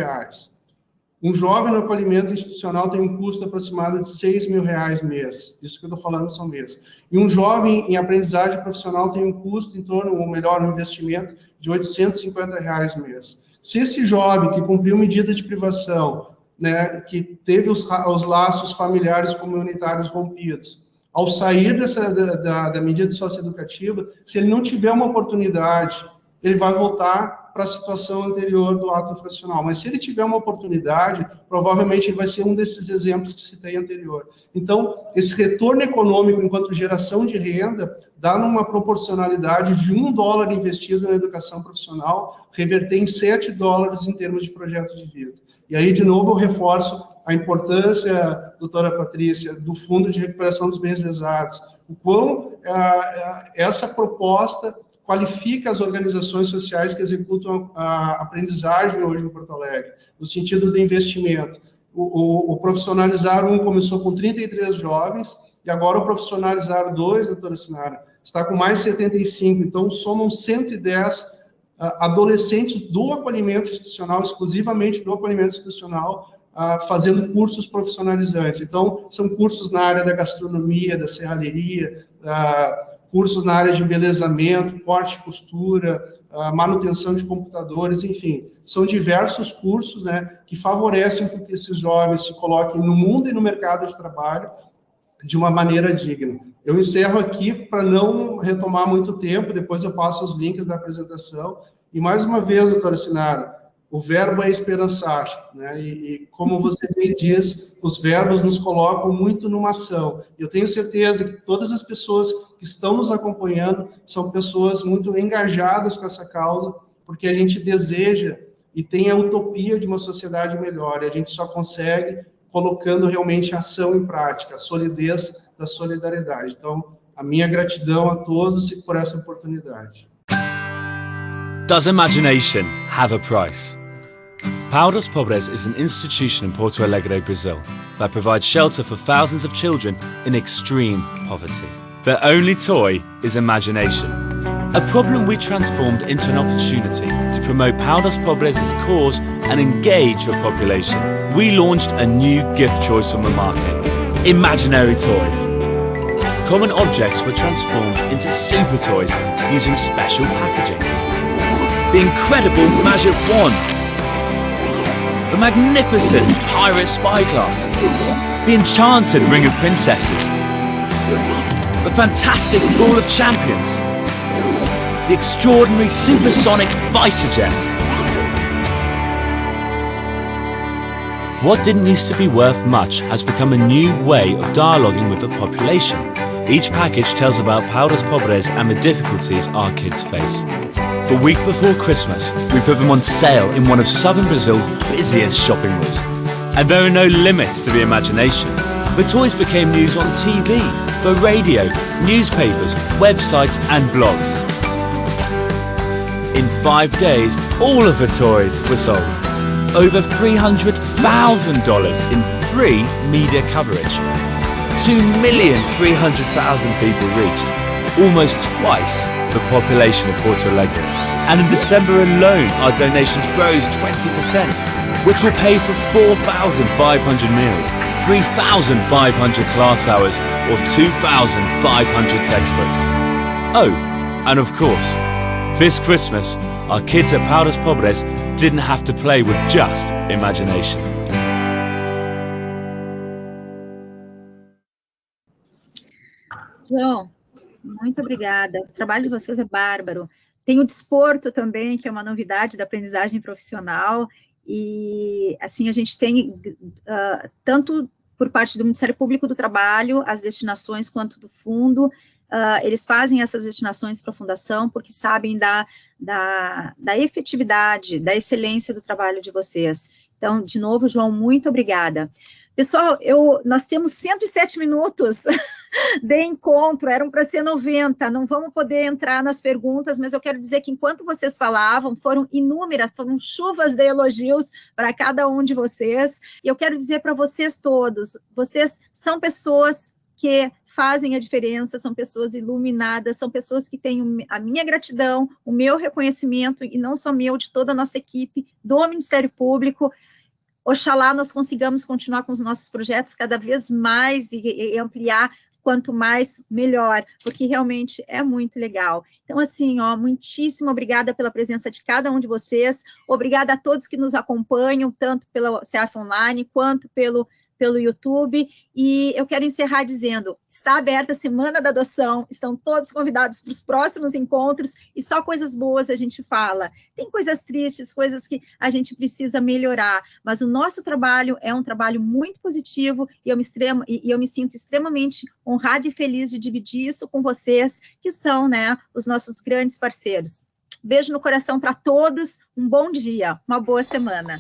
Um jovem no acolhimento institucional tem um custo aproximado de R$6 mil mês. Isso que eu estou falando são mês. E um jovem em aprendizagem profissional tem um custo em torno, ou melhor, um investimento de R$850 mês. Se esse jovem que cumpriu medida de privação, né, que teve os laços familiares comunitários rompidos, ao sair da medida socioeducativa, se ele não tiver uma oportunidade, ele vai voltar para a situação anterior do ato infracional. Mas se ele tiver uma oportunidade, provavelmente ele vai ser um desses exemplos que citei anterior. Então, esse retorno econômico enquanto geração de renda dá numa proporcionalidade de $1 investido na educação profissional, reverter em $7 em termos de projeto de vida. E aí, de novo, eu reforço a importância, doutora Patrícia, do Fundo de Recuperação dos Bens Lesados, o quão essa proposta qualifica as organizações sociais que executam a aprendizagem hoje em Porto Alegre, no sentido do investimento. O Profissionalizar 1 começou com 33 jovens, e agora o Profissionalizar 2, doutora Sinara, está com mais 75, então somam 110 adolescentes do acolhimento institucional, exclusivamente do acolhimento institucional, fazendo cursos profissionalizantes. Então, são cursos na área da gastronomia, da serralheria, cursos na área de embelezamento, corte e costura, manutenção de computadores, enfim, são diversos cursos, né, que favorecem que esses jovens se coloquem no mundo e no mercado de trabalho de uma maneira digna. Eu encerro aqui para não retomar muito tempo, depois eu passo os links da apresentação, e mais uma vez, doutora Sinara, o verbo é esperançar, né? E como você bem diz, os verbos nos colocam muito numa ação. Eu tenho certeza que todas as pessoas que estão nos acompanhando são pessoas muito engajadas com essa causa, porque a gente deseja e tem a utopia de uma sociedade melhor, e a gente só consegue colocando realmente a ação em prática, a solidez da solidariedade. Então, a minha gratidão a todos e por essa oportunidade. Does imagination have a price? Pau dos Pobres is an institution in Porto Alegre, Brazil, that provides shelter for thousands of children in extreme poverty. Their only toy is imagination, a problem we transformed into an opportunity to promote Pau dos Pobres' cause and engage the population. We launched a new gift choice on the market, imaginary toys. Common objects were transformed into super toys using special packaging. The incredible Magic Wand, the magnificent Pirate Spyglass, the enchanted Ring of Princesses, the fantastic Ball of Champions, the extraordinary Supersonic Fighter Jet. What didn't used to be worth much has become a new way of dialoguing with the population. Each package tells about Pau dos Pobres and the difficulties our kids face. The week before Christmas, we put them on sale in one of southern Brazil's busiest shopping malls. And there are no limits to the imagination. The toys became news on TV, the radio, newspapers, websites and blogs. In 5 days, all of the toys were sold. Over $300,000 in free media coverage. 2,300,000 people reached, almost twice the population of Porto Alegre. And in December alone, our donations rose 20%, which will pay for 4,500 meals, 3,500 class hours, or 2,500 textbooks. Oh, and of course, this Christmas, our kids at Pau dos Pobres didn't have to play with just imagination. João, muito obrigada. O trabalho de vocês é bárbaro. Tem o desporto também, que é uma novidade da aprendizagem profissional, e assim a gente tem, tanto por parte do Ministério Público do Trabalho, as destinações, quanto do fundo, eles fazem essas destinações para a Fundação, porque sabem da efetividade, da excelência do trabalho de vocês. Então, de novo, João, muito obrigada. Pessoal, nós temos 107 minutos de encontro, eram para ser 90, não vamos poder entrar nas perguntas, mas eu quero dizer que enquanto vocês falavam, foram inúmeras, foram chuvas de elogios para cada um de vocês, e eu quero dizer para vocês todos, vocês são pessoas que fazem a diferença, são pessoas iluminadas, são pessoas que têm a minha gratidão, o meu reconhecimento, e não só meu, de toda a nossa equipe do Ministério Público. Oxalá nós consigamos continuar com os nossos projetos cada vez mais e ampliar, quanto mais, melhor, porque realmente é muito legal. Então, assim, ó, muitíssimo obrigada pela presença de cada um de vocês, obrigada a todos que nos acompanham, tanto pela CEAF Online, quanto pelo YouTube, e eu quero encerrar dizendo, está aberta a Semana da Adoção, estão todos convidados para os próximos encontros, e só coisas boas a gente fala. Tem coisas tristes, coisas que a gente precisa melhorar, mas o nosso trabalho é um trabalho muito positivo, e eu me sinto extremamente honrada e feliz de dividir isso com vocês, que são, né, os nossos grandes parceiros. Beijo no coração para todos, um bom dia, uma boa semana.